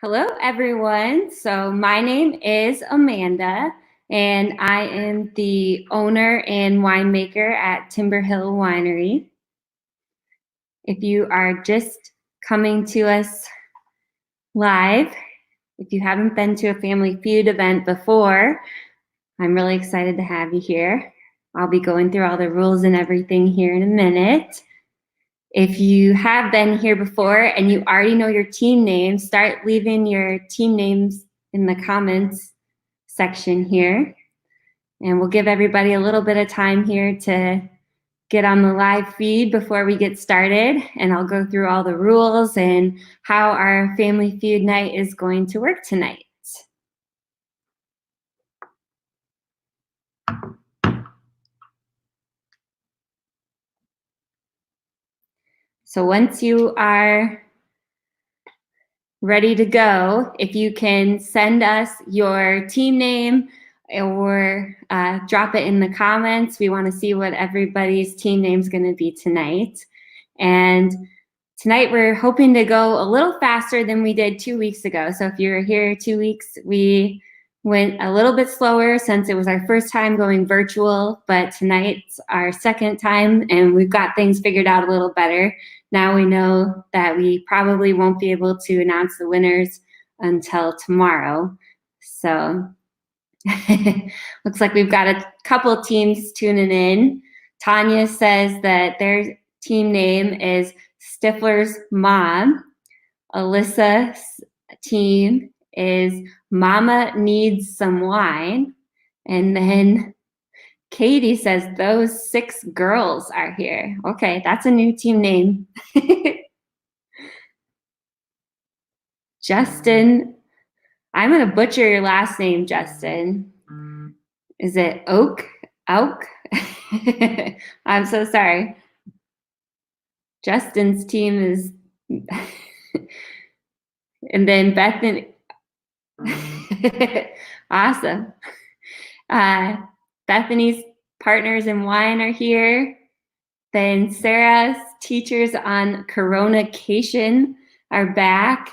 Hello, everyone. So my name is Amanda, and I am the owner and winemaker at Timber Hill Winery. If you are just coming to us live, if you haven't been to a Family Feud event before, I'm really excited to have you here. I'll be going through all the rules and everything here in a minute. If you have been here before and you already know your team names, start leaving your team names in the comments section here. And we'll give everybody a little bit of time here to get on the live feed before we get started. And I'll go through all the rules and how our Family Feud night is going to work tonight. So once you are ready to go, if you can send us your team name or drop it in the comments. We want to see what everybody's team name is going to be tonight. And tonight we're hoping to go a little faster than we did 2 weeks ago. So if you were here 2 weeks, we went a little bit slower since it was our first time going virtual, but tonight's our second time and we've got things figured out a little better. Now we know that we probably won't be able to announce the winners until tomorrow. So looks like we've got a couple teams tuning in. Tanya says that their team name is Stifler's Mom. Alyssa's team is Mama Needs Some Wine. And then Katie says those 6 girls are here. Okay, that's a new team name. Justin, I'm going to butcher your last name, Justin. Is it Oak? I'm so sorry. Justin's team is, and then Bethany. Awesome. Bethany's partners in wine are here. Then Sarah's teachers on Coronacation are back.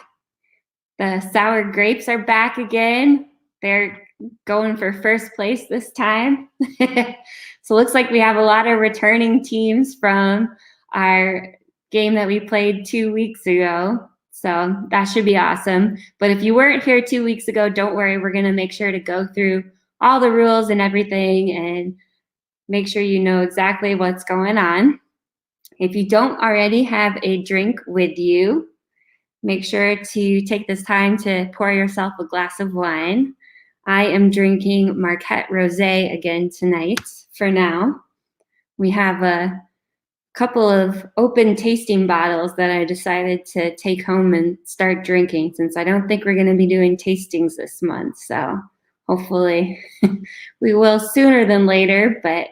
The sour grapes are back again. They're going for first place this time. So it looks like we have a lot of returning teams from our game that we played 2 weeks ago. So that should be awesome. But if you weren't here 2 weeks ago, don't worry. We're going to make sure to go through all the rules and everything and make sure you know exactly what's going on. If you don't already have a drink with you, make sure to take this time to pour yourself a glass of wine. I am drinking Marquette Rosé again tonight for now. We have a couple of open tasting bottles that I decided to take home and start drinking since I don't think we're going to be doing tastings this month. So hopefully we will sooner than later, but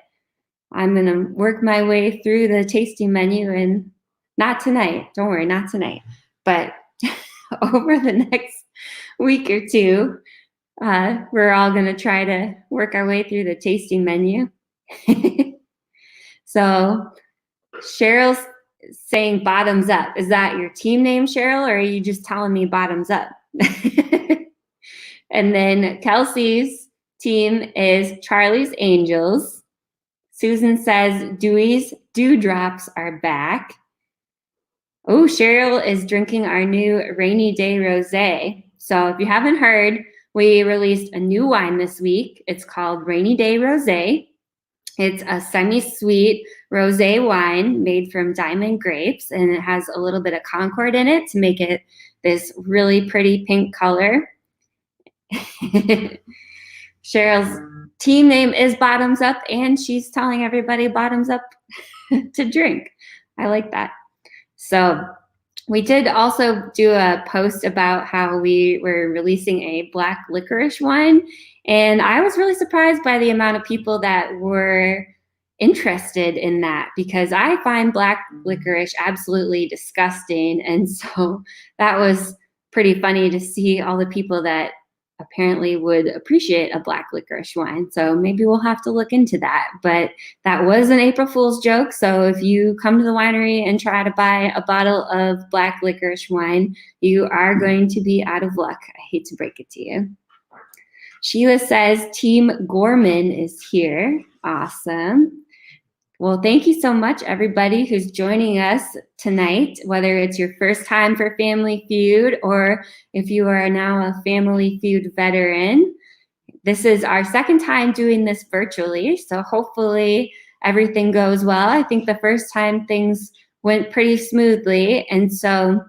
I'm going to work my way through the tasting menu and not tonight. Don't worry, not tonight. But over the next week or two, we're all going to try to work our way through the tasting menu. So Cheryl's saying bottoms up. Is that your team name, Cheryl, or are you just telling me bottoms up? And then Kelsey's team is Charlie's Angels. Susan says Dewey's Dewdrops are back. Oh, Cheryl is drinking our new Rainy Day Rosé. So if you haven't heard, we released a new wine this week. It's called Rainy Day Rosé. It's a semi-sweet rosé wine made from diamond grapes, and it has a little bit of Concord in it to make it this really pretty pink color. Cheryl's team name is Bottoms Up, and she's telling everybody bottoms up to drink. I like that. So we did also do a post about how we were releasing a black licorice wine, and I was really surprised by the amount of people that were interested in that because I find black licorice absolutely disgusting, and so that was pretty funny to see all the people that apparently would appreciate a black licorice wine. So maybe we'll have to look into that. But that was an April Fool's joke. So if you come to the winery and try to buy a bottle of black licorice wine, you are going to be out of luck. I hate to break it to you. Sheila says Team Gorman is here. Awesome. Well, thank you so much, everybody who's joining us tonight, whether it's your first time for Family Feud or if you are now a Family Feud veteran. This is our second time doing this virtually, so hopefully everything goes well. I think the first time things went pretty smoothly, and so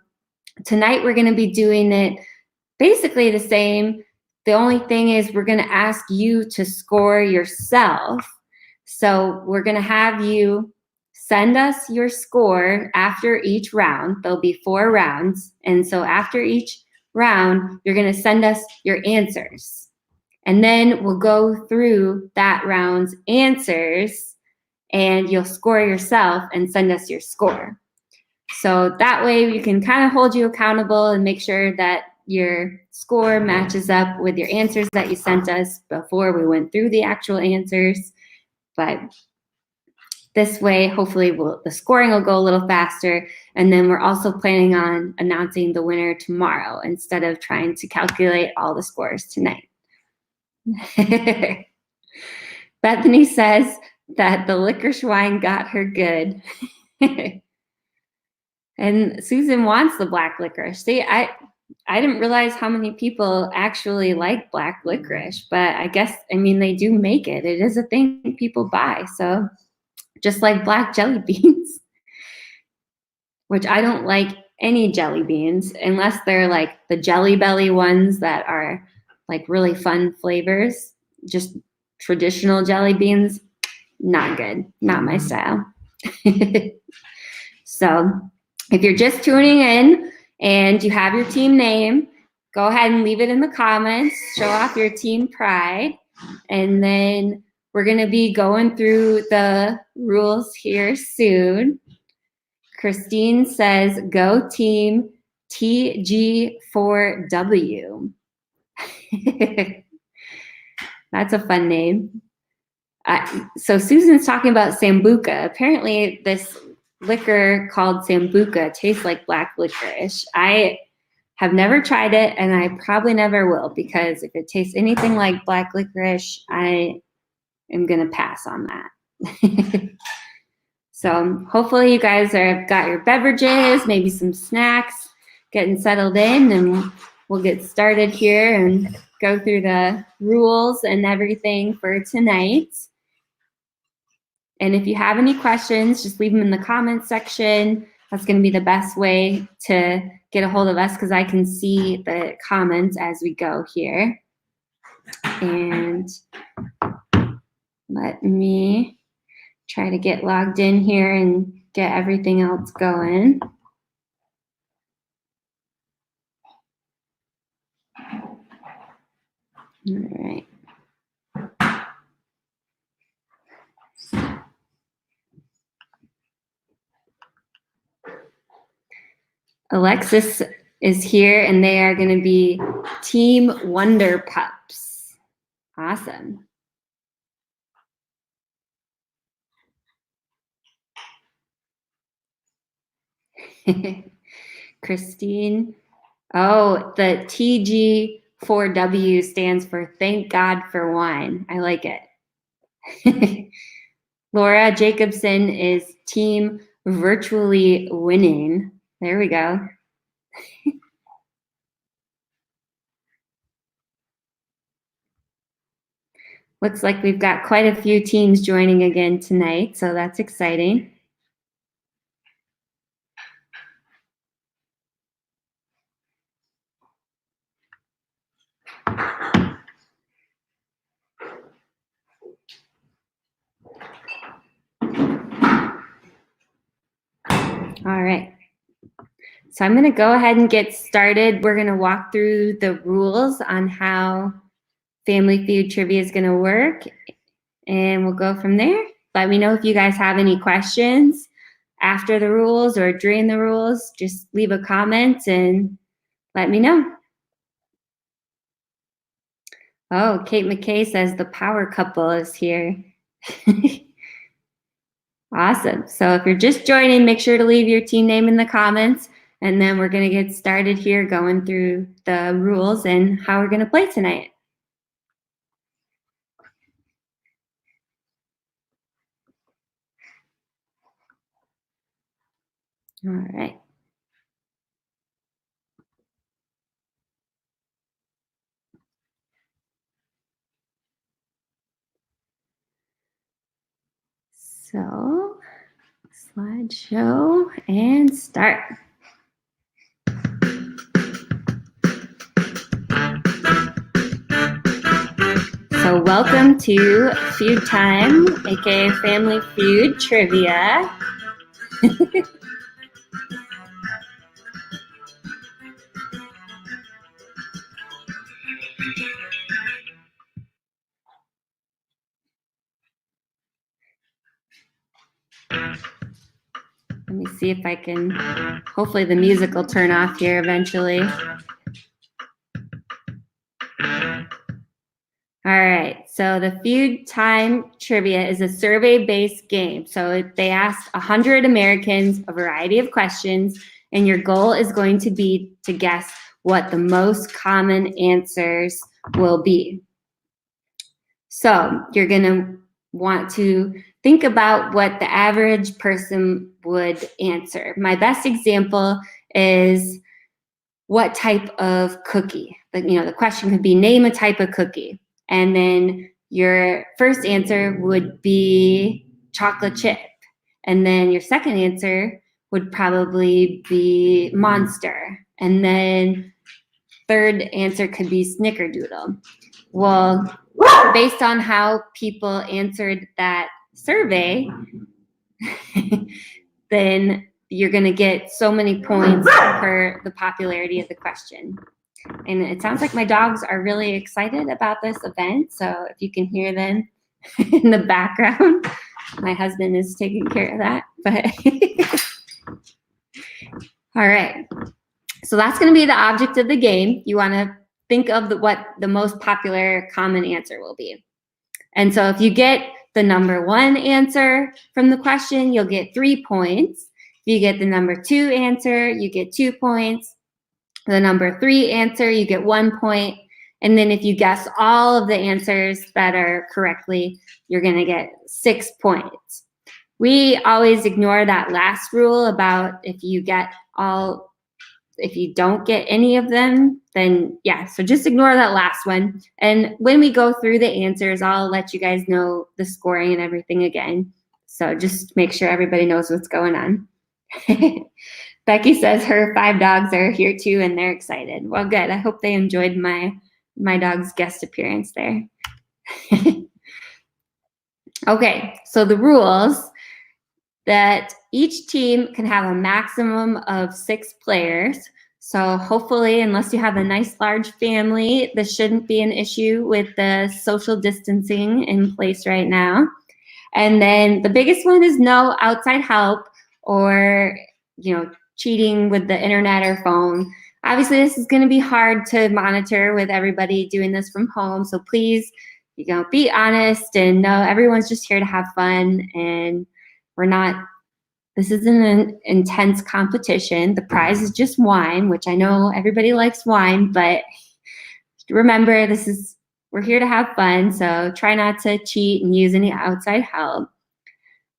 tonight we're going to be doing it basically the same. The only thing is we're going to ask you to score yourself. So we're going to have you send us your score after each round. There'll be 4 rounds. And so after each round, you're going to send us your answers. And then we'll go through that round's answers and you'll score yourself and send us your score. So that way we can kind of hold you accountable and make sure that your score matches up with your answers that you sent us before we went through the actual answers. But this way, hopefully the scoring will go a little faster. And then we're also planning on announcing the winner tomorrow instead of trying to calculate all the scores tonight. Bethany says that the licorice wine got her good. And Susan wants the black licorice. See, I didn't realize how many people actually like black licorice, but I guess, I mean, they do make it. It is a thing people buy. So just like black jelly beans, which I don't like any jelly beans unless they're like the Jelly Belly ones that are like really fun flavors. Just traditional jelly beans, not good, not my style. So if you're just tuning in and you have your team name, go ahead and leave it in the comments, show off your team pride, and then we're going to be going through the rules here soon. Christine says, go team TG4W. That's a fun name. So Susan's talking about Sambuca. Apparently this liquor called Sambuca tastes like black licorice. I have never tried it, and I probably never will, because if it tastes anything like black licorice, I am going to pass on that. So hopefully you guys have got your beverages, maybe some snacks, getting settled in, and we'll get started here and go through the rules and everything for tonight. And if you have any questions, just leave them in the comments section. That's going to be the best way to get a hold of us, because I can see the comments as we go here. And let me try to get logged in here and get everything else going. All right. Alexis is here, and they are going to be Team Wonder Pups. Awesome. Christine. Oh, the TG4W stands for Thank God for Wine. I like it. Laura Jacobson is Team Virtually Winning. There we go. Looks like we've got quite a few teams joining again tonight, so that's exciting. All right. So I'm going to go ahead and get started. We're going to walk through the rules on how Family Feud Trivia is going to work, and we'll go from there. Let me know if you guys have any questions after the rules or during the rules. Just leave a comment and let me know. Oh, Kate McKay says the power couple is here. Awesome. So if you're just joining, make sure to leave your team name in the comments, and then we're going to get started here going through the rules and how we're going to play tonight. All right. So, slideshow and start. So welcome to Feud Time, aka Family Feud Trivia. Let me see if I can, hopefully the music will turn off here eventually. All right, so the Feud Time Trivia is a survey-based game. So they asked 100 Americans a variety of questions, and your goal is going to be to guess what the most common answers will be. So you're going to want to think about what the average person would answer. My best example is what type of cookie? The question could be name a type of cookie. And then your first answer would be chocolate chip. And then your second answer would probably be Monster. And then third answer could be Snickerdoodle. Well, based on how people answered that survey, then you're going to get so many points for the popularity of the question. And it sounds like my dogs are really excited about this event. So if you can hear them in the background, my husband is taking care of that. But all right. So that's going to be the object of the game. You want to think of what the most popular common answer will be. And so if you get the number one answer from the question, you'll get 3 points. If you get the number 2 answer, you get 2 points. The number 3 answer, you get 1 point. And then if you guess all of the answers that are correctly, you're going to get 6 points. We always ignore that last rule about if you don't get any of them, then yeah, so just ignore that last one. And when we go through the answers, I'll let you guys know the scoring and everything again. So just make sure everybody knows what's going on. Becky says her 5 dogs are here too, and they're excited. Well, good. I hope they enjoyed my dog's guest appearance there. Okay, so the rules that each team can have a maximum of 6 players. So hopefully, unless you have a nice large family, this shouldn't be an issue with the social distancing in place right now. And then the biggest one is no outside help or, cheating with the internet or phone. Obviously, this is going to be hard to monitor with everybody doing this from home. So please, be honest and know everyone's just here to have fun, and this isn't an intense competition. The prize is just wine, which I know everybody likes wine, but remember, we're here to have fun. So try not to cheat and use any outside help.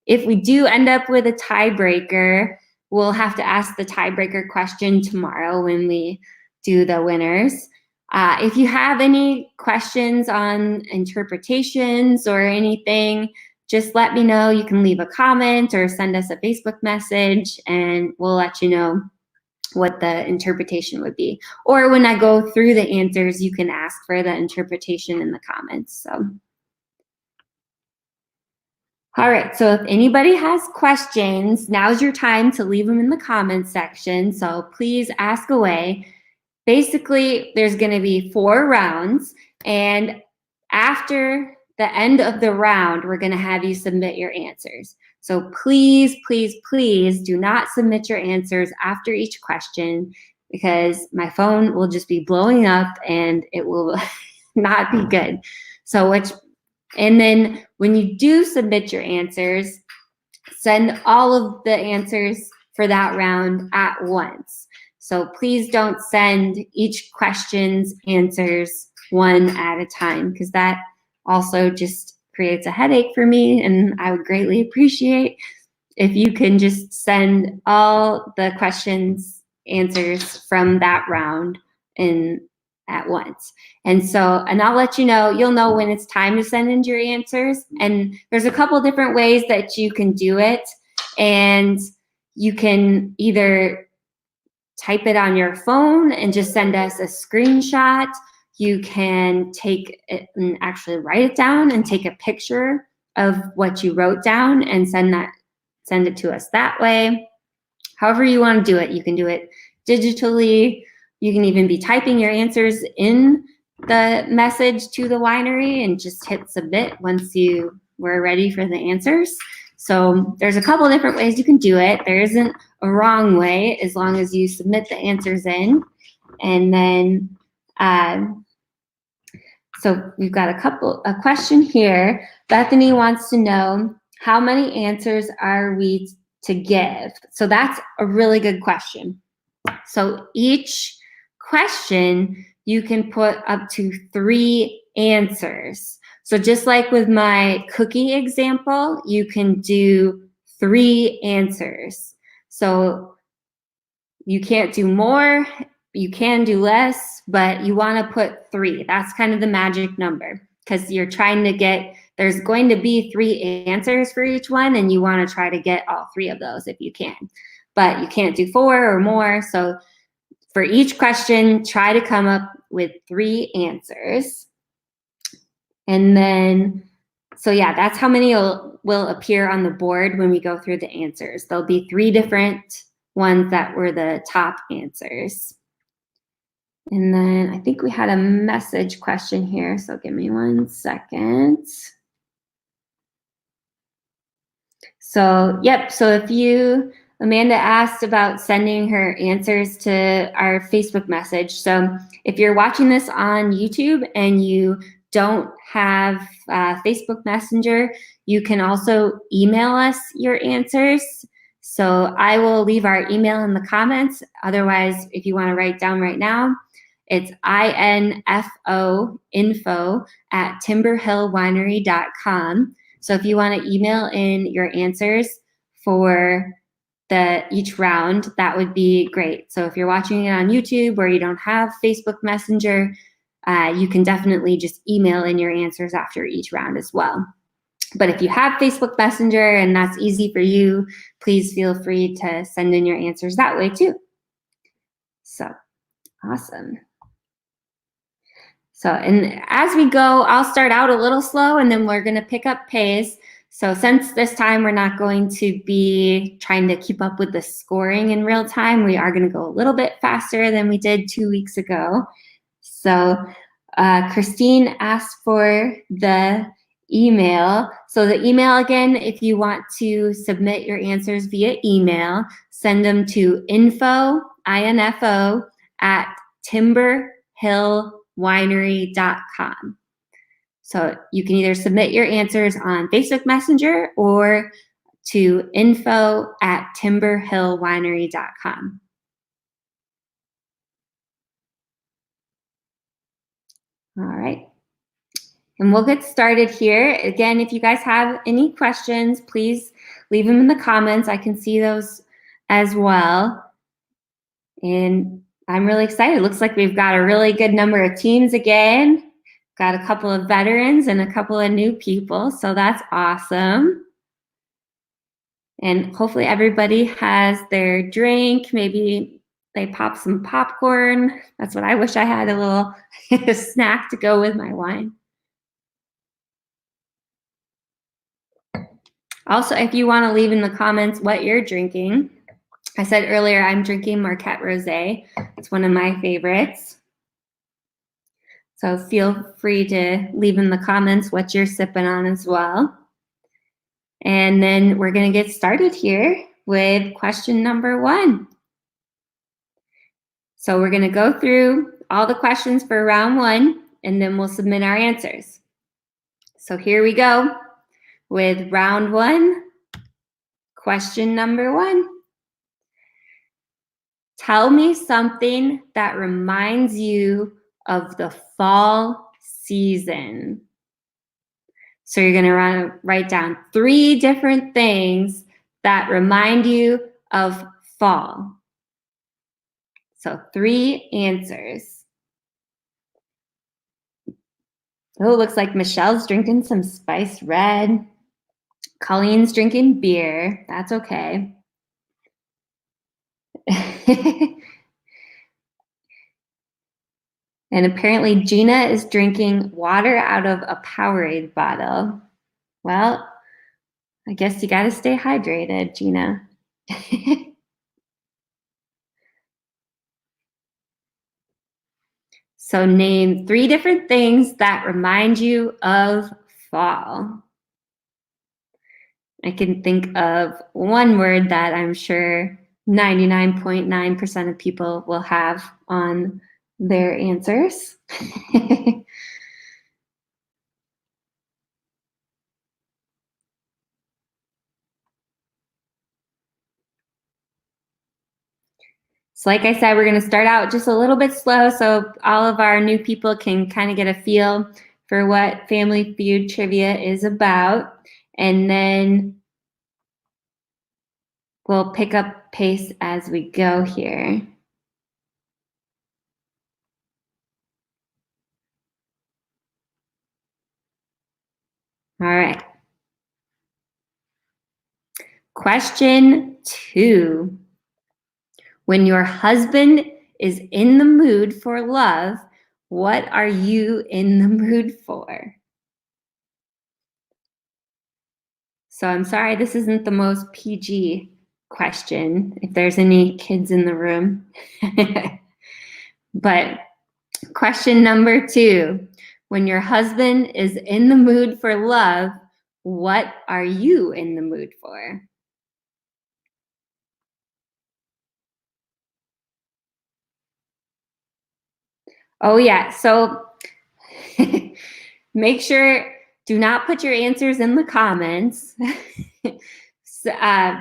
If we do end up with a tiebreaker, we'll have to ask the tiebreaker question tomorrow when we do the winners. If you have any questions on interpretations or anything, just let me know. You can leave a comment or send us a Facebook message, and we'll let you know what the interpretation would be. Or when I go through the answers, you can ask for the interpretation in the comments. So. All right, so if anybody has questions, now's your time to leave them in the comments section. So please ask away. Basically, there's going to be 4 rounds, and after the end of the round, we're going to have you submit your answers. So please, please, please do not submit your answers after each question, because my phone will just be blowing up and it will not be good. And then when you do submit your answers, send all of the answers for that round at once. So please don't send each question's answers one at a time, because that also just creates a headache for me, and I would greatly appreciate if you can just send all the questions answers from that round in at once. And I'll let you know, you'll know when it's time to send in your answers. And there's a couple different ways that you can do it. And you can either type it on your phone and just send us a screenshot. You can take it and actually write it down and take a picture of what you wrote down and send it to us that way. However you want to do it. You can do it digitally. You can even be typing your answers in the message to the winery and just hit submit once you were ready for the answers. So there's a couple different ways you can do it. There isn't a wrong way as long as you submit the answers in. And then, so we've got a question here. Bethany wants to know, how many answers are we to give? So that's a really good question. So each question, you can put up to 3 answers. So just like with my cookie example, you can do 3 answers. So you can't do more, you can do less, but you want to put 3. That's kind of the magic number, because you're trying to get, there's going to be 3 answers for each one, and you want to try to get all 3 of those if you can. But you can't do 4 or more. So for each question, try to come up with 3 answers. And then, so yeah, that's how many will appear on the board when we go through the answers. There'll be 3 different ones that were the top answers. And then I think we had a message question here, so give me 1 second. So, yep, so Amanda asked about sending her answers to our Facebook message. So if you're watching this on YouTube and you don't have Facebook Messenger, you can also email us your answers. So I will leave our email in the comments. Otherwise, if you want to write down right now, it's info@timberhillwinery.com. So if you want to email in your answers for each round, that would be great. So if you're watching it on YouTube or you don't have Facebook Messenger, you can definitely just email in your answers after each round as well. But if you have Facebook Messenger and that's easy for you, please feel free to send in your answers that way too. So, awesome. So, and as we go, I'll start out a little slow and then we're going to pick up pace. So since this time we're not going to be trying to keep up with the scoring in real time, we are going to go a little bit faster than we did 2 weeks ago. So Christine asked for the email. So the email again, if you want to submit your answers via email, send them to info@timberhillwinery.com. So you can either submit your answers on Facebook Messenger or to info@timberhillwinery.com. All right. And we'll get started here. Again, if you guys have any questions, please leave them in the comments. I can see those as well. And I'm really excited. It looks like we've got a really good number of teams again. Got a couple of veterans and a couple of new people, so that's awesome. And hopefully everybody has their drink. Maybe they pop some popcorn. That's what I wish I had, a little snack to go with my wine. Also, if you want to leave in the comments what you're drinking. I said earlier I'm drinking Marquette Rosé. It's one of my favorites. So feel free to leave in the comments what you're sipping on as well. And then we're going to get started here with question number 1. So we're going to go through all the questions for round 1, and then we'll submit our answers. So here we go with round 1. Question number 1. Tell me something that reminds you of the fall season. So you're going to write down 3 different things that remind you of fall. So 3 answers. Oh, it looks like Michelle's drinking some spiced red. Colleen's drinking beer. That's okay. And apparently Gina is drinking water out of a Powerade bottle. Well, I guess you got to stay hydrated, Gina. So name 3 different things that remind you of fall. I can think of one word that I'm sure 99.9% of people will have on their answers. So like I said, we're going to start out just a little bit slow so all of our new people can kind of get a feel for what Family Feud Trivia is about. And then we'll pick up pace as we go here. All right. Question 2. When your husband is in the mood for love, what are you in the mood for? So I'm sorry, this isn't the most PG question, if there's any kids in the room. But question number 2, when your husband is in the mood for love, what are you in the mood for? Oh yeah, so make sure, do not put your answers in the comments.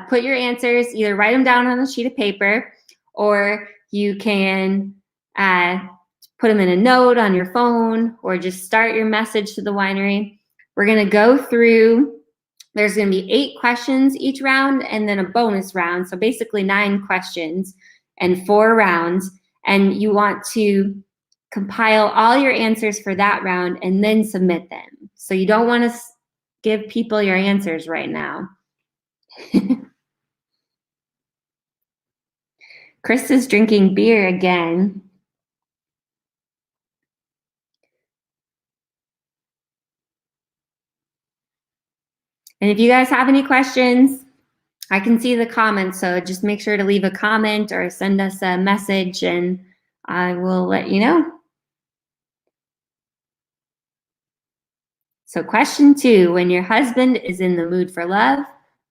Put your answers, either write them down on a sheet of paper, or you can put them in a note on your phone, or just start your message to the winery. We're gonna go through, there's gonna be 8 questions each round, and then a bonus round. So basically 9 questions and 4 rounds. And you want to compile all your answers for that round and then submit them. So you don't want to give people your answers right now. Chris is drinking beer again. And if you guys have any questions, I can see the comments, so just make sure to leave a comment or send us a message and I will let you know. So question 2, when your husband is in the mood for love,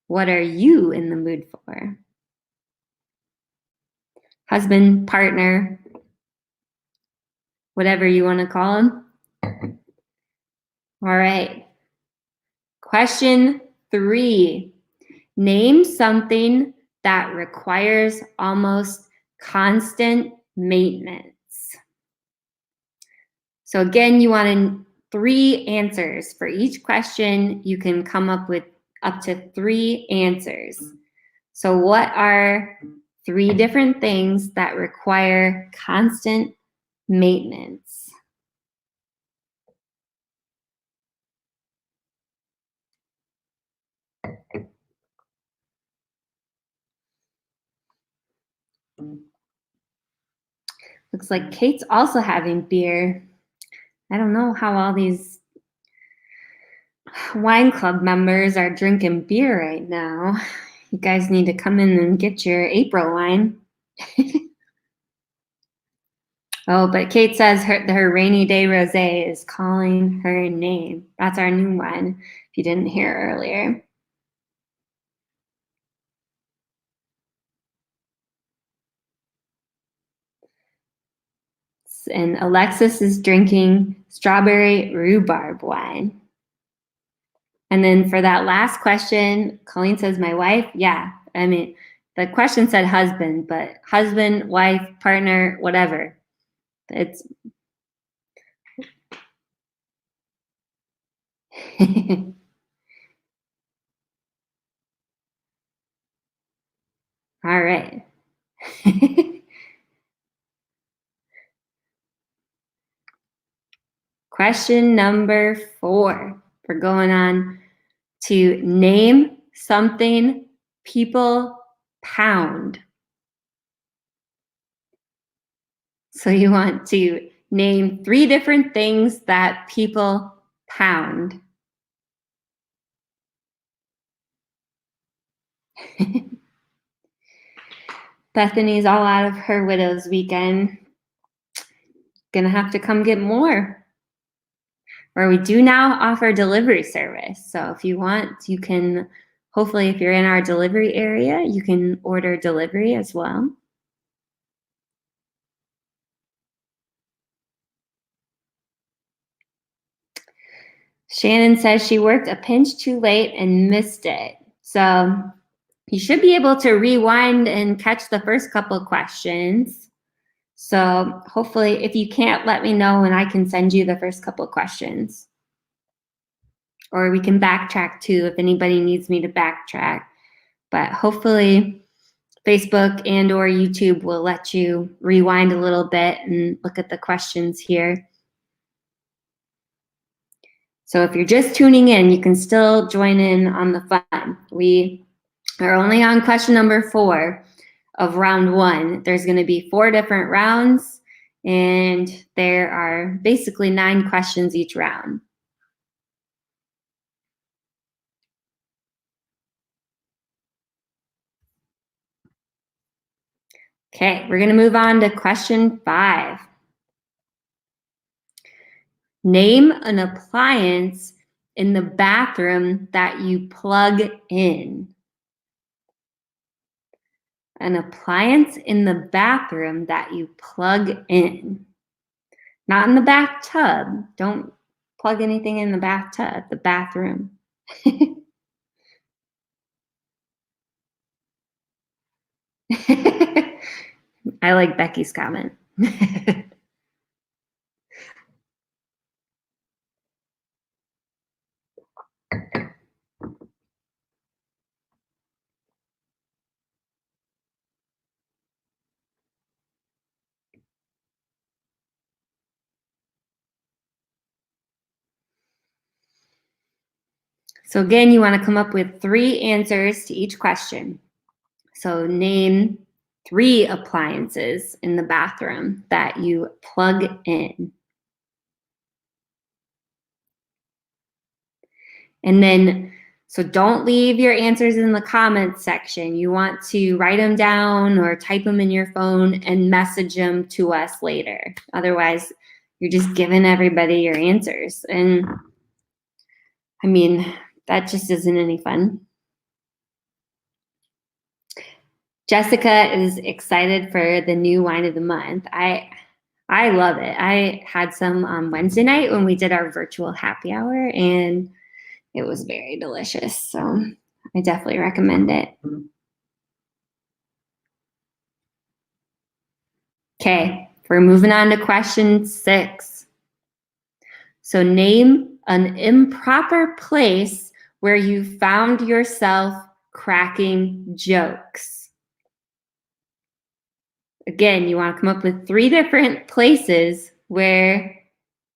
what are you in the mood for? Husband, partner, whatever you want to call him. All right. Question 3, name something that requires almost constant maintenance. So again, you want 3 answers. For each question, you can come up with up to 3 answers. So what are 3 different things that require constant maintenance? Looks like Kate's also having beer. I don't know how all these wine club members are drinking beer right now. You guys need to come in and get your April wine. Oh, but Kate says her rainy day rosé is calling her name. That's our new one, if you didn't hear earlier. And Alexis is drinking strawberry rhubarb wine. And then for that last question, Colleen says, my wife. Yeah, I mean, the question said husband, but husband, wife, partner, whatever. It's all right. Question number 4. We're going on to name something people pound. So you want to name 3 different things that people pound. Bethany's all out of her widow's weekend. Gonna have to come get more. Or we do now offer delivery service. So if you want, you can, hopefully if you're in our delivery area, you can order delivery as well. Shannon says she worked a pinch too late and missed it. So you should be able to rewind and catch the first couple of questions. So hopefully if you can't, let me know and I can send you the first couple of questions. Or we can backtrack too if anybody needs me to backtrack. But hopefully Facebook and or YouTube will let you rewind a little bit and look at the questions here. So if you're just tuning in, you can still join in on the fun. We are only on question number 4 of round 1. There's going to be 4 different rounds, and there are basically 9 questions each round. Okay, we're going to move on to question 5. Name an appliance in the bathroom that you plug in. An appliance in the bathroom that you plug in. Not in the bathtub. Don't plug anything in the bathtub, the bathroom. I like Becky's comment. So again, you want to come up with 3 answers to each question. So name 3 appliances in the bathroom that you plug in. And then, so don't leave your answers in the comments section. You want to write them down or type them in your phone and message them to us later. Otherwise, you're just giving everybody your answers. And I mean, that just isn't any fun. Jessica is excited for the new wine of the month. I love it. I had some on Wednesday night when we did our virtual happy hour, and it was very delicious. So I definitely recommend it. Okay, we're moving on to question 6. So name an improper place where you found yourself cracking jokes. Again, you want to come up with 3 different places where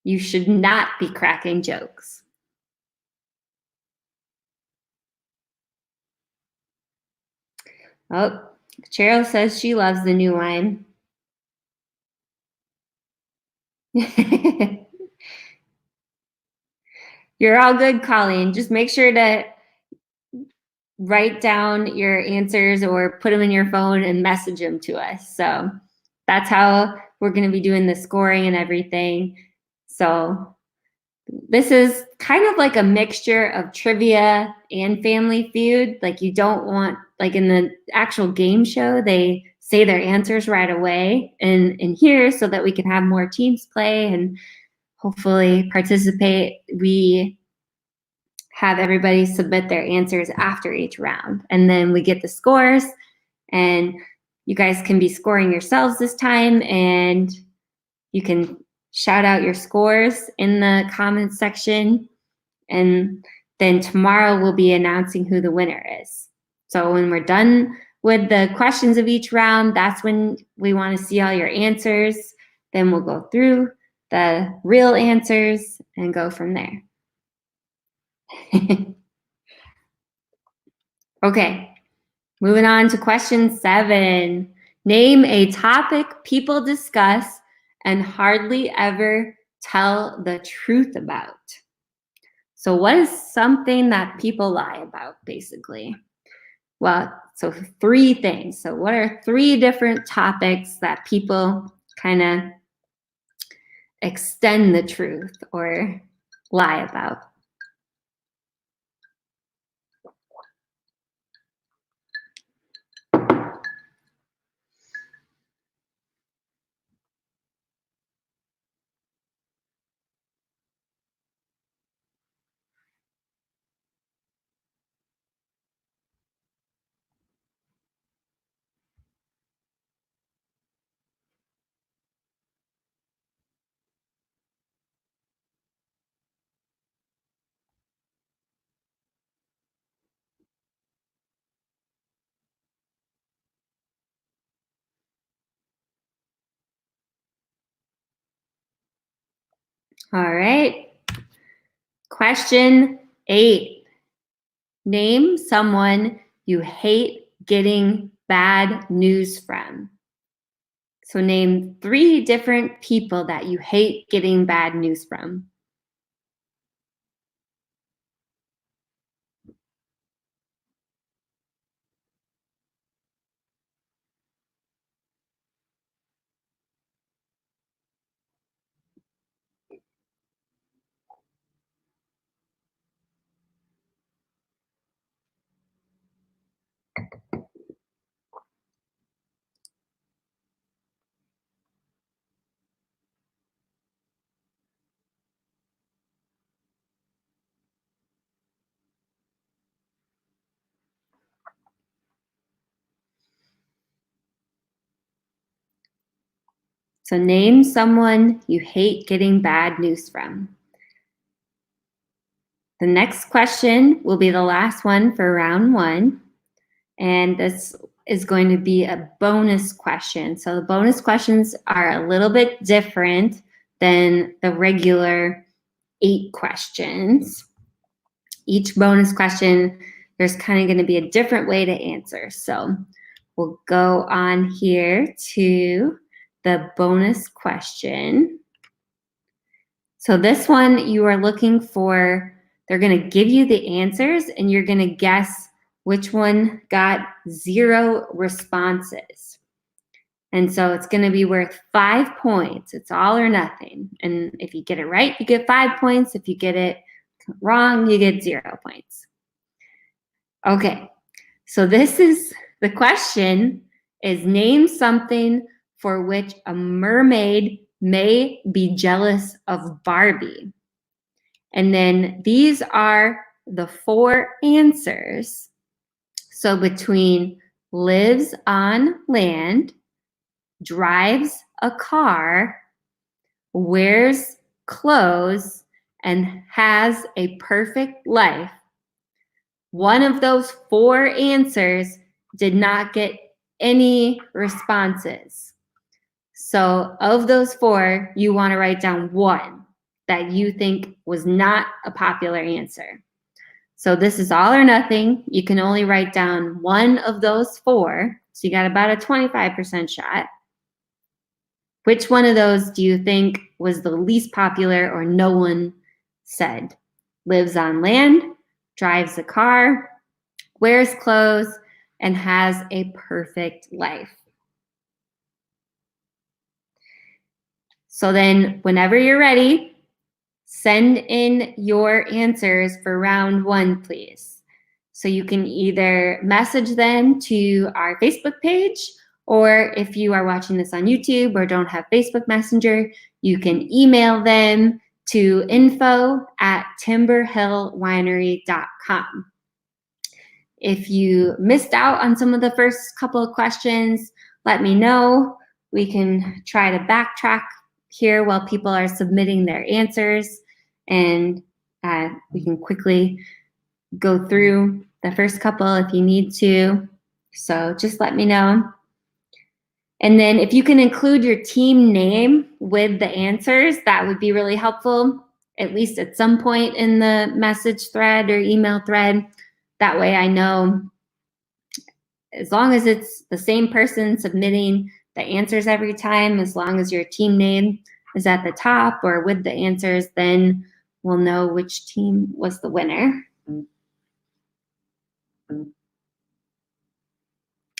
you should not be cracking jokes. Oh, Cheryl says she loves the new wine. You're all good, Colleen. Just make sure to write down your answers or put them in your phone and message them to us. So that's how we're going to be doing the scoring and everything. So this is kind of like a mixture of trivia and Family Feud. Like you don't want, like in the actual game show, they say their answers right away in here so that we can have more teams play and hopefully participate. We have everybody submit their answers after each round, and then we get the scores, and you guys can be scoring yourselves this time, and you can shout out your scores in the comments section, and then tomorrow we'll be announcing who the winner is. So when we're done with the questions of each round, that's when we want to see all your answers. Then we'll go through the real answers and go from there. Okay, moving on to question 7. Name a topic people discuss and hardly ever tell the truth about. So what is something that people lie about, basically? Well, so 3 things. So what are 3 different topics that people kind of extend the truth or lie about? All right. Question 8. Name someone you hate getting bad news from. So name 3 different people that you hate getting bad news from. So name someone you hate getting bad news from. The next question will be the last one for round 1. And this is going to be a bonus question. So the bonus questions are a little bit different than the regular 8 questions. Each bonus question, there's kind of going to be a different way to answer. So we'll go on here to the bonus question. So this one you are looking for, they're going to give you the answers and you're going to guess which one got 0 responses. And so it's going to be worth 5 points. It's all or nothing. And if you get it right, you get 5 points. If you get it wrong, you get 0 points. Okay, so this is the question is name something for which a mermaid may be jealous of Barbie. And then these are the 4 answers. So between lives on land, drives a car, wears clothes, and has a perfect life, one of those 4 answers did not get any responses. So of those 4, you want to write down one that you think was not a popular answer. So this is all or nothing. You can only write down one of those 4. So you got about a 25% shot. Which one of those do you think was the least popular or no one said? Lives on land, drives a car, wears clothes, and has a perfect life. So then whenever you're ready, send in your answers for round 1, please. So you can either message them to our Facebook page Or if you are watching this on YouTube or don't have Facebook Messenger, you can email them to info@timberhillwinery.com. If you missed out on some of the first couple of questions, let me know. We can try to backtrack here while people are submitting their answers, and we can quickly go through the first couple if you need to. So just let me know. And then if you can include your team name with the answers, that would be really helpful, at least at some point in the message thread or email thread. That way I know, as long as it's the same person submitting the answers every time, as long as your team name is at the top or with the answers, then we'll know which team was the winner.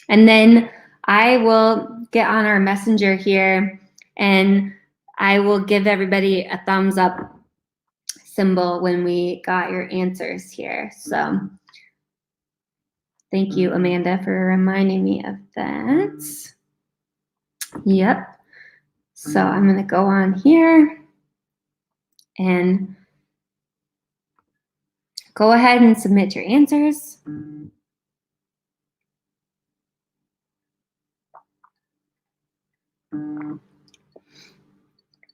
And then I will get on our messenger here and I will give everybody a thumbs up symbol when we got your answers here. So thank you, Amanda, for reminding me of that. Yep. So I'm going to go on here and go ahead and submit your answers.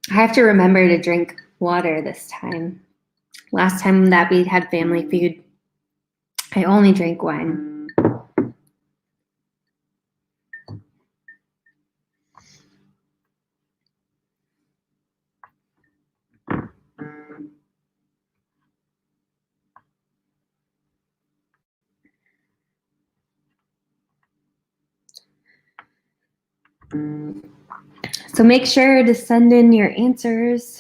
I have to remember to drink water this time. Last time that we had Family Feud, I only drank wine. So make sure to send in your answers.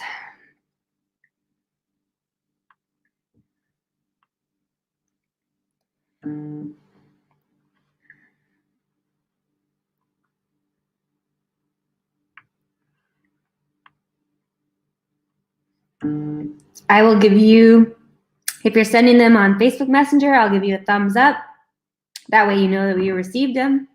I will give you, if you're sending them on Facebook Messenger, I'll give you a thumbs up. That way you know that we received them.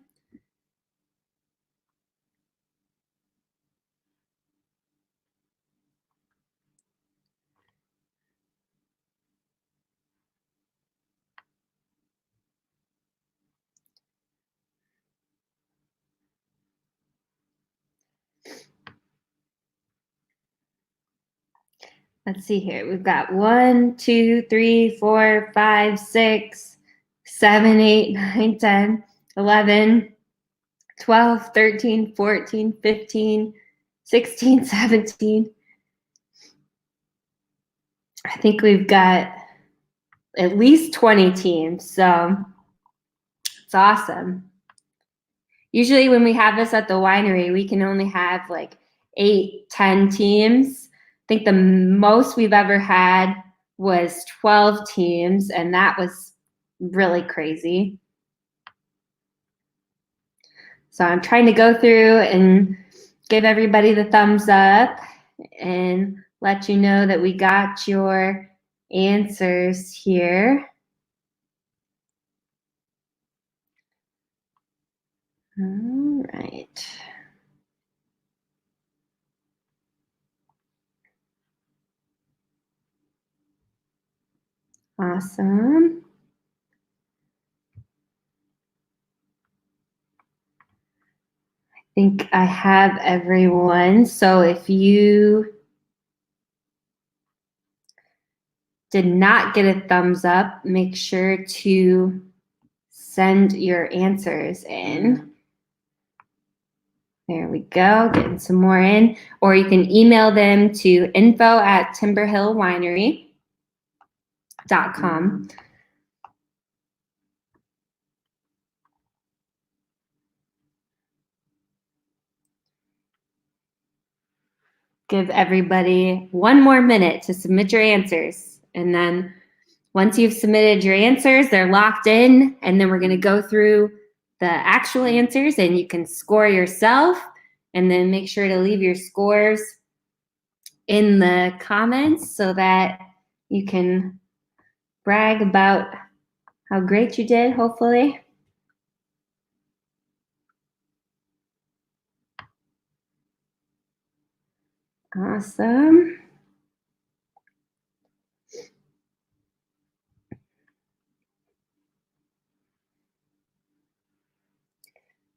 Let's see here. We've got 1, 2, 3, 4, 5, 6, 7, 8, 9, 10, 11, 12, 13, 14, 15, 16, 17. I think we've got at least 20 teams, so it's awesome. Usually when we have this at the winery, we can only have like 8, 10 teams. I think the most we've ever had was 12 teams, and that was really crazy. So I'm trying to go through and give everybody the thumbs up and let you know that we got your answers here. All right. Awesome. I think I have everyone. So if you did not get a thumbs up, make sure to send your answers in. There we go, getting some more in. Or you can email them to info@timberhillwinery.com. Give everybody 1 more minute to submit your answers. And then once you've submitted your answers, they're locked in. And then we're going to go through the actual answers and you can score yourself. And then make sure to leave your scores in the comments so that you can brag about how great you did, hopefully. Awesome.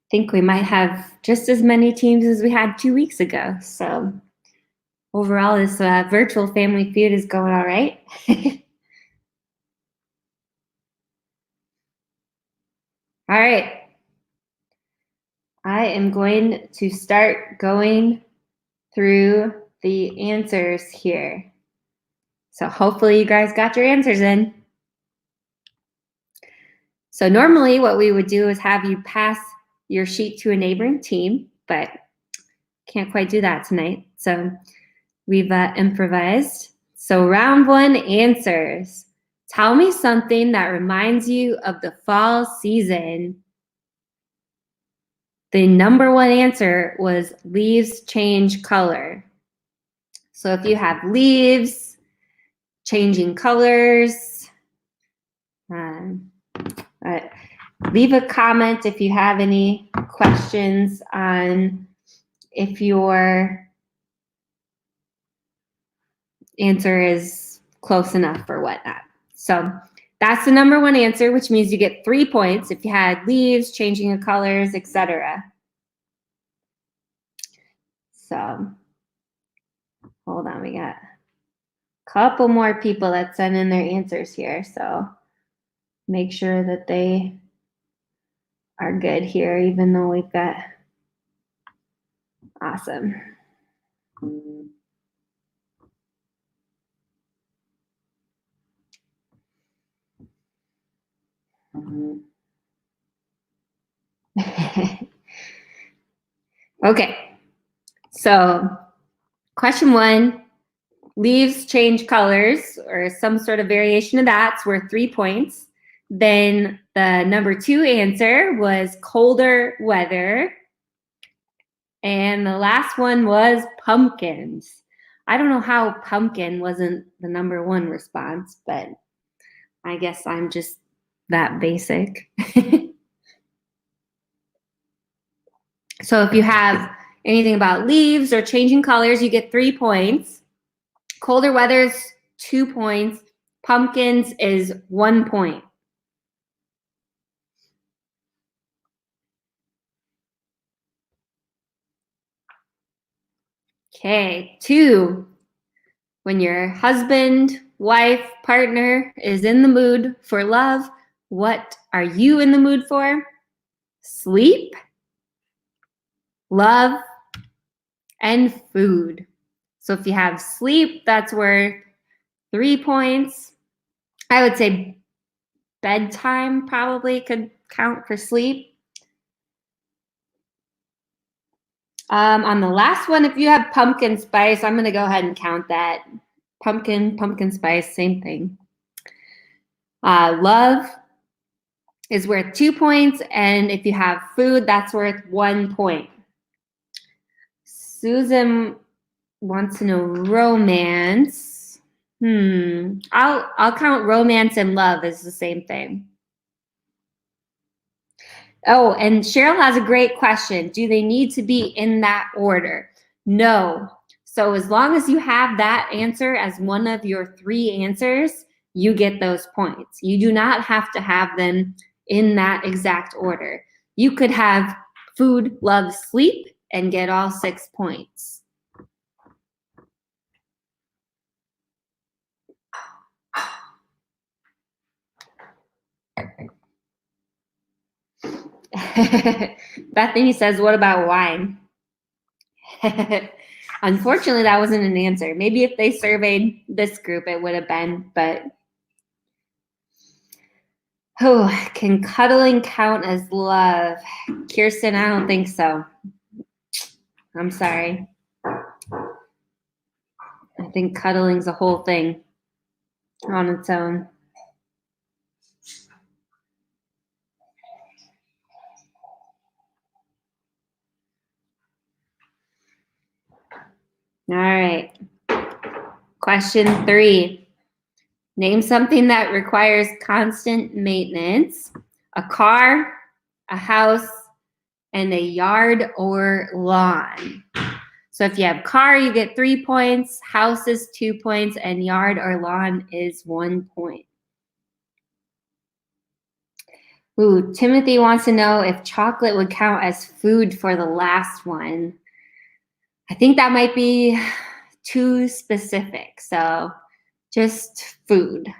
I think we might have just as many teams as we had 2 weeks ago. So overall, this virtual Family Feud is going all right. All right. I am going to start going through the answers here. So hopefully you guys got your answers in. So normally what we would do is have you pass your sheet to a neighboring team, but can't quite do that tonight. So we've improvised. So round one answers. Tell me something that reminds you of the fall season. The number one answer was leaves change color. So if you have leaves changing colors, leave a comment if you have any questions on if your answer is close enough or whatnot. So that's the number one answer, which means you get 3 points if you had leaves, changing of colors, etc. So hold on, we got a couple more people that sent in their answers here. So make sure that they are good here, even though we've got awesome. Okay, so question one, leaves change colors or some sort of variation of that's worth 3 points. Then the number two answer was colder weather. And the last one was pumpkins. I don't know how pumpkin wasn't the number one response, but I guess I'm just that basic. So if you have anything about leaves or changing colors, you get 3 points. Colder weather's 2 points. Pumpkins is 1 point. Okay, 2. When your husband, wife, partner is in the mood for love, what are you in the mood for? Sleep, love, and food. So if you have sleep, that's worth 3 points. I would say bedtime probably could count for sleep. On the last one, if you have pumpkin spice, I'm going to go ahead and count that. Pumpkin spice, same thing. Love is worth 2 points, and if you have food, that's worth 1 point. Susan wants to know romance. I'll count romance and love as the same thing. Oh, and Cheryl has a great question. Do they need to be in that order? No. So as long as you have that answer as one of your 3 answers, you get those points. You do not have to have them in that exact order. You could have food, love, sleep, and get all 6 points. Bethany says, what about wine? Unfortunately, that wasn't an answer. Maybe if they surveyed this group, it would have been, but oh, can cuddling count as love? Kirsten, I don't think so. I'm sorry. I think cuddling's a whole thing on its own. All right. Question 3. Name something that requires constant maintenance. A car, a house, and a yard or lawn. So if you have car, you get 3 points, house is 2 points, and yard or lawn is 1 point. Ooh, Timothy wants to know if chocolate would count as food for the last one. I think that might be too specific, so just food.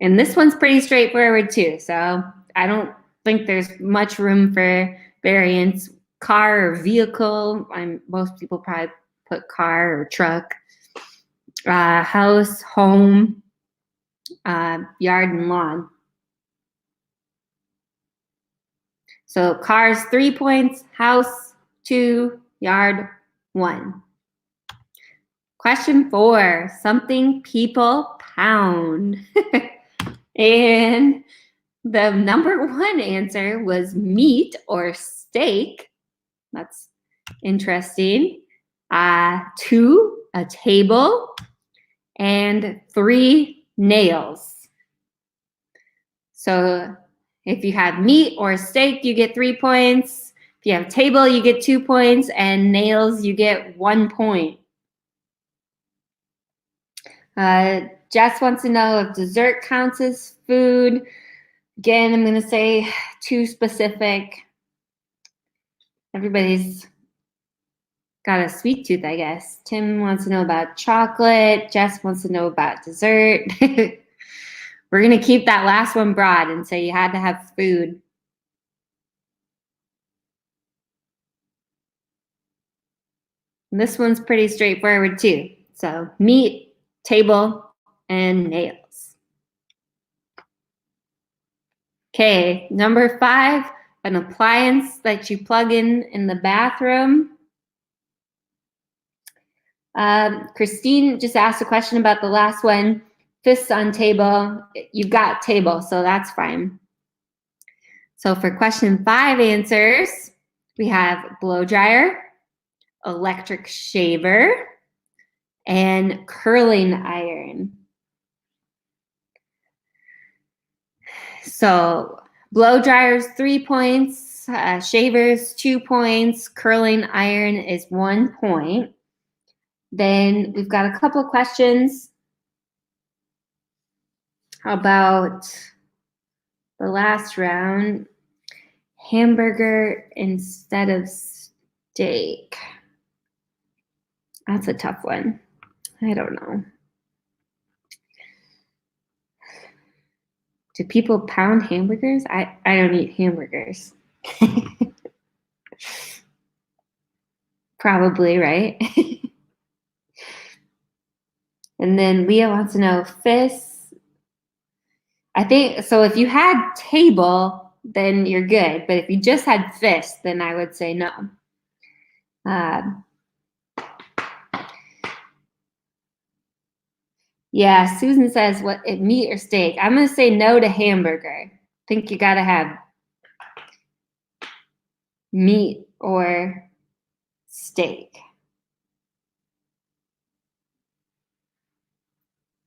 And this one's pretty straightforward too, so I don't think there's much room for variance. Car or vehicle, most people probably put car or truck. House, home, yard, and lawn. So cars, 3 points, house, 2, yard, 1. Question 4, something people pound. And the number 1 answer was meat or steak. That's interesting. 2, a table, and 3, nails. So if you have meat or steak, you get 3 points. If you have table, you get 2 points, and nails, you get 1 point. Jess wants to know if dessert counts as food. Again, I'm going to say too specific. Everybody's got a sweet tooth, I guess. Tim wants to know about chocolate. Jess wants to know about dessert. We're going to keep that last one broad and say you had to have food. And this one's pretty straightforward too. So meat, table, and nails. Okay, number 5, an appliance that you plug in the bathroom. Christine just asked a question about the last one. Fists on table. You've got table, so that's fine. So for question 5 answers, we have blow dryer, electric shaver, and curling iron. So blow dryers, 3 points, shavers, 2 points, curling iron is 1 point. Then we've got a couple questions about the last round. Hamburger instead of steak. That's a tough one. I don't know. Do people pound hamburgers? I don't eat hamburgers. Probably, right? And then Leah wants to know fists. I think, so if you had table, then you're good. But if you just had fists, then I would say no. Yeah, Susan says, what, meat or steak? I'm going to say no to hamburger. I think you got to have meat or steak.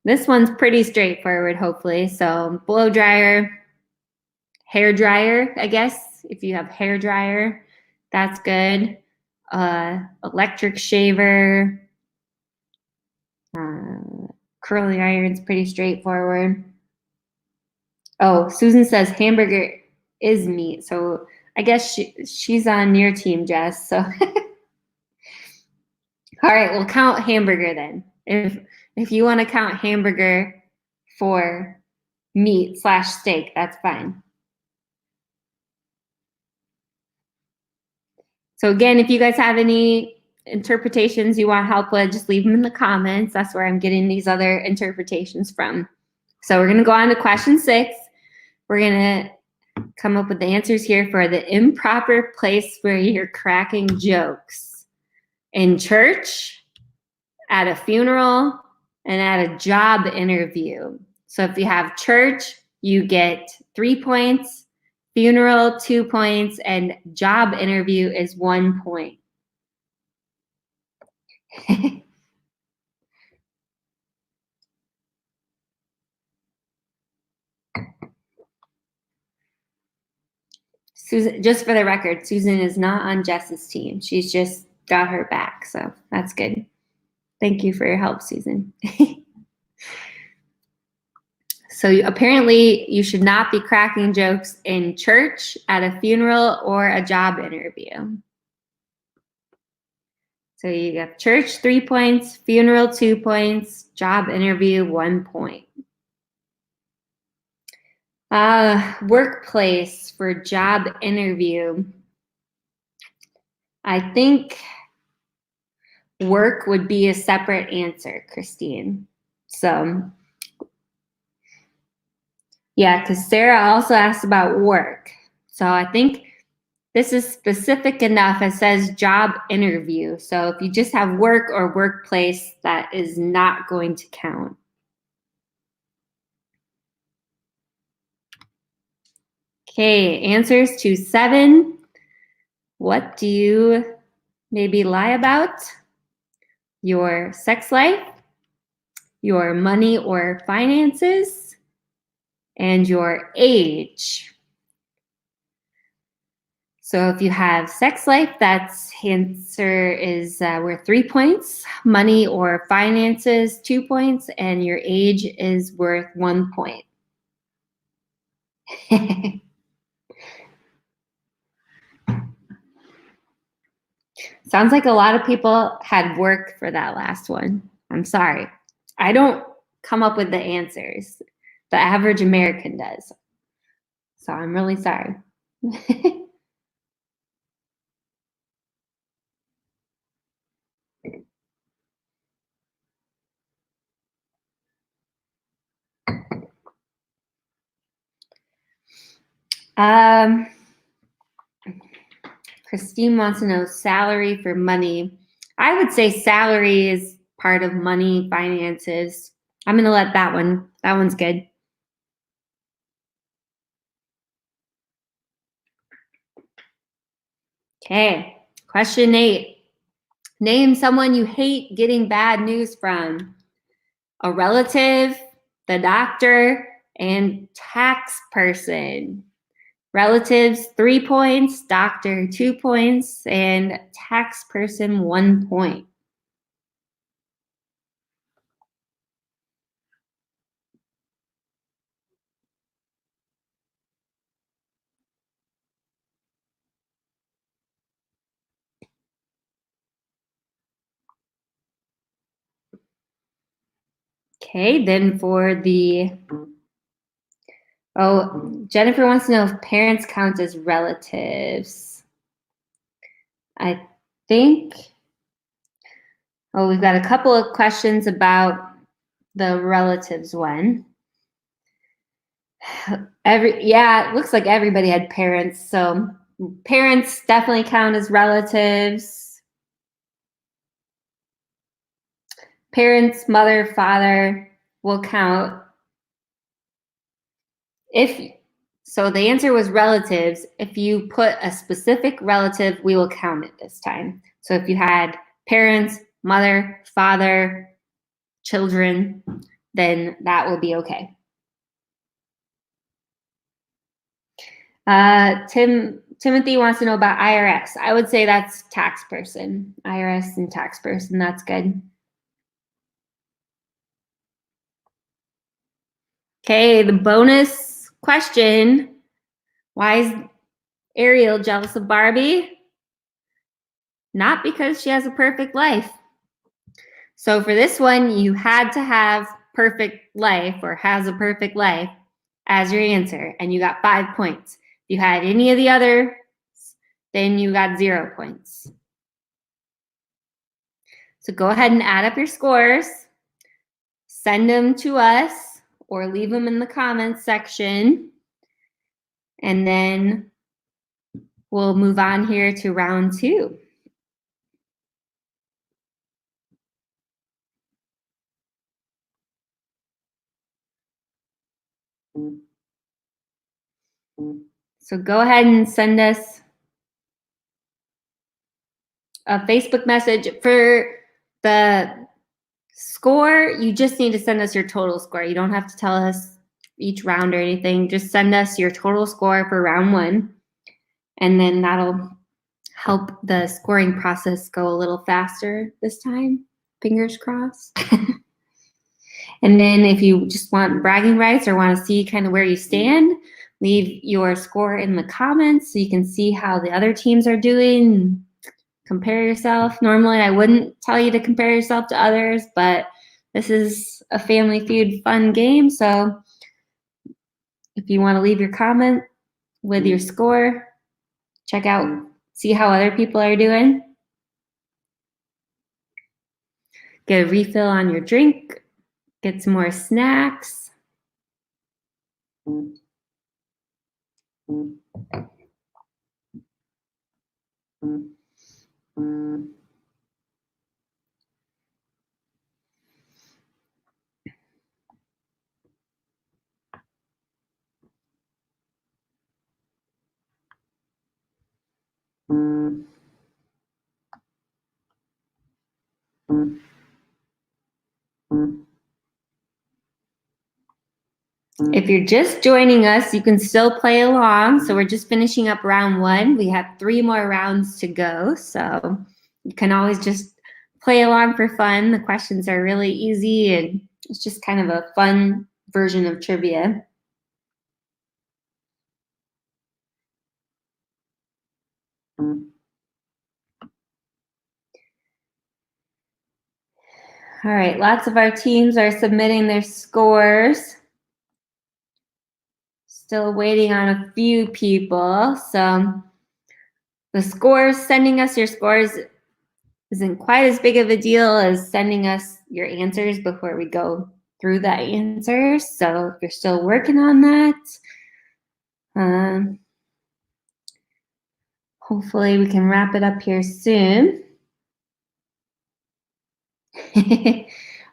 This one's pretty straightforward, hopefully. So blow dryer, hair dryer, I guess. If you have hair dryer, that's good. Electric shaver. Curling iron's pretty straightforward. Oh, Susan says hamburger is meat. So I guess she's on your team, Jess. So all right, we'll count hamburger then. If you want to count hamburger for meat / steak, that's fine. So again, if you guys have any interpretations you want help with, just leave them in the comments. That's where I'm getting these other interpretations from. So we're going to go on to question 6. We're going to come up with the answers here for the improper place where you're cracking jokes. In church, at a funeral, and at a job interview. So if you have church, you get 3 points, funeral, 2 points, and job interview is 1 point. Susan, just for the record, Susan is not on Jess's team. She's just got her back, so that's good. Thank you for your help, Susan. So apparently you should not be cracking jokes in church, at a funeral, or a job interview. So you have church 3 points, funeral 2 points, job interview 1 point. Workplace for job interview. I think work would be a separate answer, Christine. So yeah, because Sarah also asked about work. So I think this is specific enough. It says job interview. So if you just have work or workplace, that is not going to count. Okay, answers to 7. What do you maybe lie about? Your sex life, your money or finances, and your age. So if you have sex life, that's answer is worth 3 points. Money or finances, 2 points, and your age is worth 1 point. Sounds like a lot of people had work for that last one. I'm sorry. I don't come up with the answers. The average American does. So I'm really sorry. Christine wants to know salary for money. I would say salary is part of money, finances. I'm going to let that one's good. Okay, question 8. Name someone you hate getting bad news from. A relative, the doctor, and tax person. Relatives, 3 points, doctor, 2 points, and tax person, 1 point. Okay, then for the, Jennifer wants to know if parents count as relatives. I think, we've got a couple of questions about the relatives one. It looks like everybody had parents, so parents definitely count as relatives. Parents, mother, father will count. So the answer was relatives. If you put a specific relative, we will count it this time. So if you had parents, mother, father, children, then that will be okay. Timothy wants to know about IRS. I would say that's tax person. IRS and tax person, that's good. Okay, the bonus question. Why is Ariel jealous of Barbie? Not because she has a perfect life. So for this one, you had to have perfect life or has a perfect life as your answer, and you got 5 points. If you had any of the others, then you got 0 points. So go ahead and add up your scores, send them to us, or leave them in the comments section, and then we'll move on here to round 2. So go ahead and send us a Facebook message. For the score, you just need to send us your total score. You don't have to tell us each round or anything. Just send us your total score for round 1. And then that'll help the scoring process go a little faster this time. Fingers crossed. And then if you just want bragging rights or want to see kind of where you stand, leave your score in the comments so you can see how the other teams are doing. Compare yourself. Normally, I wouldn't tell you to compare yourself to others, but this is a Family Feud fun game. So if you want to leave your comment with your score, check out, see how other people are doing. Get a refill on your drink. Get some more snacks. If you're just joining us, you can still play along. So we're just finishing up round 1. We have 3 more rounds to go. So you can always just play along for fun. The questions are really easy and it's just kind of a fun version of trivia. All right, lots of our teams are submitting their scores. Still waiting on a few people. So the scores, sending us your scores isn't quite as big of a deal as sending us your answers before we go through the answers. So if you're still working on that, hopefully we can wrap it up here soon.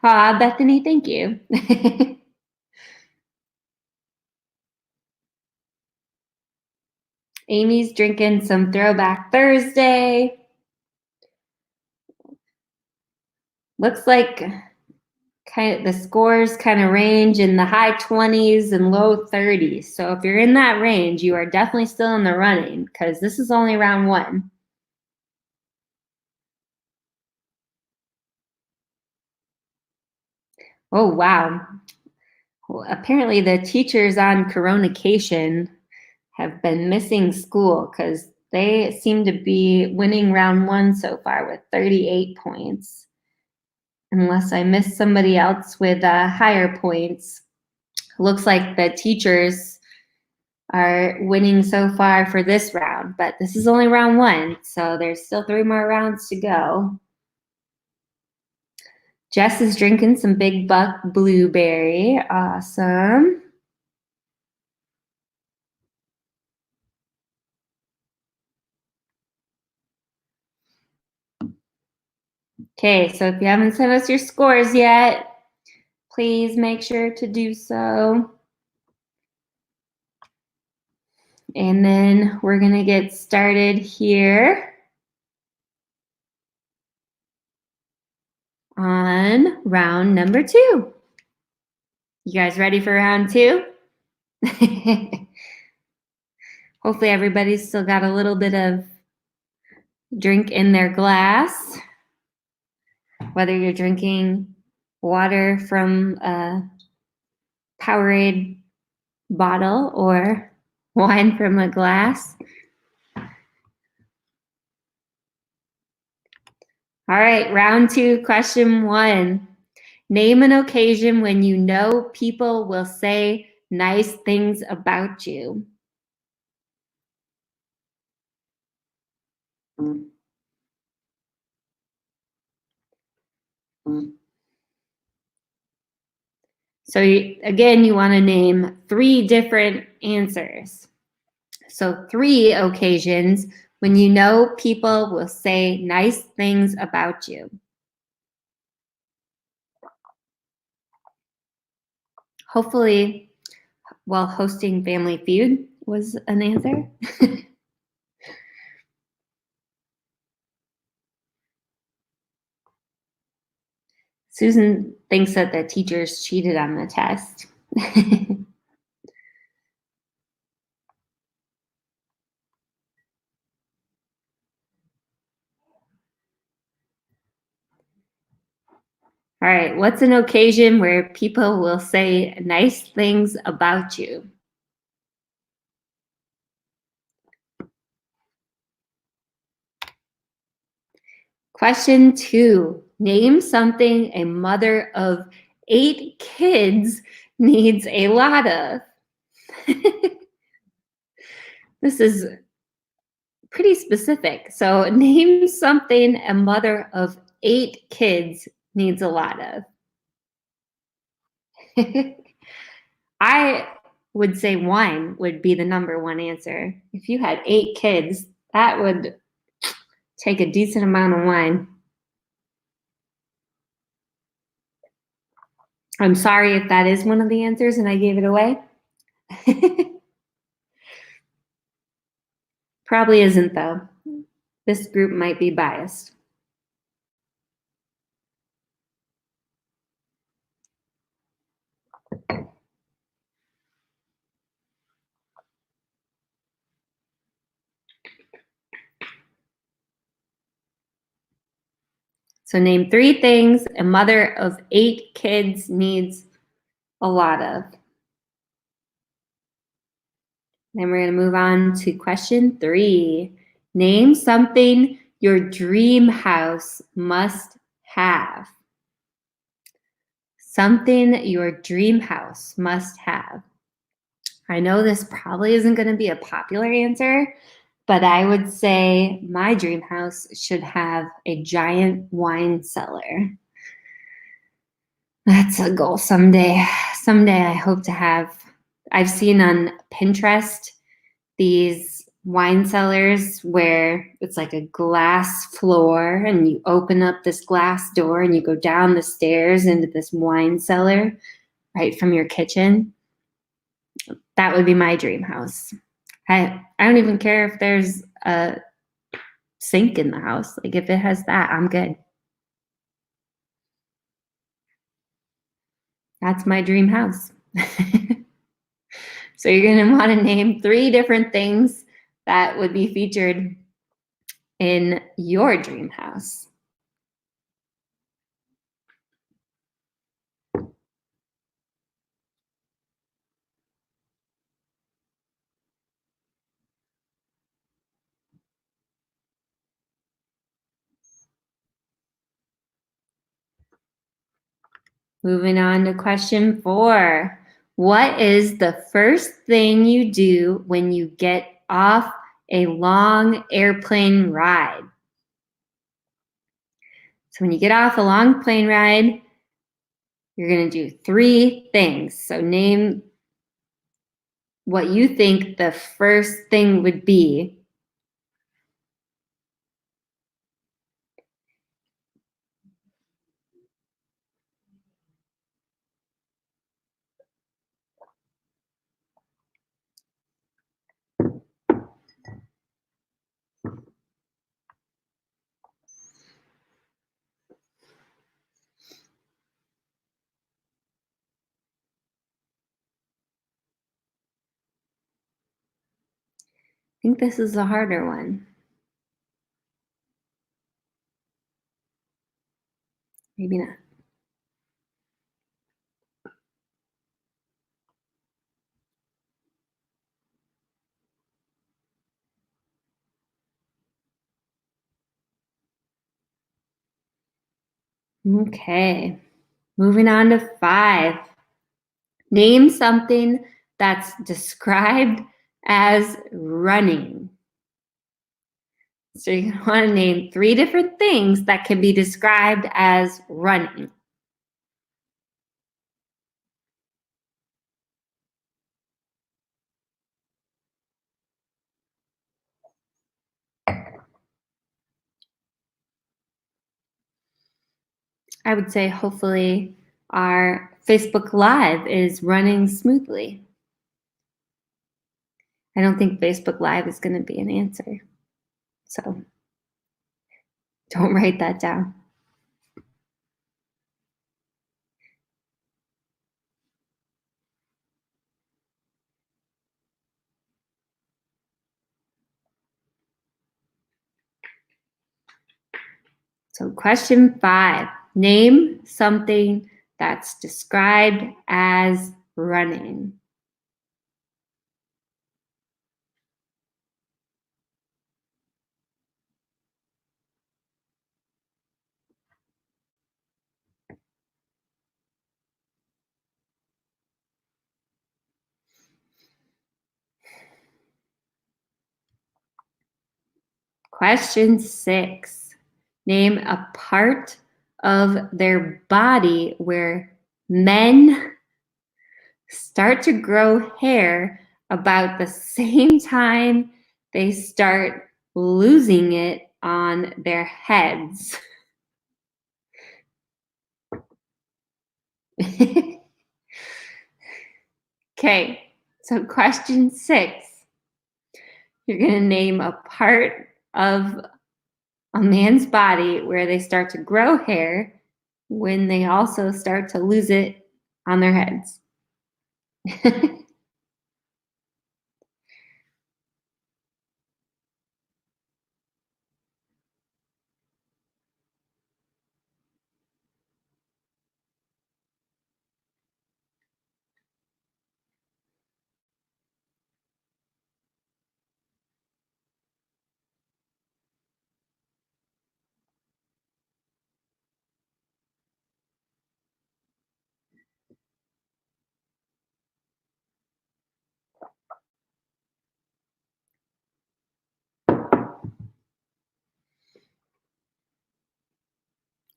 Aw, Bethany, thank you. Amy's drinking some Throwback Thursday. Looks like the scores kind of range in the high 20s and low 30s. So if you're in that range, you are definitely still in the running because this is only round 1. Oh, wow. Well, apparently the teachers on Coronication have been missing school because they seem to be winning round 1 so far with 38 points. Unless I missed somebody else with higher points. Looks like the teachers are winning so far for this round, but this is only round 1, so there's still 3 more rounds to go. Jess is drinking some Big Buck Blueberry. Awesome. Okay, so if you haven't sent us your scores yet, please make sure to do so. And then we're going to get started here on round number 2. You guys ready for round 2? Hopefully everybody's still got a little bit of drink in their glass. Whether you're drinking water from a Powerade bottle or wine from a glass. All right, round 2, question 1. Name an occasion when you know people will say nice things about you. So again, you want to name 3 different answers. So 3 occasions when you know people will say nice things about you. Hopefully, while hosting Family Feud was an answer. Susan thinks that the teachers cheated on the test. All right, what's an occasion where people will say nice things about you? Question 2. Name something a mother of 8 kids needs a lot of. This is pretty specific. So name something a mother of 8 kids needs a lot of. I would say wine would be the number one answer. If you had 8 kids, that would take a decent amount of wine. I'm sorry if that is one of the answers and I gave it away. Probably isn't, though. This group might be biased. So name 3 things a mother of 8 kids needs a lot of. Then we're going to move on to question 3. Name something your dream house must have. Something your dream house must have. I know this probably isn't going to be a popular answer, but I would say my dream house should have a giant wine cellar. That's a goal someday. Someday I hope to have. I've seen on Pinterest these wine cellars where it's like a glass floor and you open up this glass door and you go down the stairs into this wine cellar right from your kitchen. That would be my dream house. I don't even care if there's a sink in the house. Like if it has that, I'm good. That's my dream house. So you're going to want to name 3 different things that would be featured in your dream house. Moving on to question 4. What is the first thing you do when you get off a long airplane ride? So when you get off a long plane ride, you're going to do 3 things. So name what you think the first thing would be. I think this is a harder one. Maybe not. Okay. Moving on to 5. Name something that's described as running. So you want to name 3 different things that can be described as running. I would say hopefully our Facebook Live is running smoothly. I don't think Facebook Live is going to be an answer. So don't write that down. So question 5. Name something that's described as running. Question 6. Name a part of their body where men start to grow hair about the same time they start losing it on their heads. Okay, so question 6. You're going to name a part of a man's body where they start to grow hair when they also start to lose it on their heads.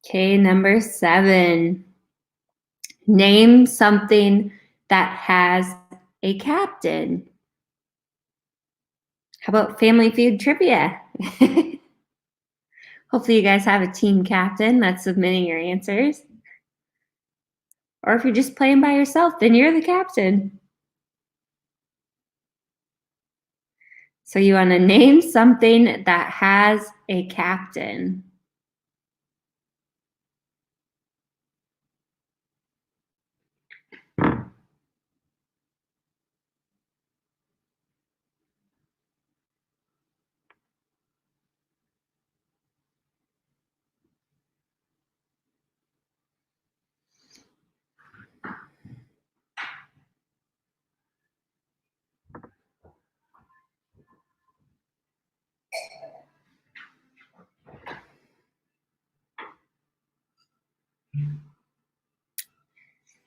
Okay, number 7. Name something that has a captain. How about Family Feud Trivia? Hopefully you guys have a team captain that's submitting your answers. Or if you're just playing by yourself, then you're the captain. So you want to name something that has a captain.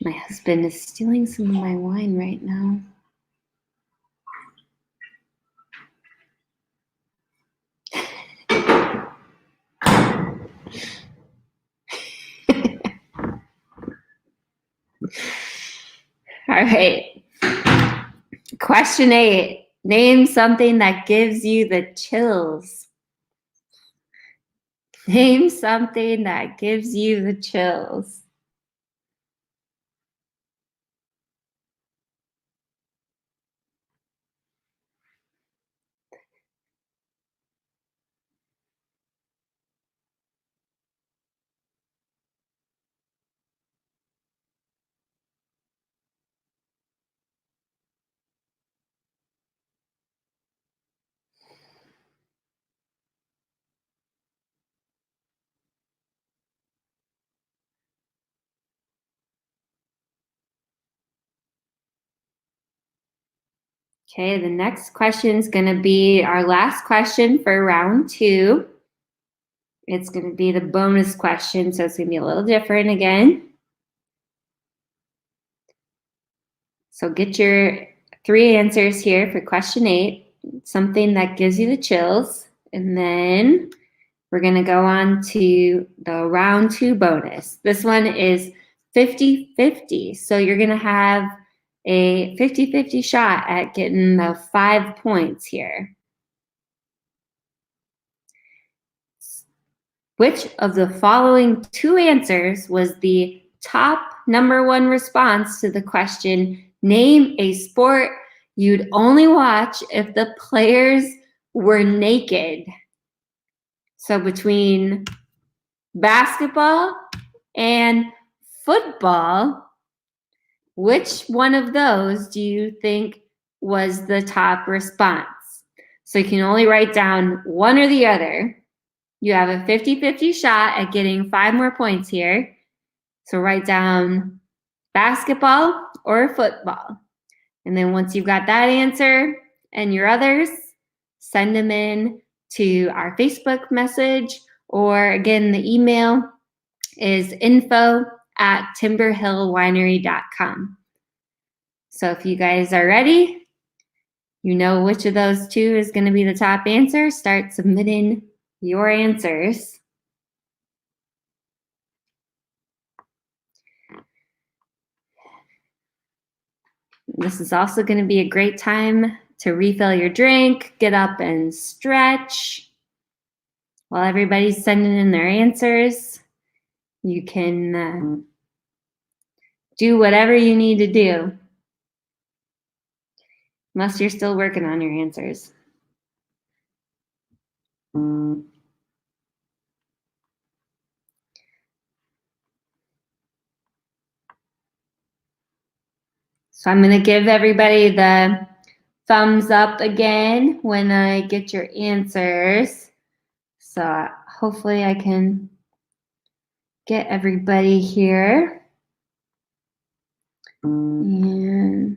My husband is stealing some of my wine right now. All right. Question 8. Name something that gives you the chills. Name something that gives you the chills. Okay, the next question is going to be our last question for round 2. It's going to be the bonus question, so it's going to be a little different again. So get your 3 answers here for question 8, something that gives you the chills. And then we're going to go on to the round 2 bonus. This one is 50-50. So you're going to have a 50-50 shot at getting the 5 points here. Which of the following 2 answers was the top number 1 response to the question, name a sport you'd only watch if the players were naked? So between basketball and football, which one of those do you think was the top response? So you can only write down one or the other. You have a 50-50 shot at getting 5 more points here. So write down basketball or football. And then once you've got that answer and your others, send them in to our Facebook message, or again, the email is info@timberhillwinery.com. So if you guys are ready, you know which of those two is going to be the top answer. Start submitting your answers. This is also going to be a great time to refill your drink, get up and stretch. While everybody's sending in their answers, you can do whatever you need to do, unless you're still working on your answers. So I'm going to give everybody the thumbs up again when I get your answers. So hopefully I can get everybody here. And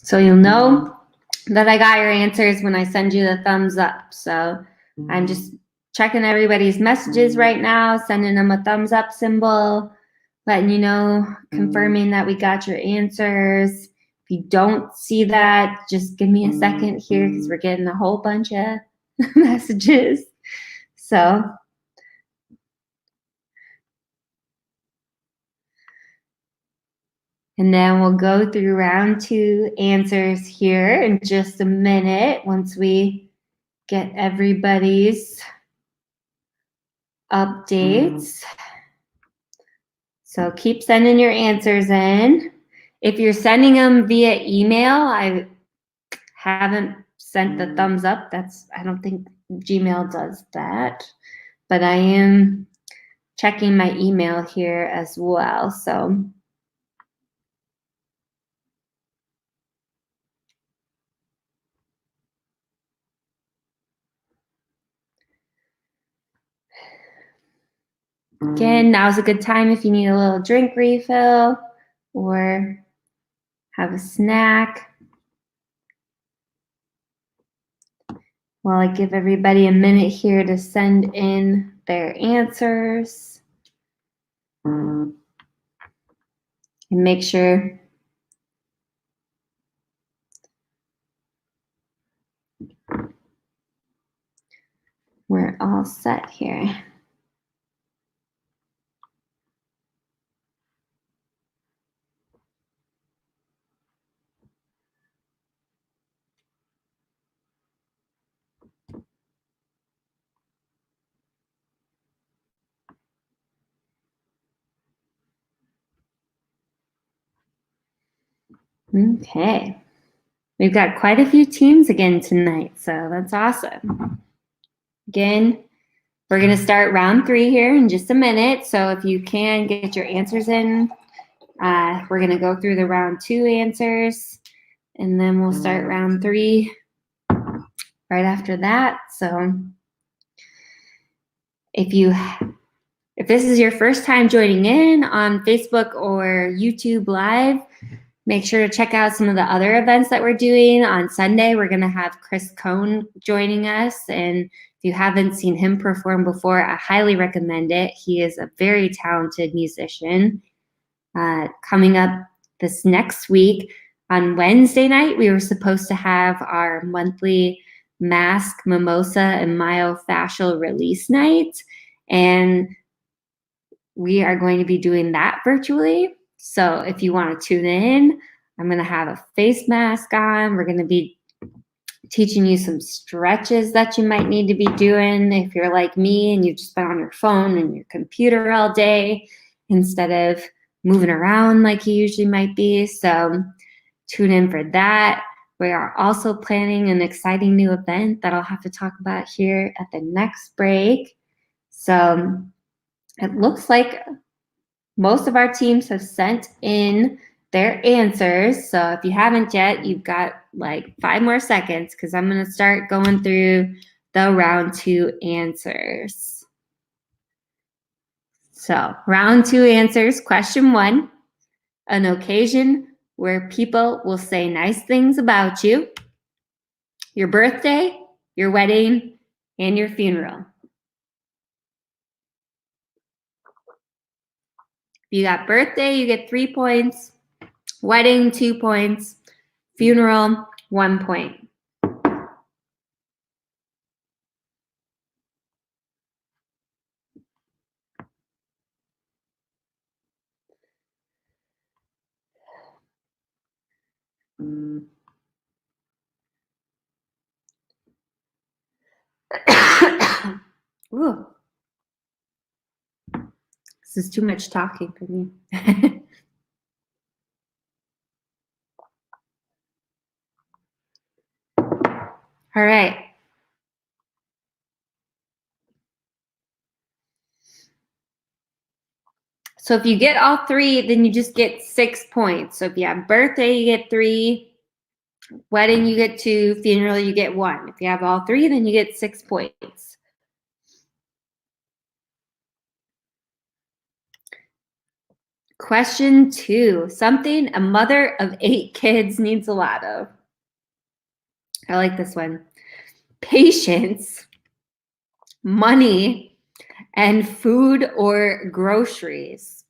so you'll know that I got your answers when I send you the thumbs up. So I'm just checking everybody's messages right now, sending them a thumbs up symbol, letting you know, confirming that we got your answers. If you don't see that, just give me a second here because we're getting a whole bunch of messages. So and then we'll go through round 2 answers here in just a minute once we get everybody's updates. So keep sending your answers in. If you're sending them via email, I haven't sent the thumbs up. I don't think Gmail does that, but I am checking my email here as well. So again, now's a good time if you need a little drink refill or have a snack. While I give everybody a minute here to send in their answers. And make sure we're all set here. Okay. We've got quite a few teams again tonight, so that's awesome. Again, we're going to start round 3 here in just a minute, so if you can get your answers in, we're going to go through the round 2 answers, and then we'll start round 3 right after that. So if this is your first time joining in on Facebook or YouTube Live, make sure to check out some of the other events that we're doing. On Sunday, we're going to have Chris Cohn joining us. And if you haven't seen him perform before, I highly recommend it. He is a very talented musician. Coming up this next week, on Wednesday night, we were supposed to have our monthly mask, mimosa, and myofascial release night. And we are going to be doing that virtually. So if you want to tune in, I'm going to have a face mask on. We're going to be teaching you some stretches that you might need to be doing if you're like me and you've just been on your phone and your computer all day instead of moving around like you usually might be. So tune in for that. We are also planning an exciting new event that I'll have to talk about here at the next break. So it looks like most of our teams have sent in their answers. So if you haven't yet, you've got like 5 more seconds because I'm going to start going through the round 2 answers. So round 2 answers. Question 1, an occasion where people will say nice things about you. Your birthday, your wedding, and your funeral. If you got birthday, you get 3 points. Wedding, 2 points. Funeral, 1 point. Ooh. This is too much talking for me. All right. So if you get all 3, then you just get 6 points. So if you have birthday, you get 3. Wedding, you get 2. Funeral, you get 1. If you have all 3, then you get 6 points. Question 2, something a mother of 8 kids needs a lot of. I like this one. Patience, money, and food or groceries.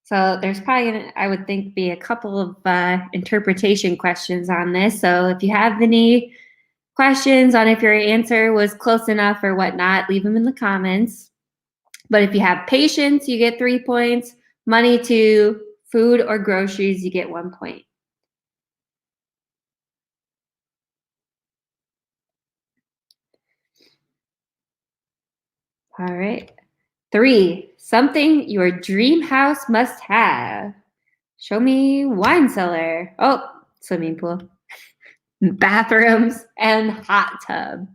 So there's probably gonna, I would think, be a couple of interpretation questions on this. So if you have any questions on if your answer was close enough or whatnot, leave them in the comments. But if you have patience, you get 3 points. Money, 2. Food or groceries, you get 1 point. All right. 3, something your dream house must have. Show me wine cellar. Oh, swimming pool. Bathrooms and hot tub.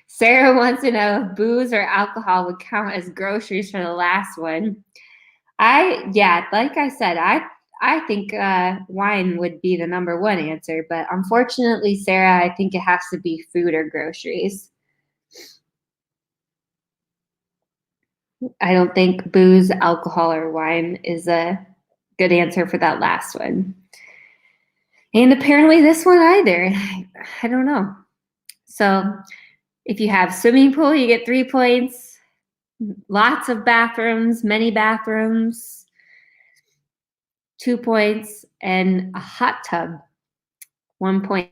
Sarah wants to know if booze or alcohol would count as groceries for the last one. Like I said, I think wine would be the number 1 answer, but unfortunately, Sarah, I think it has to be food or groceries. I don't think booze, alcohol, or wine is a good answer for that last one. And apparently this one either. I don't know. So if you have swimming pool, you get 3 points. Lots of bathrooms, many bathrooms, 2 points. And a hot tub, 1 point.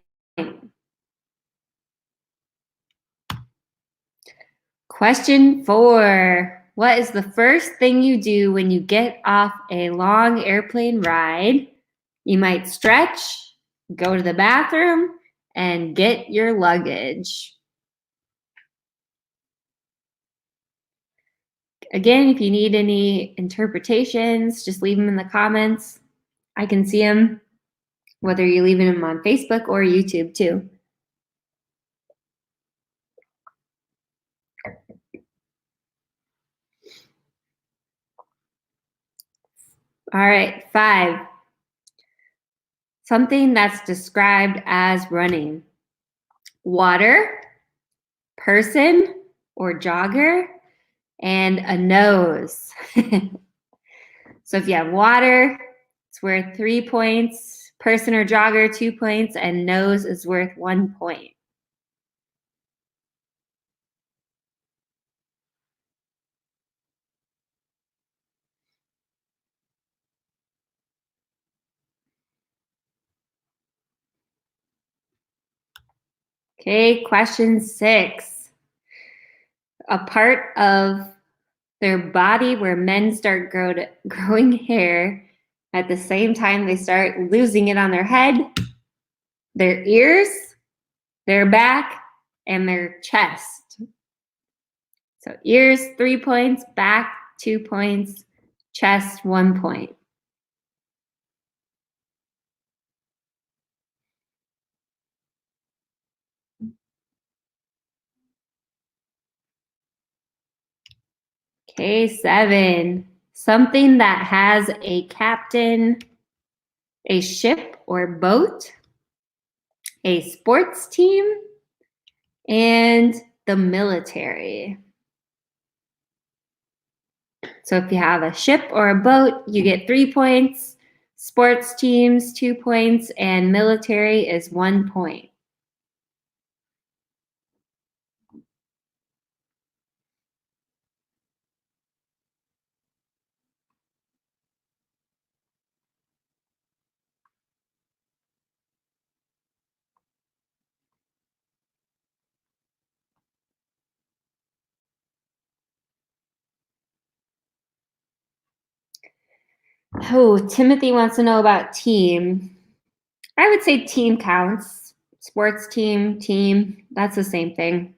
Question 4. What is the first thing you do when you get off a long airplane ride? You might stretch, go to the bathroom, and get your luggage. Again, if you need any interpretations, just leave them in the comments. I can see them, whether you're leaving them on Facebook or YouTube too. All right, 5. Something that's described as running. Water, person or jogger, and a nose. So if you have water, it's worth 3 points. Person or jogger, 2 points. And nose is worth 1 point. Okay, question 6. a part of their body where men start growing hair at the same time they start losing it on their head, their ears, their back, and their chest. So ears, 3 points, back, 2 points, chest, 1 point. Okay, 7. Something that has a captain, a ship or boat, a sports team, and the military. So if you have a ship or a boat, you get 3 points. Sports teams, 2 points, and military is 1 point. Oh, Timothy wants to know about team. I would say team counts. Sports team, that's the same thing.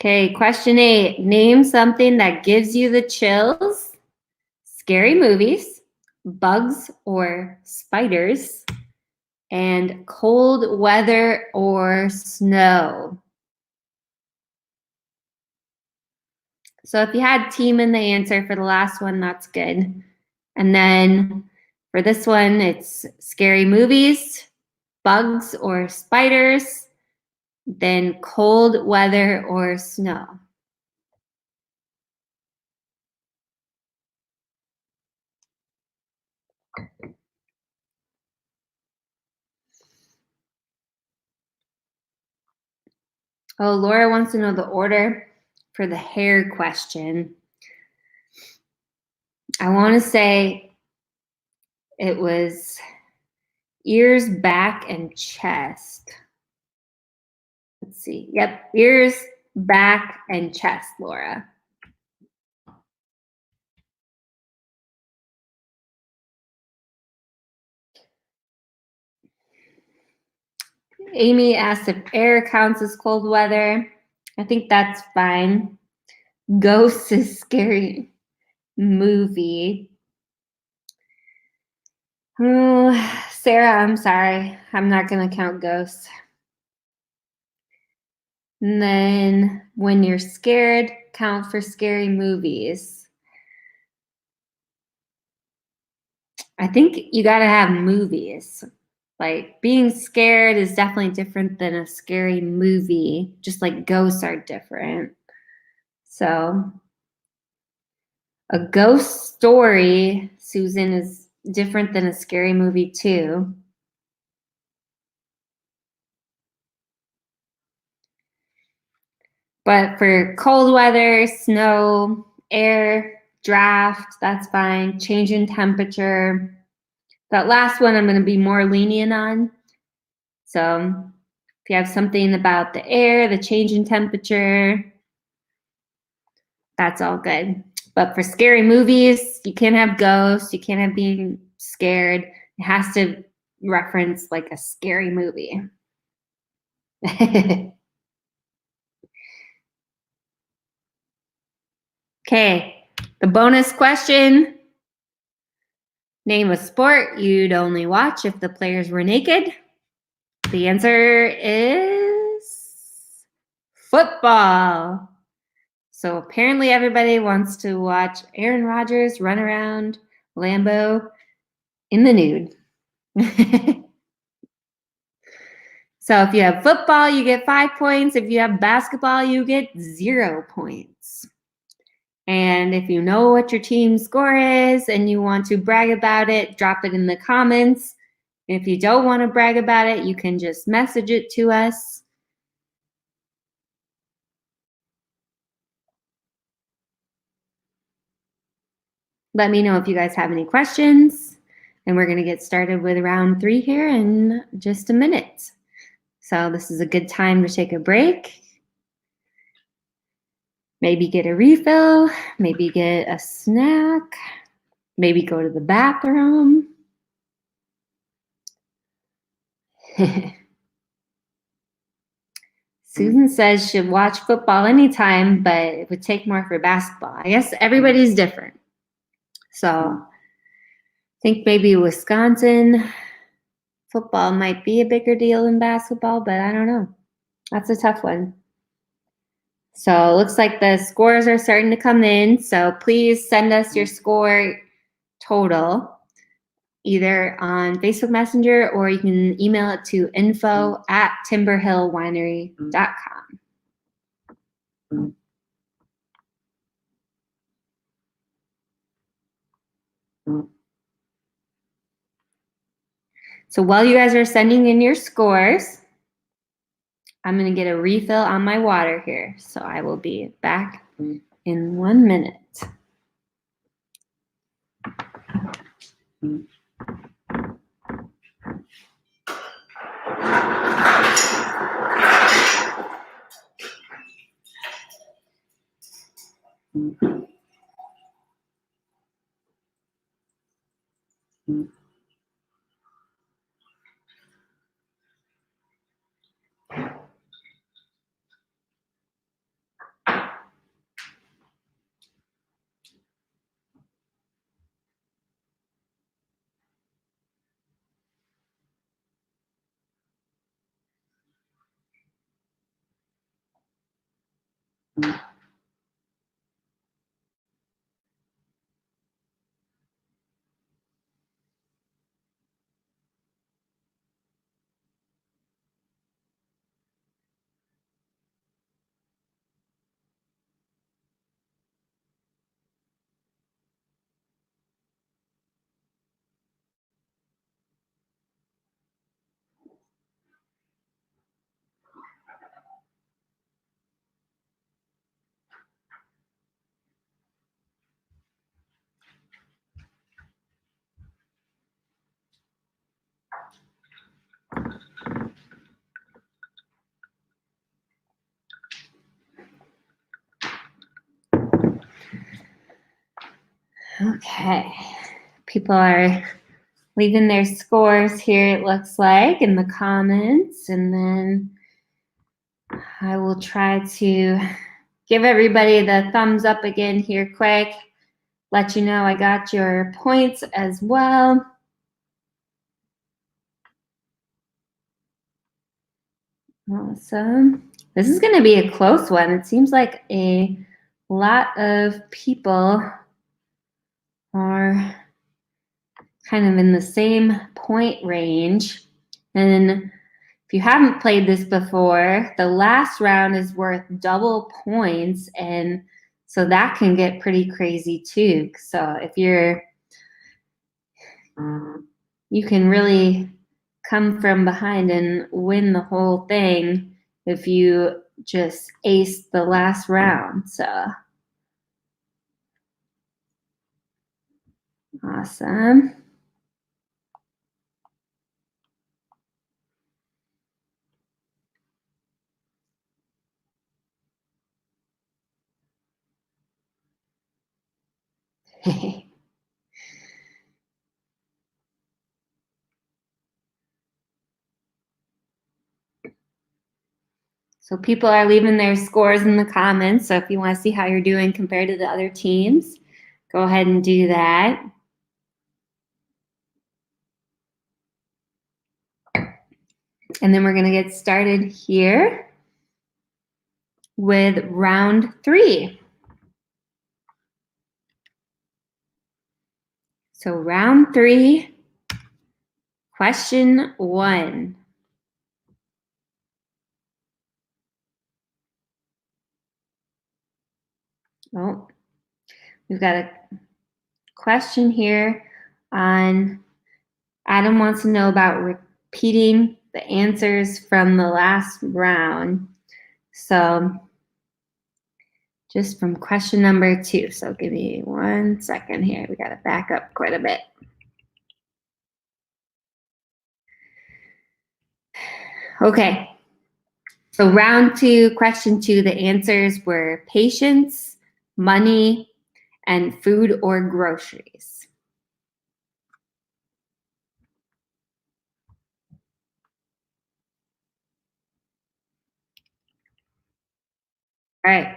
Okay, question 8. Name something that gives you the chills. Scary movies, bugs or spiders, and cold weather or snow. So if you had team in the answer for the last one, that's good. And then for this one, it's scary movies, bugs or spiders, then cold weather or snow. Oh, Laura wants to know the order for the hair question. I want to say it was ears, back, and chest. Let's see. Yep, ears, back, and chest, Laura. Amy asked if air counts as cold weather. I think that's fine. Ghosts is scary movie. Oh, Sarah, I'm sorry. I'm not going to count ghosts. And then when you're scared, count for scary movies. I think you got to have movies. Like being scared is definitely different than a scary movie, just like ghosts are different. So a ghost story, Susan, is different than a scary movie too. But for cold weather, snow, air, draft, that's fine. Change in temperature. That last one I'm going to be more lenient on. So if you have something about the air, the change in temperature, that's all good. But for scary movies, you can't have ghosts. You can't have being scared. It has to reference like a scary movie. Okay, the bonus question. Name a sport you'd only watch if the players were naked. The answer is football. So apparently everybody wants to watch Aaron Rodgers run around Lambeau in the nude. So if you have football, you get 5 points. If you have basketball, you get 0 points. And if you know what your team score is and you want to brag about it, drop it in the comments. If you don't want to brag about it, you can just message it to us. let me know if you guys have any questions. And we're going to get started with round 3 here in just a minute. So this is a good time to take a break. Maybe get a refill, maybe get a snack, maybe go to the bathroom. Susan says she'd watch football anytime, but it would take more for basketball. I guess everybody's different. So I think maybe Wisconsin football might be a bigger deal than basketball, but I don't know. That's a tough one. So it looks like the scores are starting to come in. So please send us your score total either on Facebook Messenger or you can email it to info@timberhillwinery.com. So while you guys are sending in your scores, I'm going to get a refill on my water here. So I will be back in 1 minute. Okay, people are leaving their scores here, it looks like, in the comments, and then I will try to give everybody the thumbs up again here quick, let you know I got your points as well. Awesome. This is going to be a close one. It seems like a lot of people are kind of in the same point range. And if you haven't played this before, the last round is worth double points. And so that can get pretty crazy too. So if you can really come from behind and win the whole thing if you just ace the last round. So awesome. So people are leaving their scores in the comments. So if you want to see how you're doing compared to the other teams, go ahead and do that. And then we're going to get started here with round 3. So round 3, question 1. Oh, we've got a question here on Adam wants to know about repeating the answers from the last round. So just from question number 2. So give me 1 second here. We got to back up quite a bit. Okay. So round 2, question 2, the answers were patience, money, and food or groceries. All right.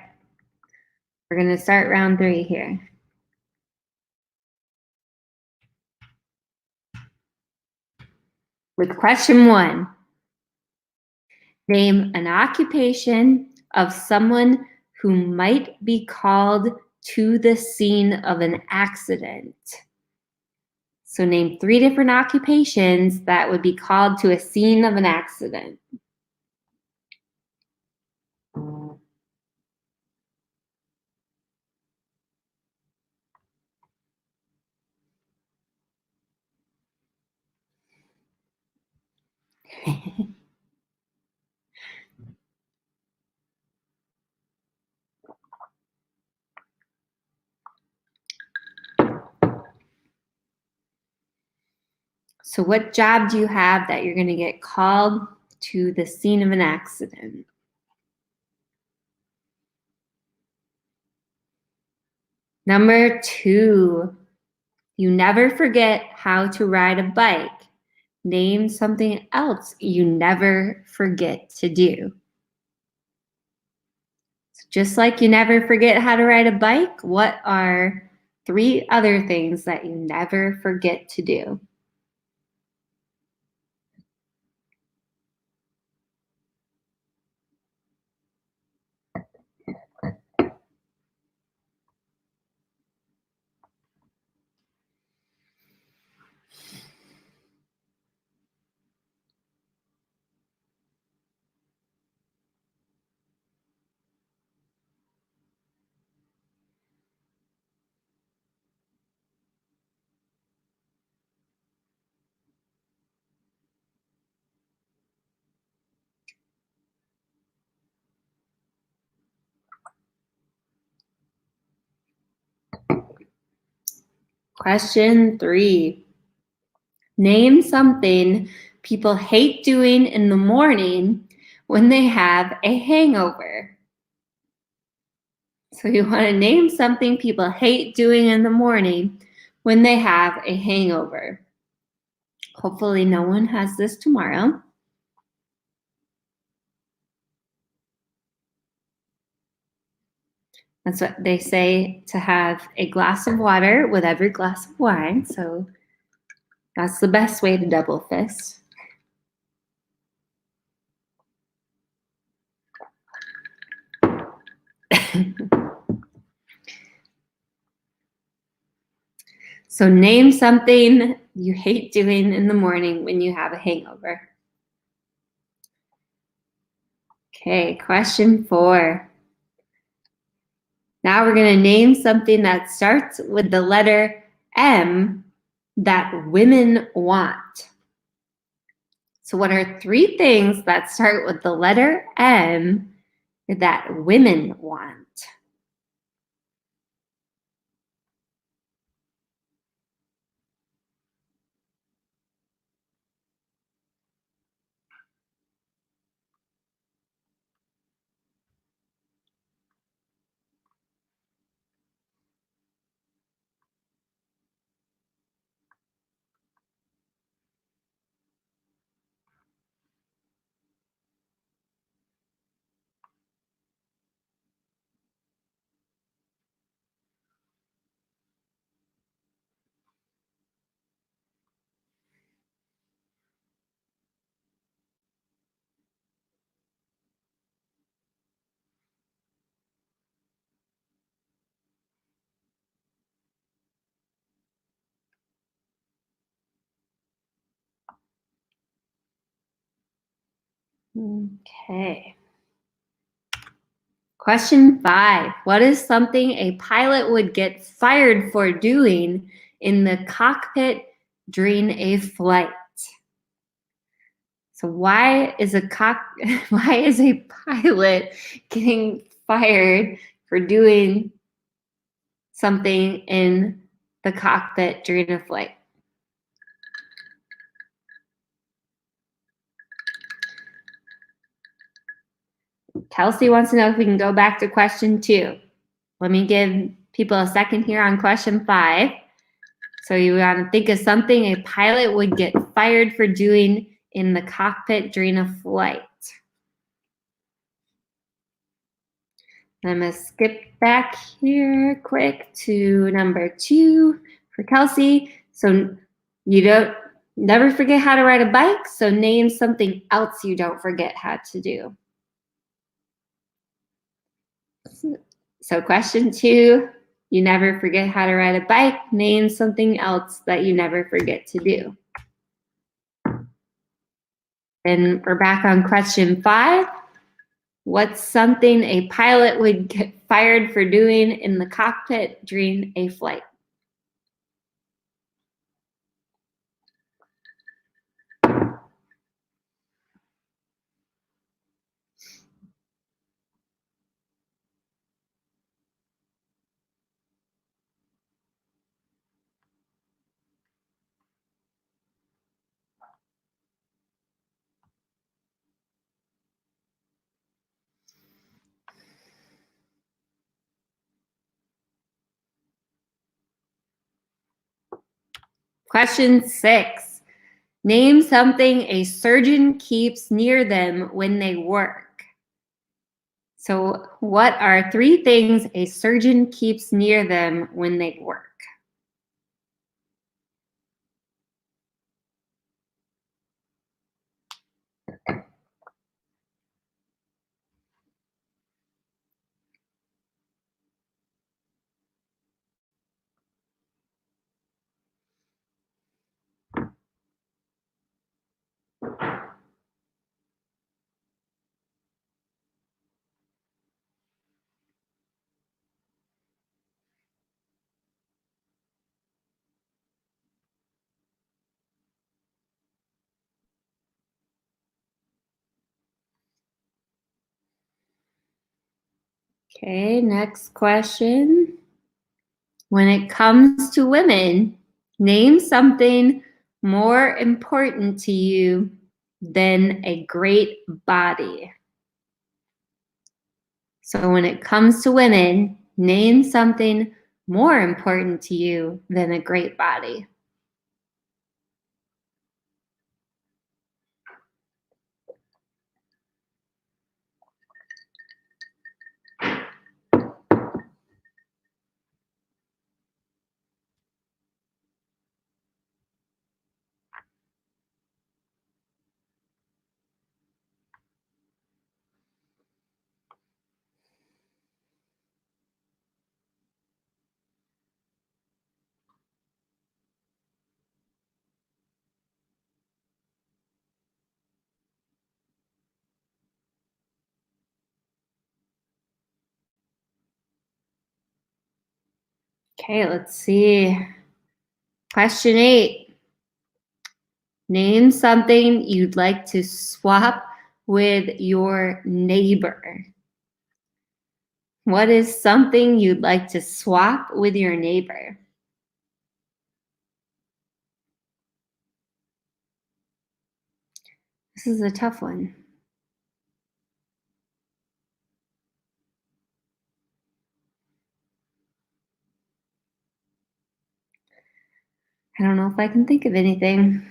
We're going to start round 3 here. With question 1, name an occupation of someone who might be called to the scene of an accident. So name 3 different occupations that would be called to a scene of an accident. So what job do you have that you're going to get called to the scene of an accident? Number 2, you never forget how to ride a bike. Name something else you never forget to do. So just like you never forget how to ride a bike, what are 3 other things that you never forget to do? Question 3. Name something people hate doing in the morning when they have a hangover. So you want to name something people hate doing in the morning when they have a hangover. Hopefully no one has this tomorrow. That's what they say, to have a glass of water with every glass of wine. So that's the best way to double fist. So name something you hate doing in the morning when you have a hangover. Okay, question 4. Now we're going to name something that starts with the letter M that women want. So what are 3 things that start with the letter M that women want? Okay. Question 5. What is something a pilot would get fired for doing in the cockpit during a flight? So why is a pilot getting fired for doing something in the cockpit during a flight? Kelsey wants to know if we can go back to question 2. Let me give people a second here on question 5. So you want to think of something a pilot would get fired for doing in the cockpit during a flight. I'm going to skip back here quick to number 2 for Kelsey. So you don't never forget how to ride a bike. So name something else you don't forget how to do. So question 2, you never forget how to ride a bike. Name something else that you never forget to do. And we're back on question 5. What's something a pilot would get fired for doing in the cockpit during a flight? Question 6. Name something a surgeon keeps near them when they work. So what are 3 things a surgeon keeps near them when they work? Okay, next question. When it comes to women, name something more important to you than a great body. So when it comes to women, name something more important to you than a great body. Okay, let's see. Question 8. Name something you'd like to swap with your neighbor. What is something you'd like to swap with your neighbor? This is a tough one. I don't know if I can think of anything.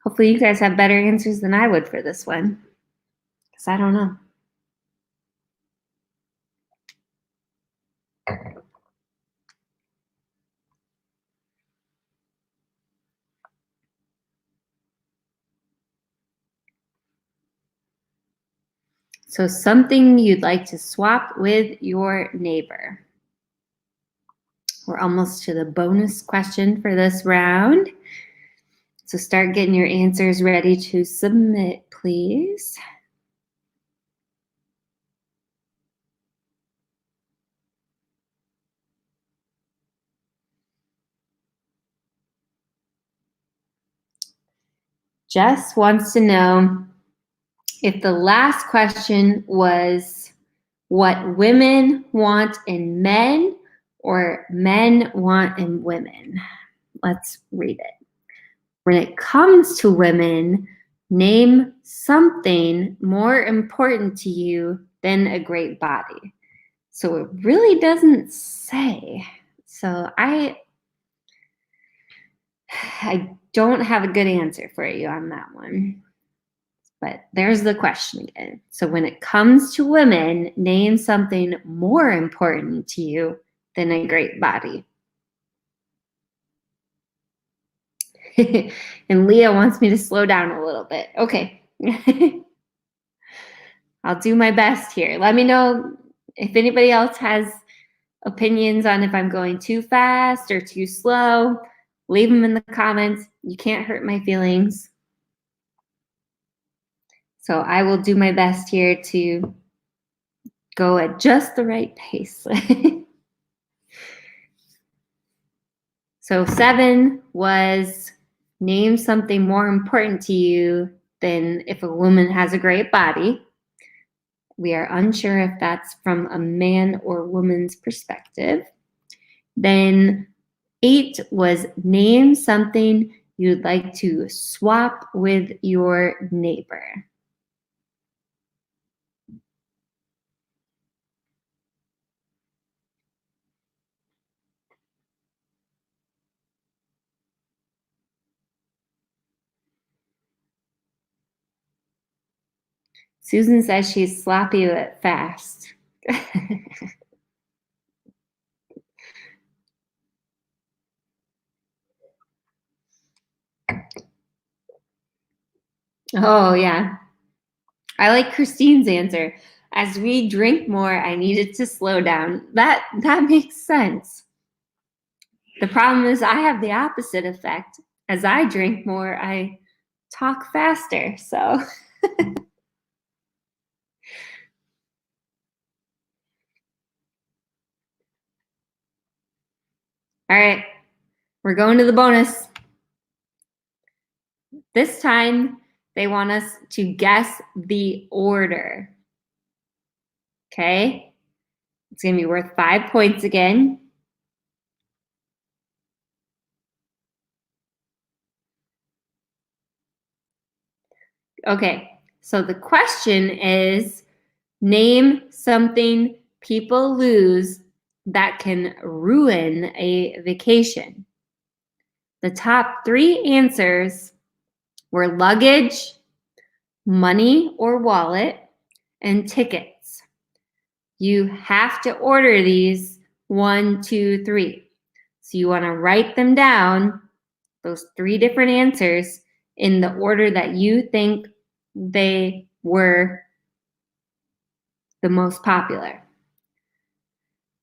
Hopefully you guys have better answers than I would for this one, because I don't know. So something you'd like to swap with your neighbor. We're almost to the bonus question for this round. So start getting your answers ready to submit, please. Jess wants to know if the last question was, what women want in men or men want in women. Let's read it. When it comes to women, name something more important to you than a great body. So it really doesn't say. So I don't have a good answer for you on that one. But there's the question again. So when it comes to women, name something more important to you than a great body. And Leah wants me to slow down a little bit. Okay. I'll do my best here. Let me know if anybody else has opinions on if I'm going too fast or too slow. Leave them in the comments. You can't hurt my feelings. So I will do my best here to go at just the right pace. So 7 was name something more important to you than if a woman has a great body. We are unsure if that's from a man or woman's perspective. Then 8 was name something you'd like to swap with your neighbor. Susan says she's sloppy but fast. Oh, yeah. I like Christine's answer. As we drink more, I needed to slow down. That makes sense. The problem is I have the opposite effect. As I drink more, I talk faster. So all right, we're going to the bonus. This time, they want us to guess the order. Okay? It's going to be worth 5 points again. Okay, so the question is, name something people lose that can ruin a vacation. The top 3 answers were luggage, money or wallet, and tickets. You have to order these 1, 2, 3. So you want to write them down, those 3 different answers, in the order that you think they were the most popular.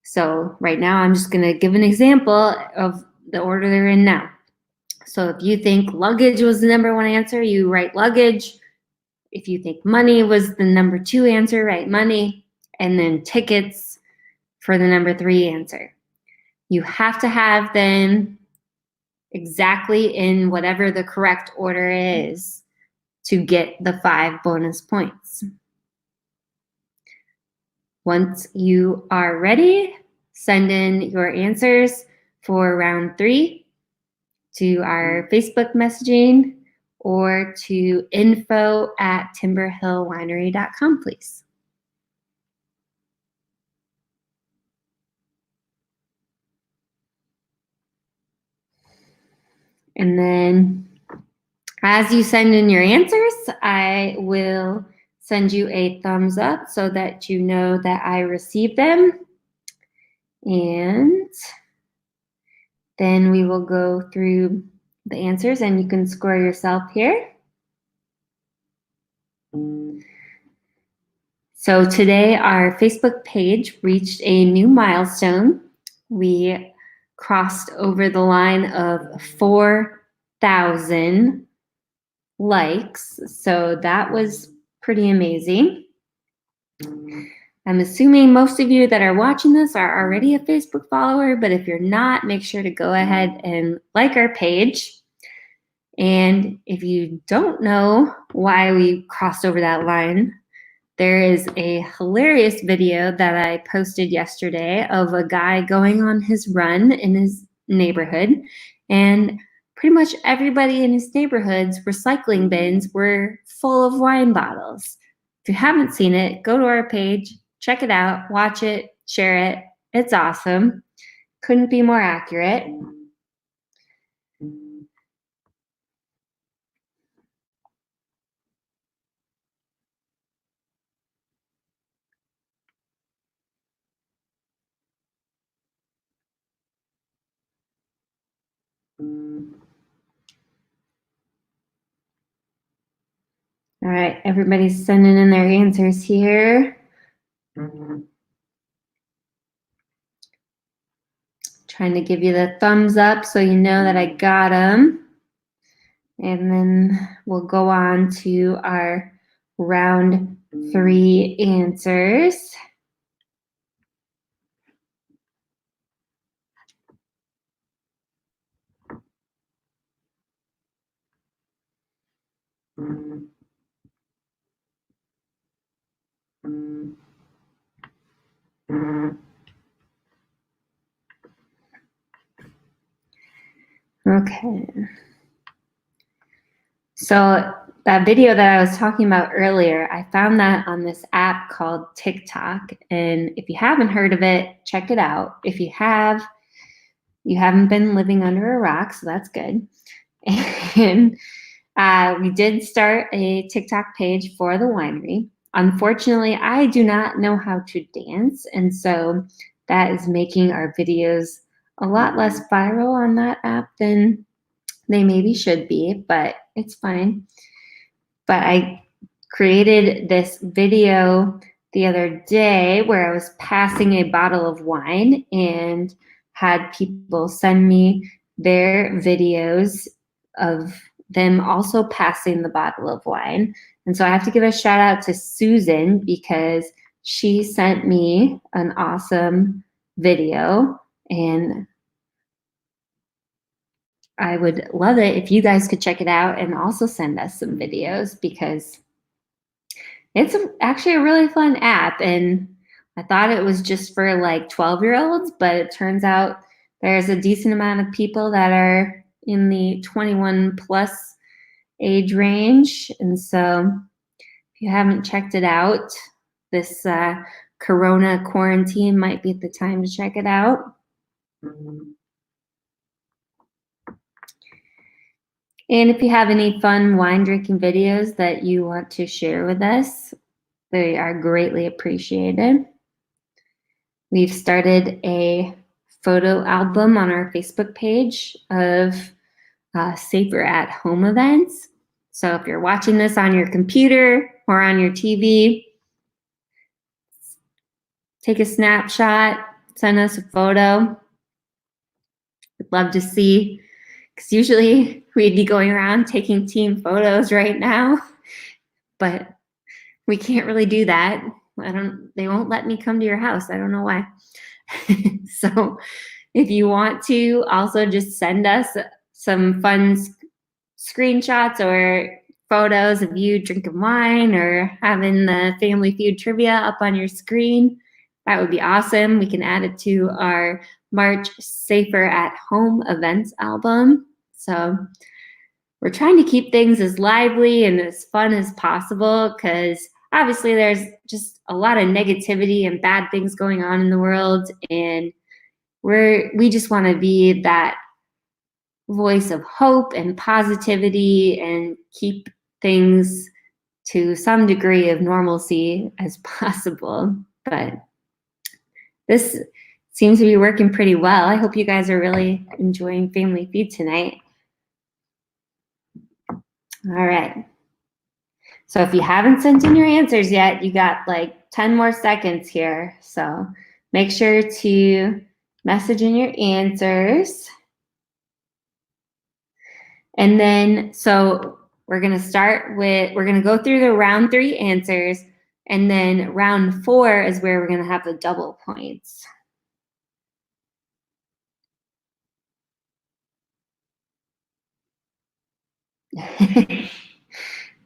So right now, I'm just going to give an example of the order they're in now. So if you think luggage was the number 1 answer, you write luggage. If you think money was the number 2 answer, write money. And then tickets for the number 3 answer. You have to have them exactly in whatever the correct order is to get the 5 bonus points. Once you are ready, send in your answers for round 3 to our Facebook messaging or to info@timberhillwinery.com, please. And then as you send in your answers, I will send you a thumbs up so that you know that I received them. And then we will go through the answers and you can score yourself here. So today our Facebook page reached a new milestone. We crossed over the line of 4,000 likes. So that was pretty amazing. I'm assuming most of you that are watching this are already a Facebook follower, but if you're not, make sure to go ahead and like our page. And if you don't know why we crossed over that line, there is a hilarious video that I posted yesterday of a guy going on his run in his neighborhood, and pretty much everybody in his neighborhood's recycling bins were full of wine bottles. If you haven't seen it, go to our page, check it out, watch it, share it. It's awesome. Couldn't be more accurate. All right, everybody's sending in their answers here. Trying to give you the thumbs up so you know that I got them. And then we'll go on to our round 3 answers. Okay. So that video that I was talking about earlier, I found that on this app called TikTok. And if you haven't heard of it, check it out. If you have, you haven't been living under a rock, so that's good. And we did start a TikTok page for the winery. Unfortunately, I do not know how to dance, and so that is making our videos a lot less viral on that app than they maybe should be, but it's fine. But I created this video the other day where I was passing a bottle of wine and had people send me their videos of them also passing the bottle of wine. And so I have to give a shout out to Susan because she sent me an awesome video, and I would love it if you guys could check it out and also send us some videos because it's actually a really fun app. And I thought it was just for like 12-year-olds, but it turns out there's a decent amount of people that are in the 21 plus age range. And so if you haven't checked it out, this Corona quarantine might be the time to check it out. And if you have any fun wine drinking videos that you want to share with us, they are greatly appreciated. We've started a photo album on our Facebook page of safer at home events. So if you're watching this on your computer or on your TV, take a snapshot, send us a photo. We'd love to see, because usually we'd be going around taking team photos right now, but we can't really do that. They won't let me come to your house. I don't know why. So if you want to also just send us some fun screenshots or photos of you drinking wine or having the Family Feud Trivia up on your screen, that would be awesome. We can add it to our March Safer at Home events album. So we're trying to keep things as lively and as fun as possible because obviously there's just a lot of negativity and bad things going on in the world, and we just want to be that voice of hope and positivity and keep things to some degree of normalcy as possible. But this seems to be working pretty well. I hope you guys are really enjoying Family Feud tonight. All right. So if you haven't sent in your answers yet, you got like 10 more seconds here. So make sure to message in your answers. And then, so we're going to go through the round 3 answers. And then round 4 is where we're going to have the double points.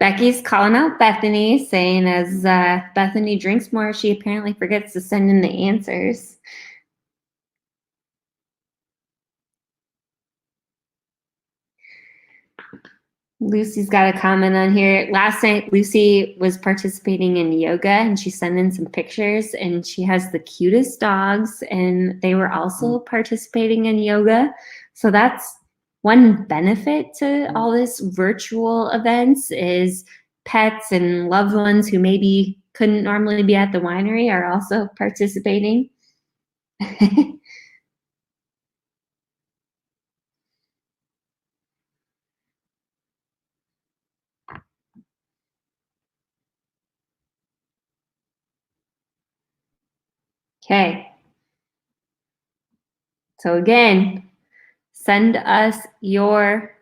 Becky's calling out Bethany, saying as Bethany drinks more, she apparently forgets to send in the answers. Lucy's got a comment on here. Last night, Lucy was participating in yoga and she sent in some pictures and she has the cutest dogs and they were also participating in yoga. So that's one benefit to all this virtual events is pets and loved ones who maybe couldn't normally be at the winery are also participating. Okay. So again, send us your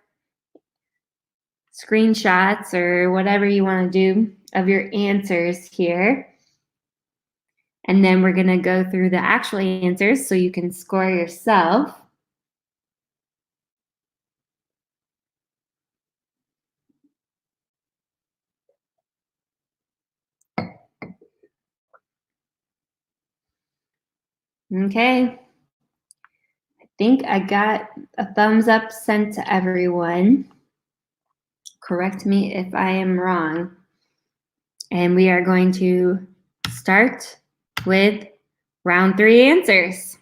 screenshots or whatever you want to do of your answers here. And then we're going to go through the actual answers so you can score yourself. Okay. I think I got a thumbs up sent to everyone. Correct me if I am wrong. And we are going to start with round 3 answers.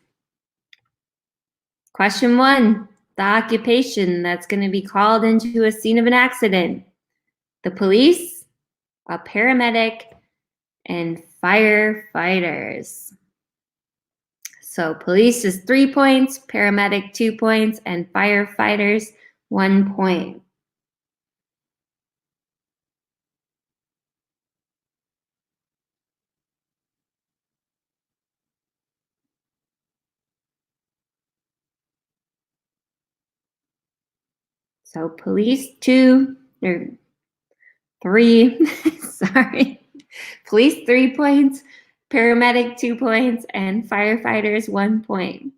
Question 1, the occupation that's going to be called into a scene of an accident. The police, a paramedic, and firefighters. So police is 3 points, paramedic 2 points, and firefighters 1 point. So police 2, or 3, sorry. Police 3 points, paramedic 2 points, and firefighters 1 point.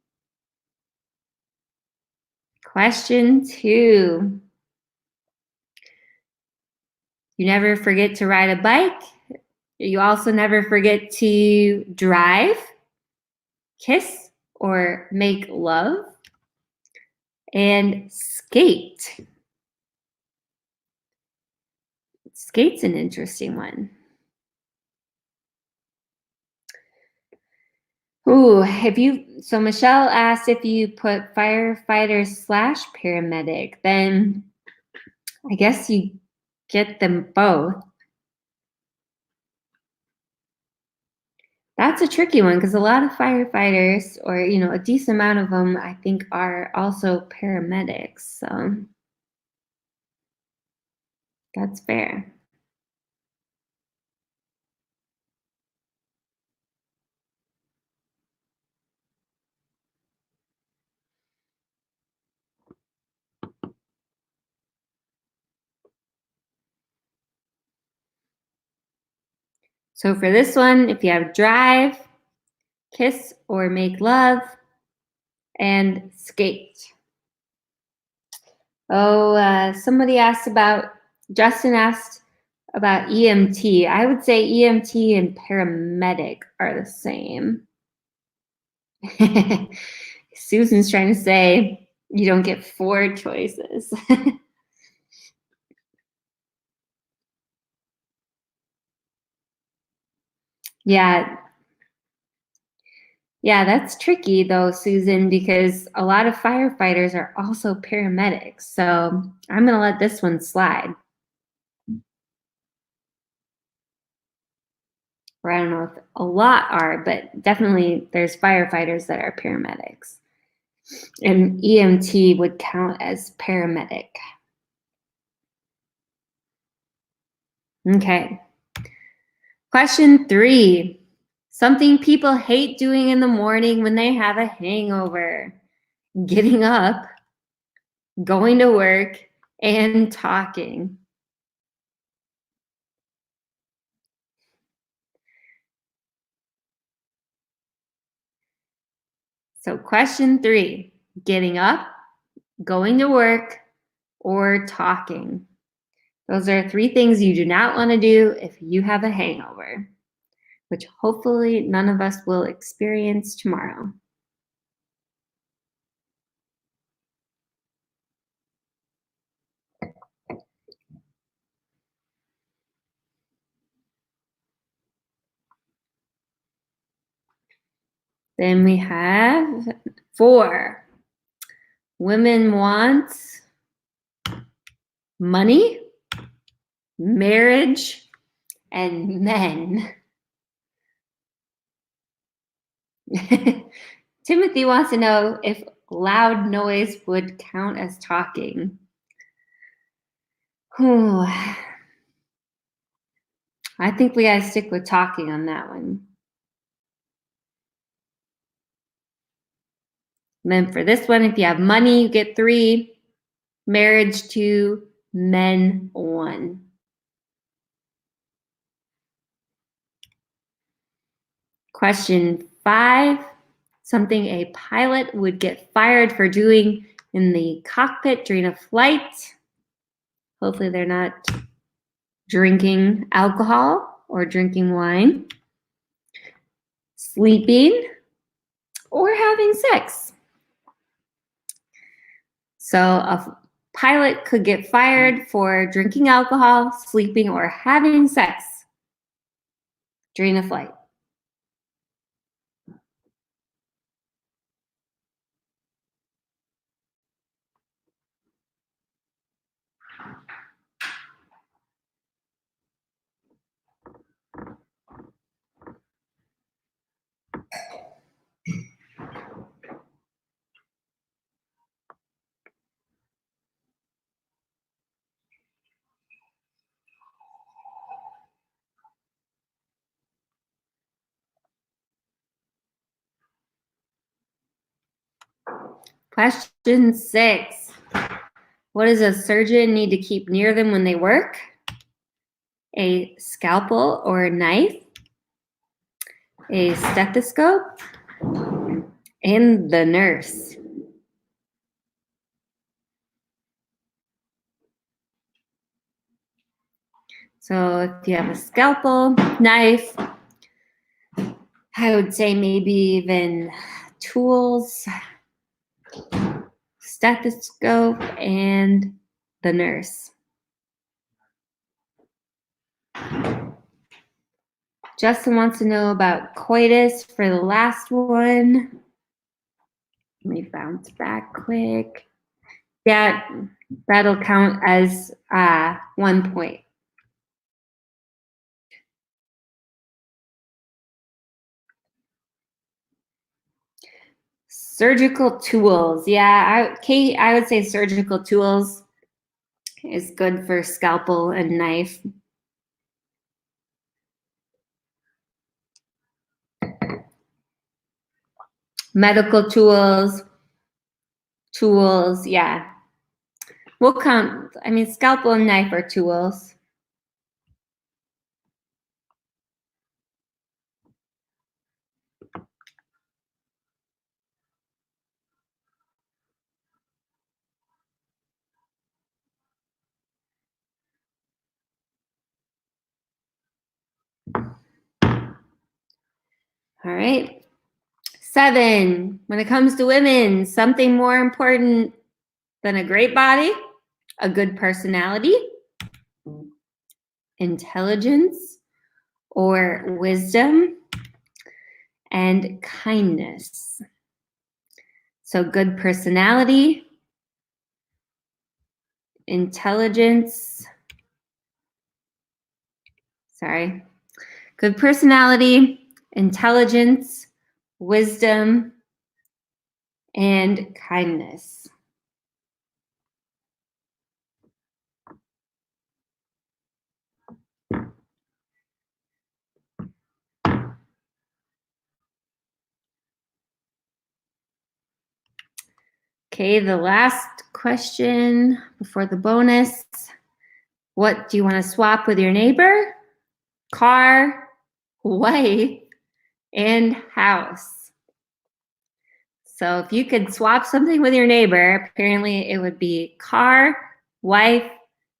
Question 2. You never forget to ride a bike. You also never forget to drive, kiss, or make love, and skate. Skate's an interesting one. Ooh, so Michelle asked if you put firefighter / paramedic, then I guess you get them both. That's a tricky one because a lot of firefighters, or a decent amount of them, I think are also paramedics. So that's fair. So for this one, if you have drive, kiss or make love, and skate. Oh, Justin asked about EMT. I would say EMT and paramedic are the same. Susan's trying to say you don't get 4 choices. Yeah, that's tricky though, Susan, because a lot of firefighters are also paramedics. So I'm going to let this one slide. Or I don't know if a lot are, but definitely there's firefighters that are paramedics. And EMT would count as paramedic. Okay. Question 3. Something people hate doing in the morning when they have a hangover. Getting up, going to work, and talking. So question 3, getting up, going to work, or talking. Those are 3 things you do not want to do if you have a hangover, which hopefully none of us will experience tomorrow. Then we have 4. Women want money, marriage, and men. Timothy wants to know if loud noise would count as talking. Whew. I think we gotta stick with talking on that one. And then for this one, if you have money, you get 3, marriage 2, men 1. Question 5, something a pilot would get fired for doing in the cockpit during a flight. Hopefully they're not drinking alcohol or drinking wine, sleeping, or having sex. So a pilot could get fired for drinking alcohol, sleeping, or having sex during a flight. Question 6. What does a surgeon need to keep near them when they work? A scalpel or a knife, a stethoscope, and the nurse. So if you have a scalpel, knife, I would say maybe even tools, stethoscope, and the nurse. Justin wants to know about coitus for the last one. Let me bounce back quick. Yeah, that'll count as 1 point. Surgical tools. Yeah, Kate, I would say surgical tools is good for scalpel and knife. Medical tools, yeah. We'll count, I mean, scalpel and knife are tools. All right. 7, when it comes to women, something more important than a great body, a good personality, intelligence, or wisdom, and kindness. So good personality, intelligence, good personality, intelligence, wisdom, and kindness. Okay, the last question before the bonus. What do you want to swap with your neighbor? Car, wife, and house. So if you could swap something with your neighbor, apparently it would be car, wife,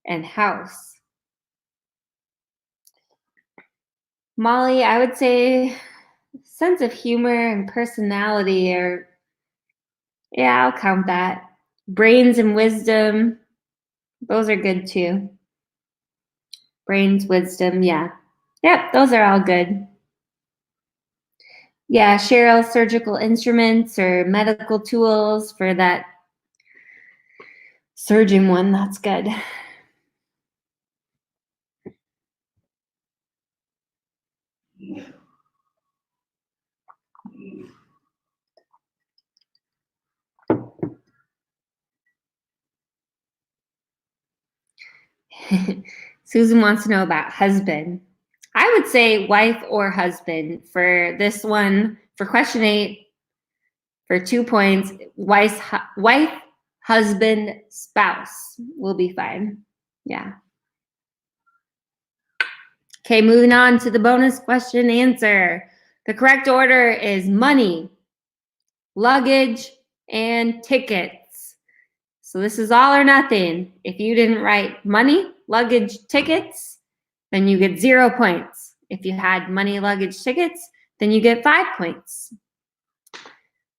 and house. Molly, I would say sense of humor and personality are, yeah, I'll count that. Brains and wisdom, those are good too. Brains, wisdom, yeah. Yep, those are all good. Yeah, Cheryl, surgical instruments or medical tools for that surgeon one, that's good. Susan wants to know about husband. I would say wife or husband for this one. For question 8, for 2 points, wife, husband, spouse will be fine. Yeah. Okay, moving on to the bonus question answer. The correct order is money, luggage, and tickets. So this is all or nothing. If you didn't write money, luggage, tickets, then you get 0 points. If you had money, luggage, tickets, then you get 5 points.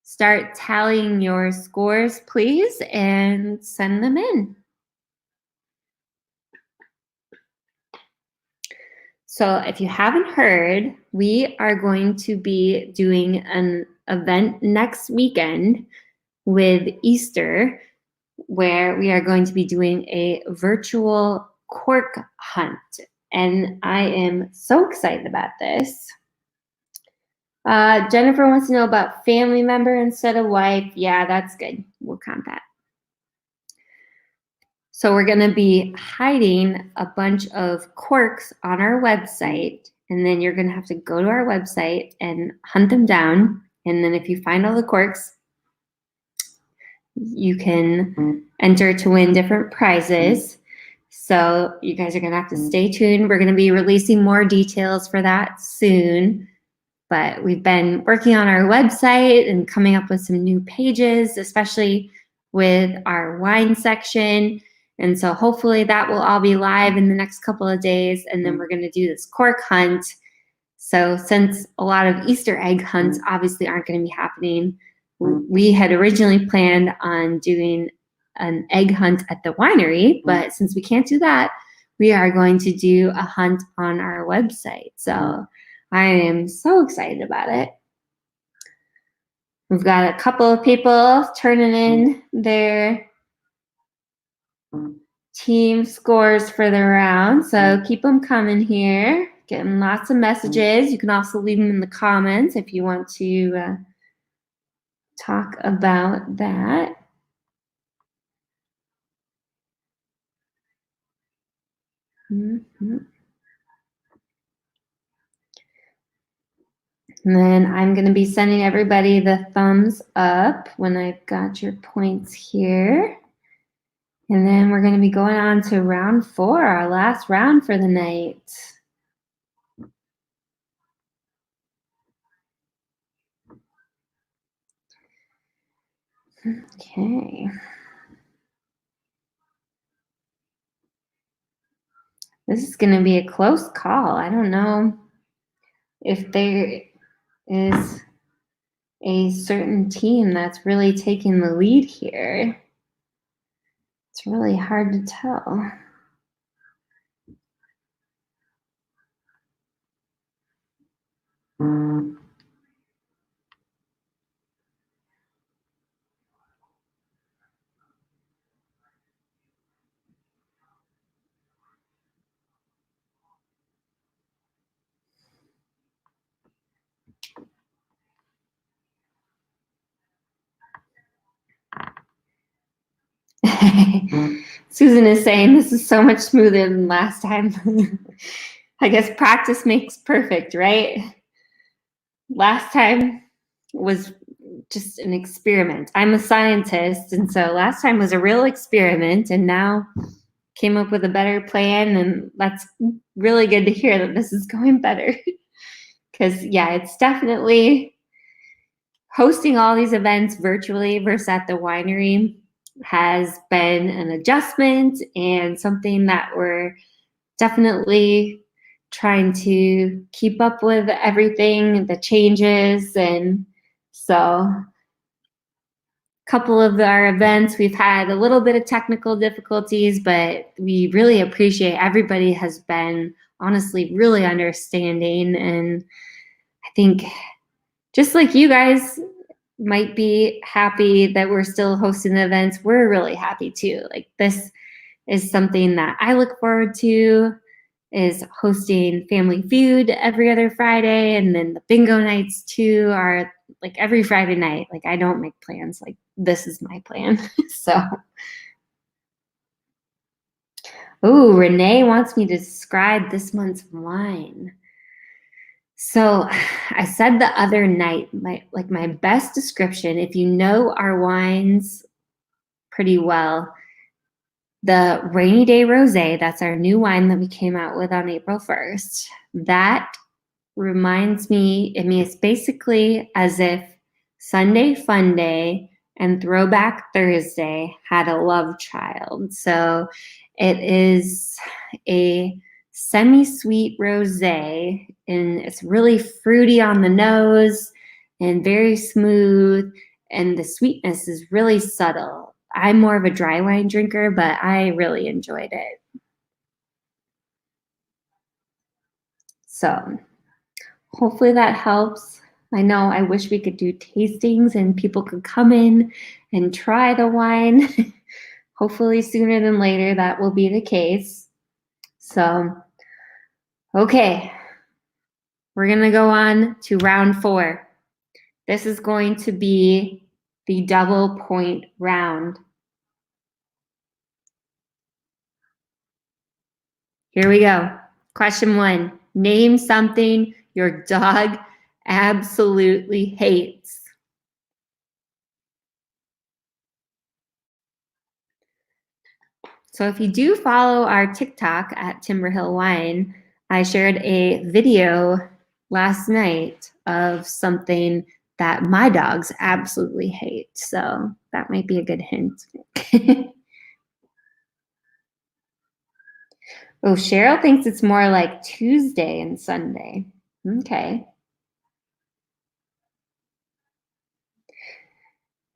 Start tallying your scores, please, and send them in. So if you haven't heard, we are going to be doing an event next weekend with Easter, where we are going to be doing a virtual cork hunt. And I am so excited about this. Jennifer wants to know about family member instead of wife. Yeah, that's good. We'll count that. So we're going to be hiding a bunch of corks on our website, and then you're going to have to go to our website and hunt them down. And then if you find all the corks, you can enter to win different prizes. So you guys are going to have to stay tuned. We're going to be releasing more details for that soon. But we've been working on our website and coming up with some new pages, especially with our wine section. And so hopefully that will all be live in the next couple of days. And then we're going to do this cork hunt. So since a lot of Easter egg hunts obviously aren't going to be happening, we had originally planned on doing an egg hunt at the winery, but since we can't do that, we are going to do a hunt on our website. So I am so excited about it. We've got a couple of people turning in their team scores for the round, so keep them coming here. Getting lots of messages. You can also leave them in the comments if you want to talk about that. Mm-hmm. And then I'm going to be sending everybody the thumbs up when I've got your points here. And then we're going to be going on to round 4, our last round for the night. Okay. This is going to be a close call. I don't know if there is a certain team that's really taking the lead here. It's really hard to tell. Susan is saying this is so much smoother than last time. I guess practice makes perfect, right? Last time was just an experiment. I'm a scientist, and so last time was a real experiment, and now came up with a better plan, and that's really good to hear that this is going better. Because, yeah, it's definitely hosting all these events virtually versus at the winery has been an adjustment and something that we're definitely trying to keep up with everything, the changes. And so a couple of our events, we've had a little bit of technical difficulties, but we really appreciate everybody has been honestly really understanding. And I think just like you guys might be happy that we're still hosting the events, we're really happy too. Like, this is something that I look forward to, is hosting Family Feud every other Friday, and then the bingo nights too are like every Friday night. Like, I don't make plans, like this is my plan. So, oh, Renee wants me to describe this month's wine. So I said the other night, my best description, if you know our wines pretty well, the Rainy Day Rosé, that's our new wine that we came out with on April 1st. That reminds me, I mean, it's basically as if Sunday Fun Day and Throwback Thursday had a love child. So it is a semi-sweet rosé, and it's really fruity on the nose and very smooth, and the sweetness is really subtle. I'm more of a dry wine drinker, but I really enjoyed it. So hopefully that helps. I know I wish we could do tastings and people could come in and try the wine. Hopefully sooner than later that will be the case. So, okay, we're gonna go on to round 4. This is going to be the double point round. Here we go. Question 1, name something your dog absolutely hates. So if you do follow our TikTok at Timberhill Wine, I shared a video last night of something that my dogs absolutely hate. So that might be a good hint. Oh, Cheryl thinks it's more like Tuesday and Sunday. Okay.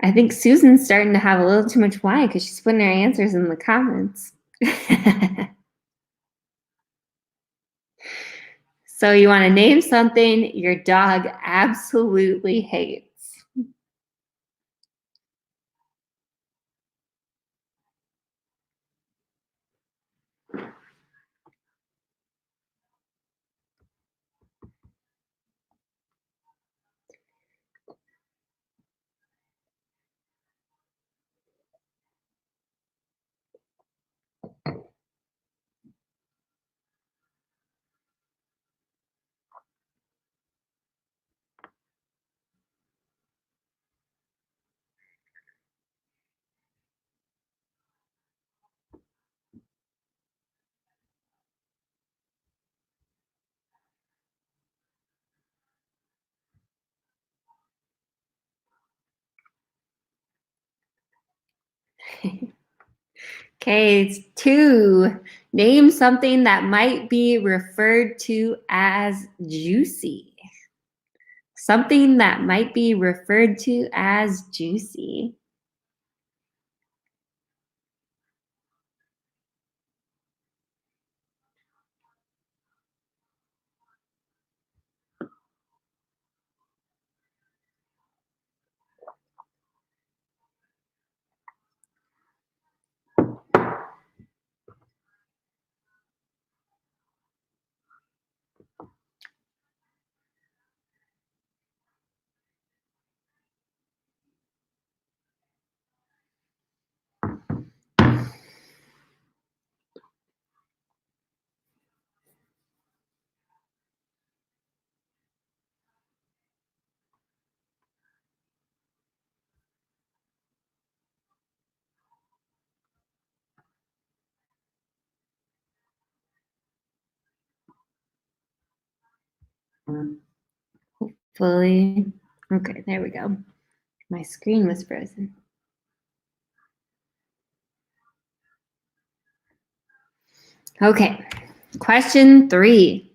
I think Susan's starting to have a little too much wine because she's putting her answers in the comments. So you want to name something your dog absolutely hates. Okay, it's 2. Name something that might be referred to as juicy. Something that might be referred to as juicy. Hopefully. Okay, there we go. My screen was frozen. Okay, question 3.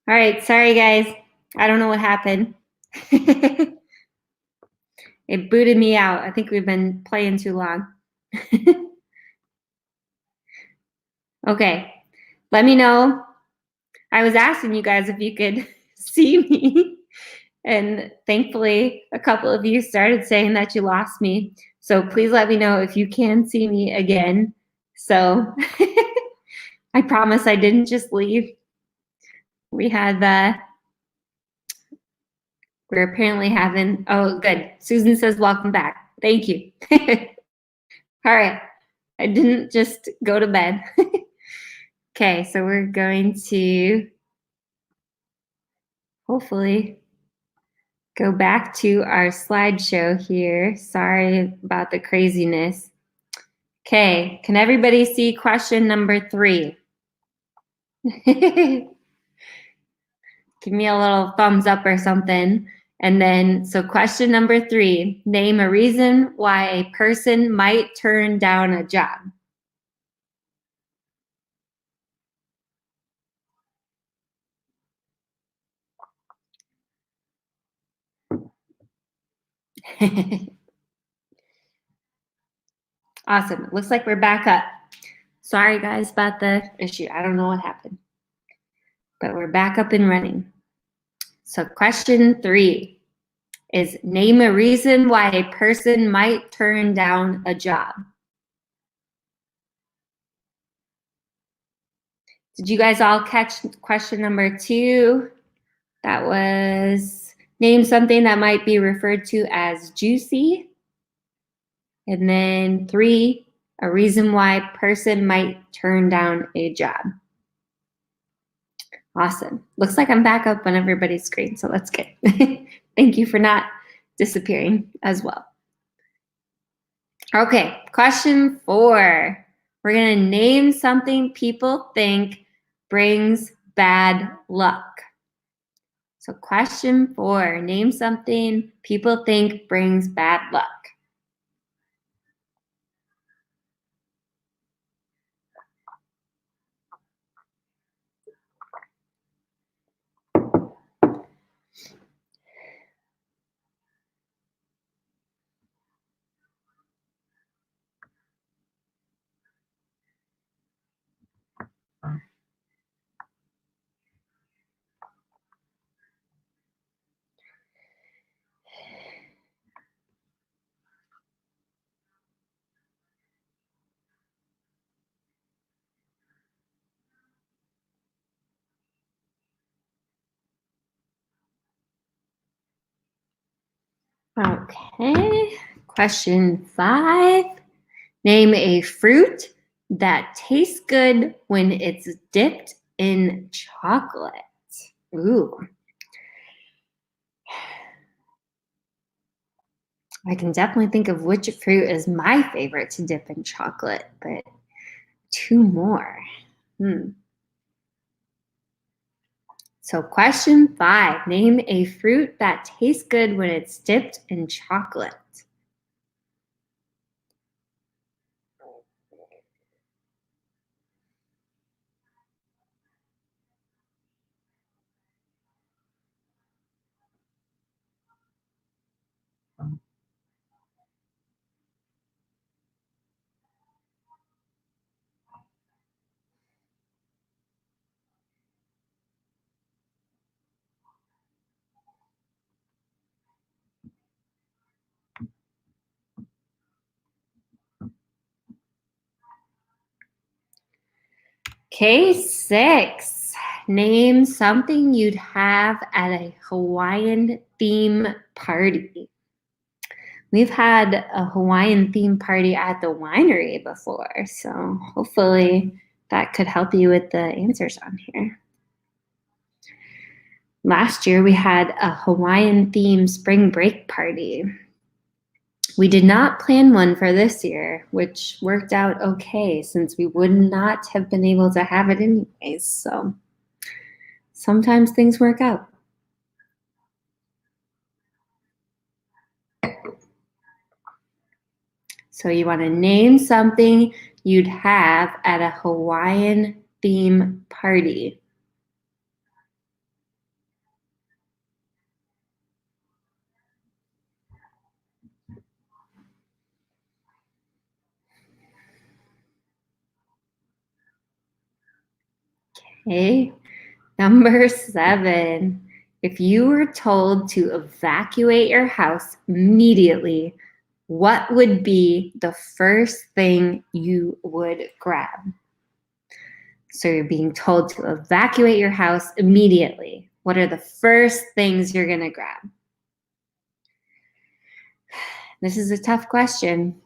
All right, sorry guys. I don't know what happened. It booted me out. I think we've been playing too long. Okay, let me know. I was asking you guys if you could see me, and thankfully a couple of you started saying that you lost me. So please let me know if you can see me again. So I promise I didn't just leave. We had we're apparently having, oh good, Susan says welcome back. Thank you. All right, I didn't just go to bed. Okay, so we're going to hopefully go back to our slideshow here. Sorry about the craziness. Okay, can everybody see question number 3? Give me a little thumbs up or something. And then, so question number 3, name a reason why a person might turn down a job. Awesome, it looks like we're back up. Sorry guys about the issue, I don't know what happened. But we're back up and running. So question 3 is name a reason why a person might turn down a job. Did you guys all catch question number 2? That was name something that might be referred to as juicy. And then 3, a reason why a person might turn down a job. Awesome. Looks like I'm back up on everybody's screen, so that's good. Thank you for not disappearing as well. Okay, question 4. We're gonna name something people think brings bad luck. So question 4, name something people think brings bad luck. Okay, question 5. Name a fruit that tastes good when it's dipped in chocolate. Ooh. I can definitely think of which fruit is my favorite to dip in chocolate, but 2 more. So question 5, name a fruit that tastes good when it's dipped in chocolate. Case 6, name something you'd have at a Hawaiian theme party. We've had a Hawaiian theme party at the winery before, so hopefully that could help you with the answers on here. Last year we had a Hawaiian theme spring break party. We did not plan one for this year, which worked out okay since we would not have been able to have it anyways, so sometimes things work out. So you want to name something you'd have at a Hawaiian theme party. Okay. Number 7. If you were told to evacuate your house immediately, what would be the first thing you would grab? So you're being told to evacuate your house immediately. What are the first things you're going to grab? This is a tough question.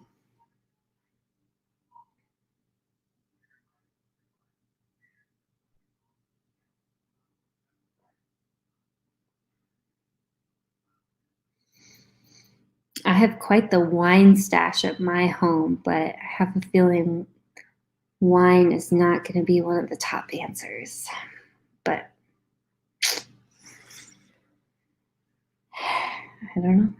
I have quite the wine stash at my home, but I have a feeling wine is not going to be one of the top answers. But I don't know.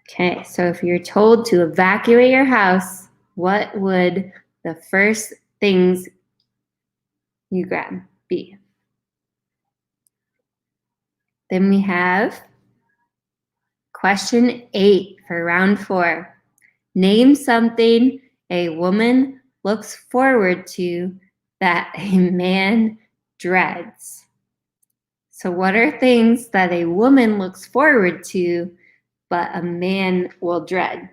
Okay, so if you're told to evacuate your house, what would the first things you grab be? Then we have question 8 for round 4. Name something a woman looks forward to that a man dreads. So what are things that a woman looks forward to but a man will dread?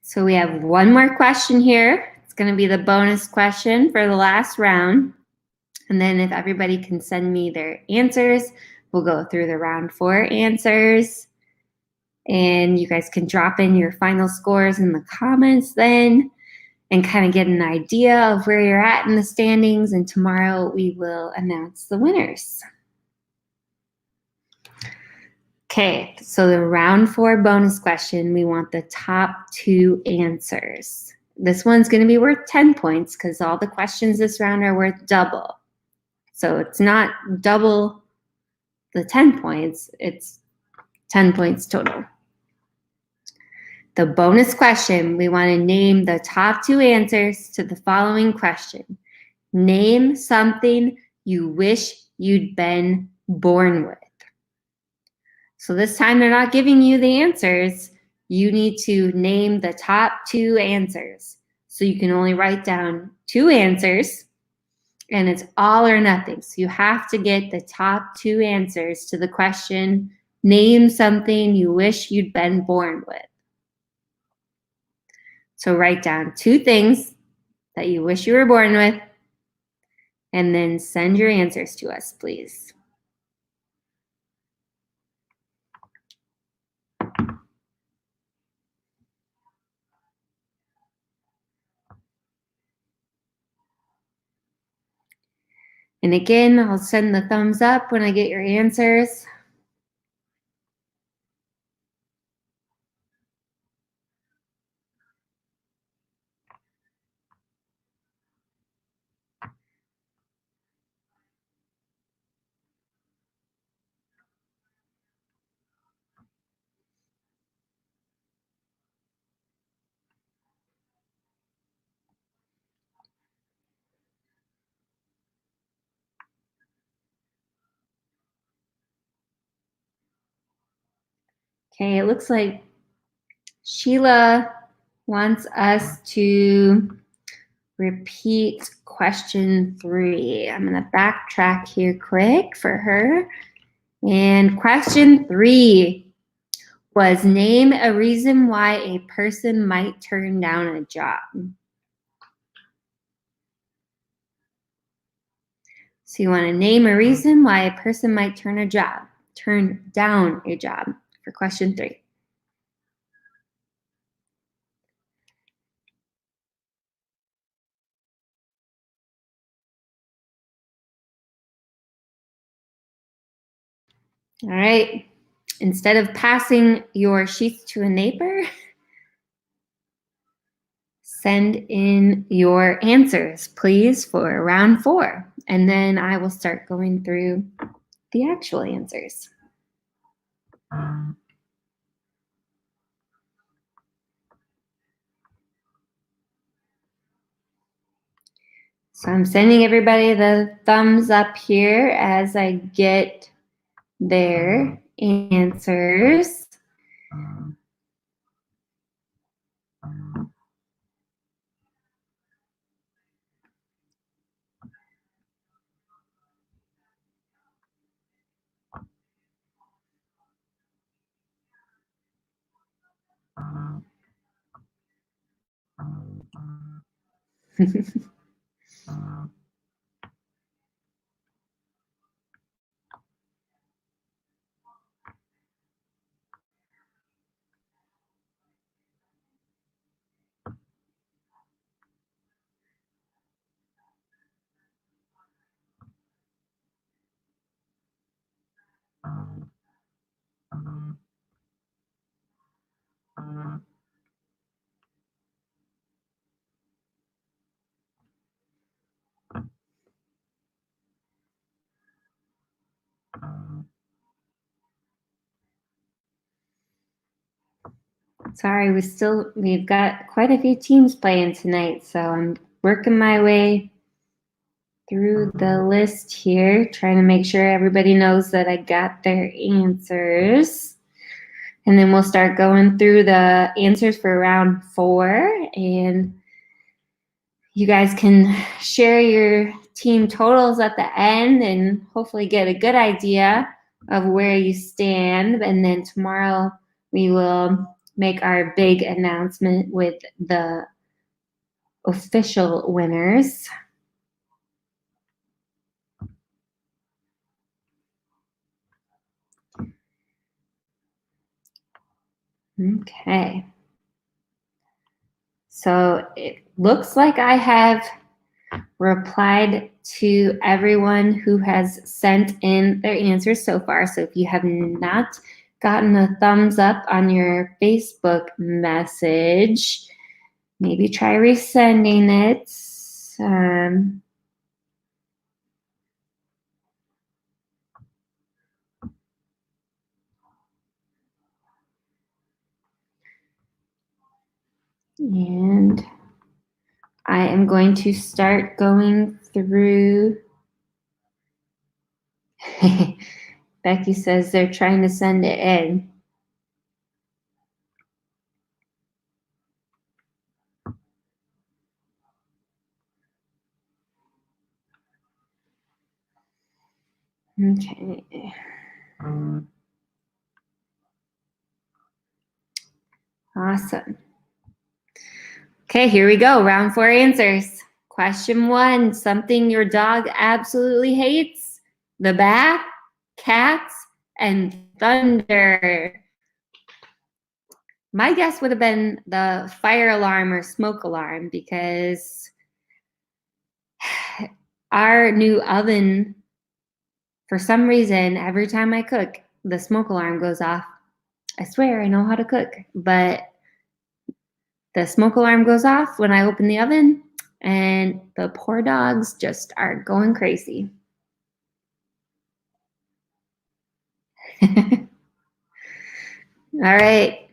So we have one more question here. It's going to be the bonus question for the last round. And then if everybody can send me their answers, we'll go through the round 4 answers. And you guys can drop in your final scores in the comments then and kind of get an idea of where you're at in the standings. And tomorrow we will announce the winners. Okay, so the round 4 bonus question, we want the top 2 answers. This one's going to be worth 10 points because all the questions this round are worth double. So it's not double the 10 points, it's 10 points total. The bonus question, we want to name the top 2 answers to the following question. Name something you wish you'd been born with. So this time they're not giving you the answers. You need to name the top 2 answers. So you can only write down 2 answers and it's all or nothing. So you have to get the top 2 answers to the question, name something you wish you'd been born with. So write down 2 things that you wish you were born with and then send your answers to us, please. And again, I'll send the thumbs up when I get your answers. Okay, it looks like Sheila wants us to repeat question 3. I'm going to backtrack here quick for her. And question 3 was name a reason why a person might turn down a job. So you want to name a reason why a person might turn down a job for question 3. All right. Instead of passing your sheets to a neighbor, send in your answers, please, for round 4. And then I will start going through the actual answers. So I'm sending everybody the thumbs up here as I get their answers. Sorry, we've got quite a few teams playing tonight, so I'm working my way through the list here, trying to make sure everybody knows that I got their answers. And then we'll start going through the answers for round 4, and you guys can share your team totals at the end and hopefully get a good idea of where you stand. And then tomorrow we will make our big announcement with the official winners. Okay. So it looks like I have replied to everyone who has sent in their answers so far. So if you have not gotten a thumbs up on your Facebook message, maybe try resending it. And I am going to start going through. Becky says they're trying to send it in. Okay. Awesome. Okay, here we go. Round 4 answers. Question 1, something your dog absolutely hates: the bath, cats, and thunder. My guess would have been the fire alarm or smoke alarm, because our new oven, for some reason, every time I cook, the smoke alarm goes off. I swear I know how to cook, but the smoke alarm goes off when I open the oven, and the poor dogs just are going crazy. All right.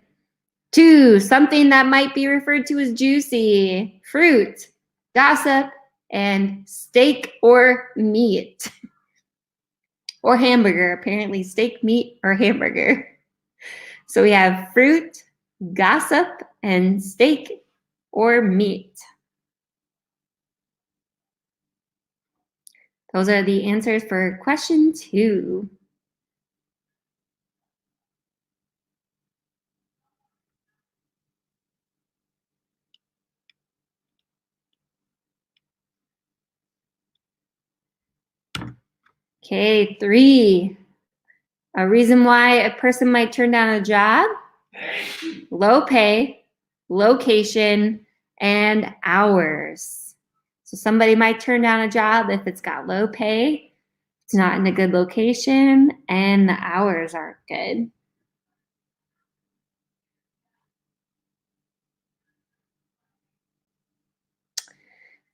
2, something that might be referred to as juicy: fruit, gossip, and steak or meat. Or hamburger, apparently steak, meat, or hamburger. So we have fruit, gossip, and steak or meat. Those are the answers for question 2. Okay, 3. A reason why a person might turn down a job: low pay, location, and hours. So somebody might turn down a job if it's got low pay, it's not in a good location, and the hours aren't good.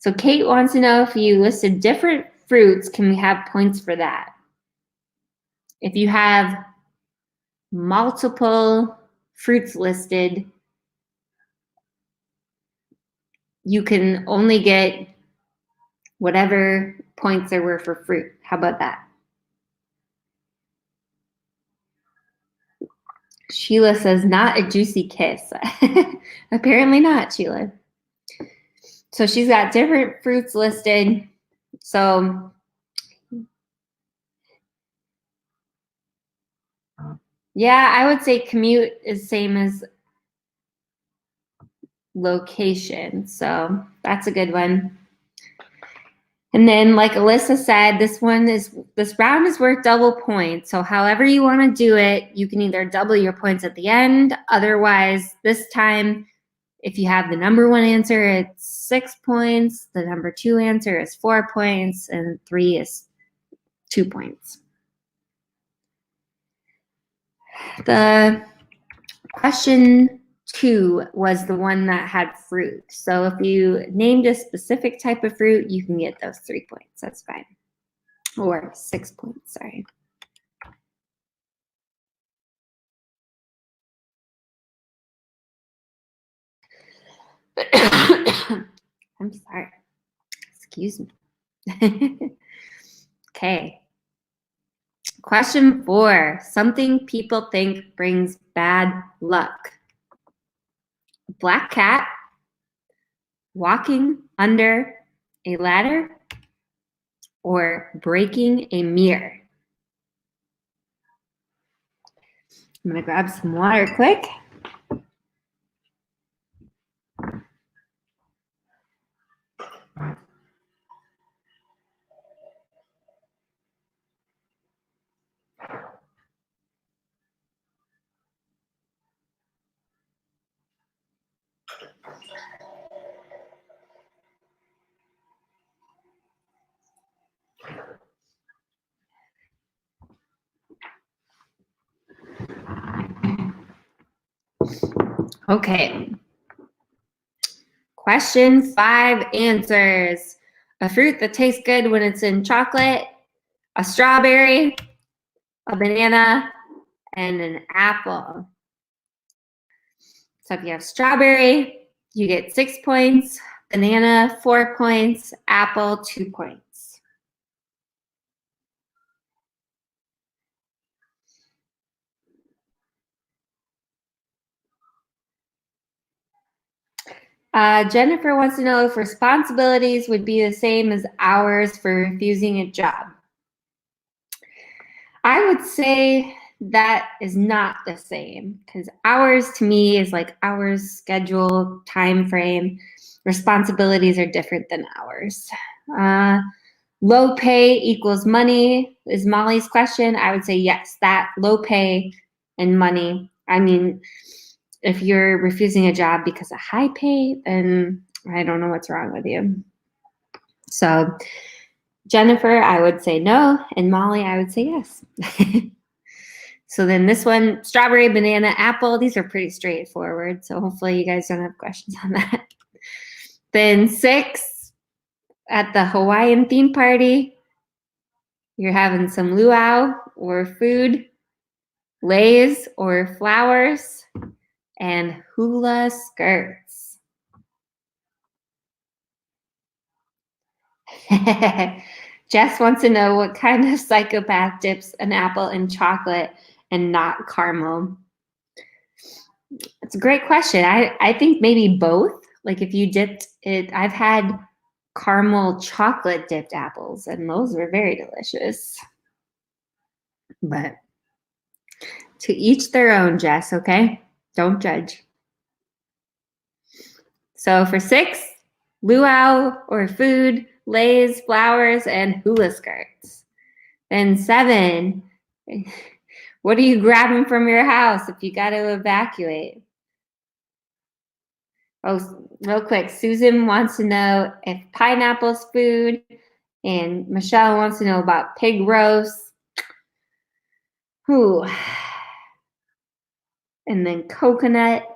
So Kate wants to know if you listed different fruits, can we have points for that? If you have multiple fruits listed, you can only get whatever points there were for fruit. How about that? Sheila says, not a juicy kiss. Apparently not, Sheila. So she's got different fruits listed. So yeah, I would say commute is same as location. So that's a good one. And then like Alyssa said, this round is worth double points. So however you want to do it, you can either double your points at the end. Otherwise, this time, if you have the number 1 answer, it's 6 points. The number 2 answer is 4 points, and 3 is 2 points. The question 2 was the one that had fruit. So if you named a specific type of fruit, you can get those 3 points. That's fine. Or 6 points, sorry. I'm sorry. Excuse me. Okay. Question 4. Something people think brings bad luck. Black cat, walking under a ladder, or breaking a mirror. I'm gonna grab some water quick. Okay. Question 5 answers. A fruit that tastes good when it's in chocolate, a strawberry, a banana, and an apple. So if you have strawberry, you get 6 points, banana, 4 points, apple, 2 points. Jennifer wants to know if responsibilities would be the same as hours for refusing a job. I would say that is not the same, because hours to me is like hours, schedule, time frame. Responsibilities are different than hours. Low pay equals money is Molly's question. I would say yes, that low pay and money. I mean, if you're refusing a job because of high pay, then I don't know what's wrong with you. So Jennifer, I would say no, and Molly, I would say yes. So then this one, strawberry, banana, apple, these are pretty straightforward. So hopefully you guys don't have questions on that. Then 6, at the Hawaiian theme party, you're having some luau or food, leis or flowers, and hula skirts. Jess wants to know what kind of psychopath dips an apple in chocolate and not caramel. It's a great question. I think maybe both. Like if you dipped it, I've had caramel chocolate dipped apples, and those were very delicious. But to each their own, Jess, okay? Don't judge. So for 6, luau or food, leis, flowers, and hula skirts. Then 7, what are you grabbing from your house if you got to evacuate? Oh, real quick, Susan wants to know if pineapple's food, and Michelle wants to know about pig roast. Ooh. And then coconut.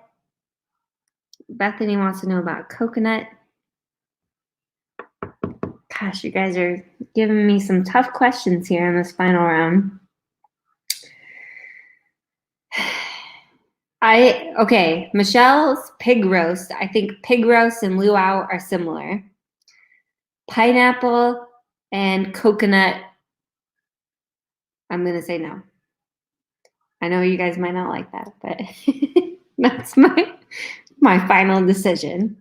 Bethany wants to know about coconut. Gosh, you guys are giving me some tough questions here in this final round. Okay, Michelle's pig roast. I think pig roast and luau are similar. Pineapple and coconut, I'm going to say no. I know you guys might not like that, but that's my final decision.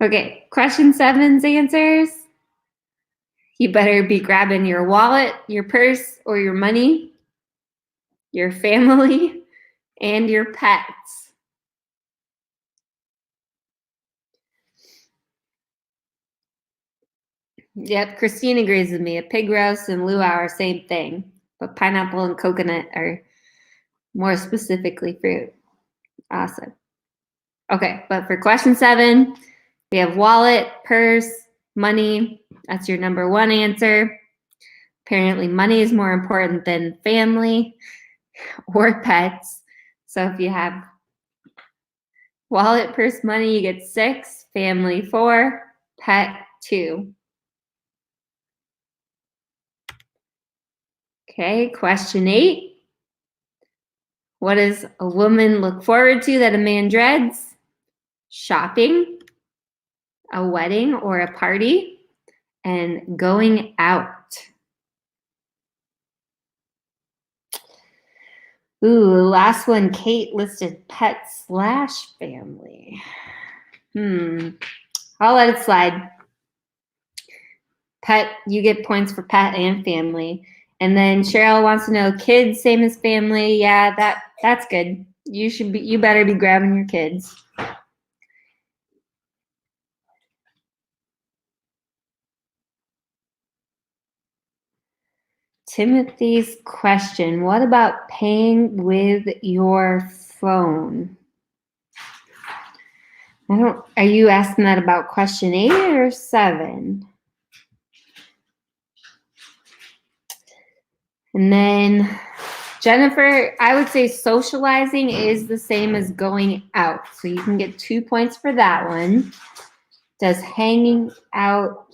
Okay, question 7's answers. You better be grabbing your wallet, your purse, or your money, your family, and your pets. Yep, Christine agrees with me. A pig roast and luau are same thing, but pineapple and coconut are more specifically fruit. Awesome. Okay, but for question 7, we have wallet, purse, money. That's your number 1 answer. Apparently, money is more important than family or pets. So if you have wallet, purse, money, you get 6, family 4, pet 2. Okay, question 8. What does a woman look forward to that a man dreads? Shopping, a wedding or a party, and going out. Ooh, last one, Kate listed pet/family. I'll let it slide. Pet, you get points for pet and family. And then Cheryl wants to know kids, same as family. Yeah, that's good. You better be grabbing your kids. Timothy's question, what about paying with your phone? Are you asking that about question 8 or 7? And then Jennifer, I would say socializing is the same as going out. So you can get 2 points for that one. Does hanging out,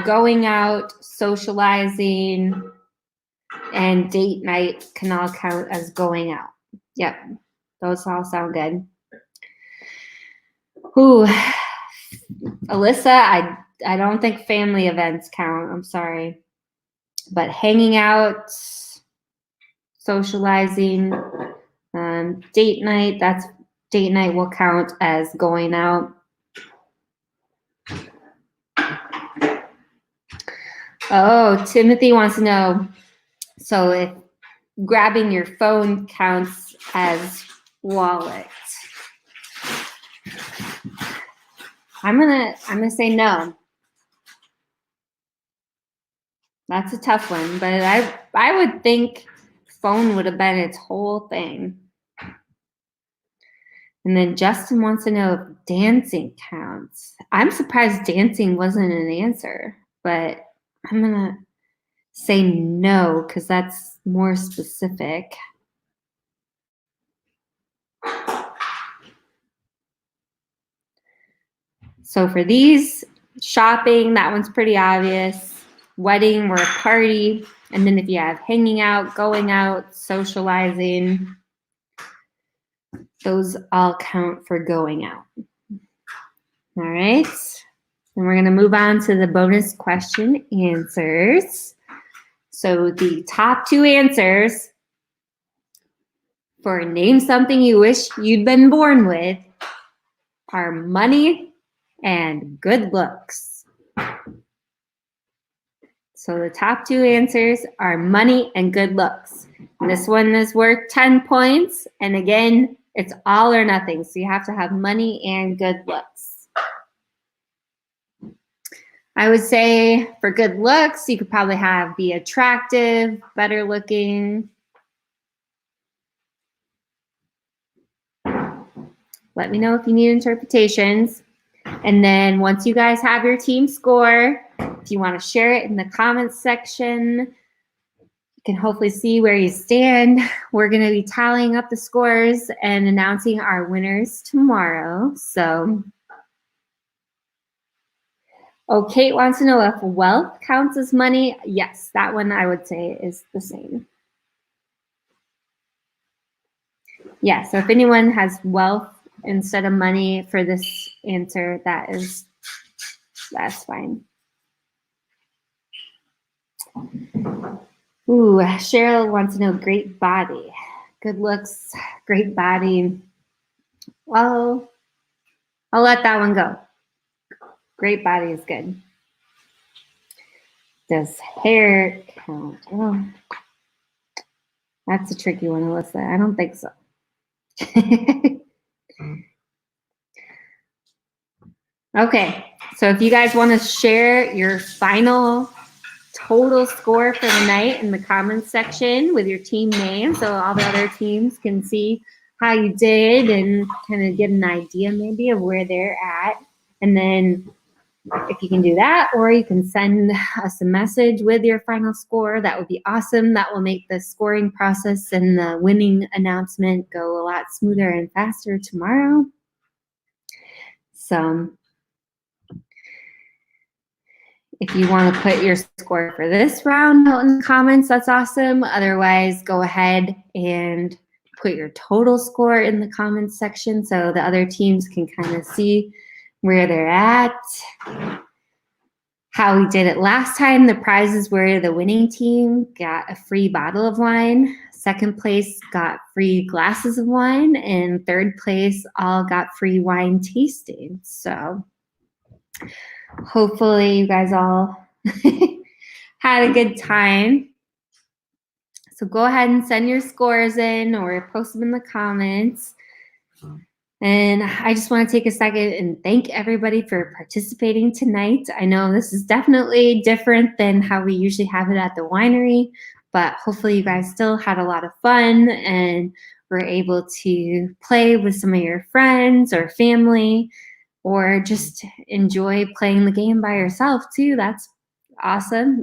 going out, socializing, and date night can all count as going out. Yep, those all sound good. Ooh, Alyssa, I don't think family events count. I'm sorry. But hanging out, socializing, date night will count as going out. Oh, Timothy wants to know, so if grabbing your phone counts as wallet. I'm gonna say no. That's a tough one, but I would think phone would have been its whole thing. And then Justin wants to know if dancing counts. I'm surprised dancing wasn't an answer, but I'm gonna say no because that's more specific. So for these, shopping, that one's pretty obvious. Wedding or a party. And then if you have hanging out, going out, socializing, those all count for going out. All right. And we're going to move on to the bonus question answers. So the top 2 answers for name something you wish you'd been born with are money and good looks. So the top 2 answers are money and good looks. And this one is worth 10 points. And again, it's all or nothing. So you have to have money and good looks. I would say for good looks, you could probably have be attractive, better looking. Let me know if you need interpretations. And then once you guys have your team score, if you want to share it in the comments section, you can hopefully see where you stand. We're going to be tallying up the scores and announcing our winners tomorrow. So, oh, Kate wants to know if wealth counts as money. Yes, that one I would say is the same. Yeah, so if anyone has wealth instead of money for this answer, that's fine. Ooh, Cheryl wants to know great body. Good looks, great body. Well, I'll let that one go. Great body is good. Does hair count? Oh, that's a tricky one, Alyssa. I don't think so. Okay, so if you guys want to share your final total score for the night in the comments section with your team name so all the other teams can see how you did and kind of get an idea maybe of where they're at. And then if you can do that, or you can send us a message with your final score, that would be awesome. That will make the scoring process and the winning announcement go a lot smoother and faster tomorrow. So if you want to put your score for this round out in the comments, that's awesome. Otherwise, go ahead and put your total score in the comments section so the other teams can kind of see where they're at. How we did it last time, the prizes were the winning team got a free bottle of wine, second place got free glasses of wine, and third place all got free wine tasting. So hopefully you guys all had a good time. So go ahead and send your scores in or post them in the comments. And I just want to take a second and thank everybody for participating tonight. I know this is definitely different than how we usually have it at the winery, but hopefully you guys still had a lot of fun and were able to play with some of your friends or family, or just enjoy playing the game by yourself too. That's awesome.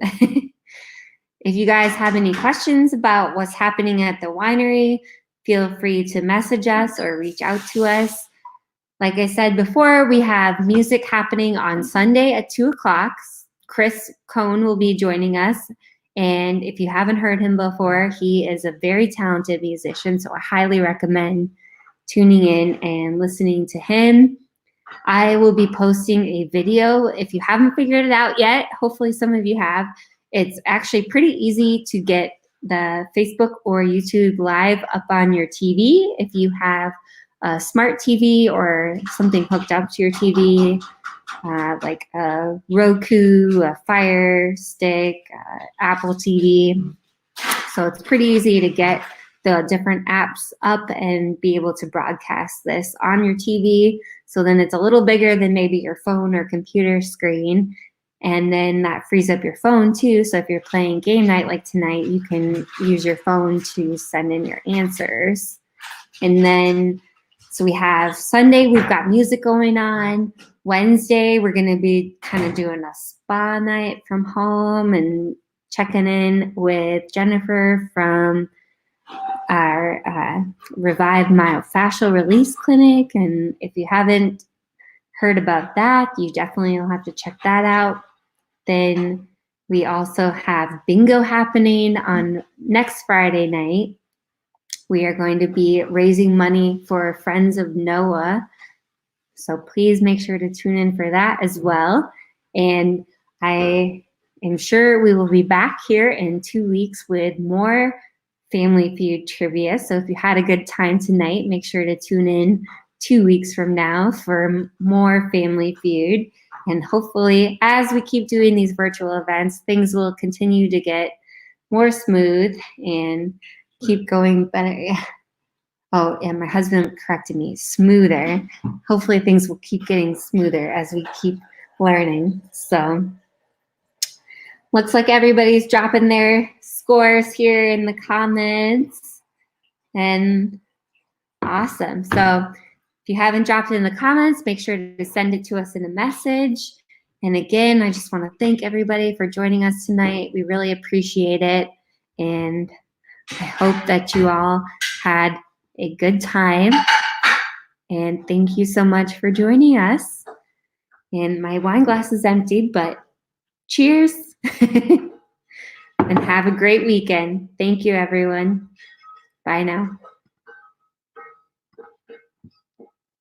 If you guys have any questions about what's happening at the winery, feel free to message us or reach out to us. Like I said before, we have music happening on Sunday at 2 o'clock. Chris Cohn will be joining us. And if you haven't heard him before, he is a very talented musician, so I highly recommend tuning in and listening to him. I will be posting a video. If you haven't figured it out yet, hopefully some of you have. It's actually pretty easy to get the Facebook or YouTube Live up on your TV. If you have a smart TV or something hooked up to your TV, like a Roku, a Fire Stick, Apple TV. So it's pretty easy to get the different apps up and be able to broadcast this on your TV. So then it's a little bigger than maybe your phone or computer screen. And then that frees up your phone too. So if you're playing game night like tonight, you can use your phone to send in your answers. And then, so we have Sunday, we've got music going on. Wednesday, we're going to be kind of doing a spa night from home and checking in with Jennifer from our Revived Myofascial Release Clinic. And if you haven't heard about that, you definitely will have to check that out. Then we also have bingo happening on next Friday night. We are going to be raising money for Friends of Noah. So please make sure to tune in for that as well. And I am sure we will be back here in 2 weeks with more Family Feud Trivia. So if you had a good time tonight, make sure to tune in 2 weeks from now for more Family Feud. And hopefully, as we keep doing these virtual events, things will continue to get more smooth and keep going better. Oh, and my husband corrected me, smoother. Hopefully things will keep getting smoother as we keep learning. So looks like everybody's dropping their scores here in the comments. And awesome. So if you haven't dropped it in the comments, make sure to send it to us in a message. And again, I just want to thank everybody for joining us tonight. We really appreciate it. And I hope that you all had a good time. And thank you so much for joining us. And my wine glass is emptied, but cheers. And have a great weekend. Thank you, everyone. Bye now.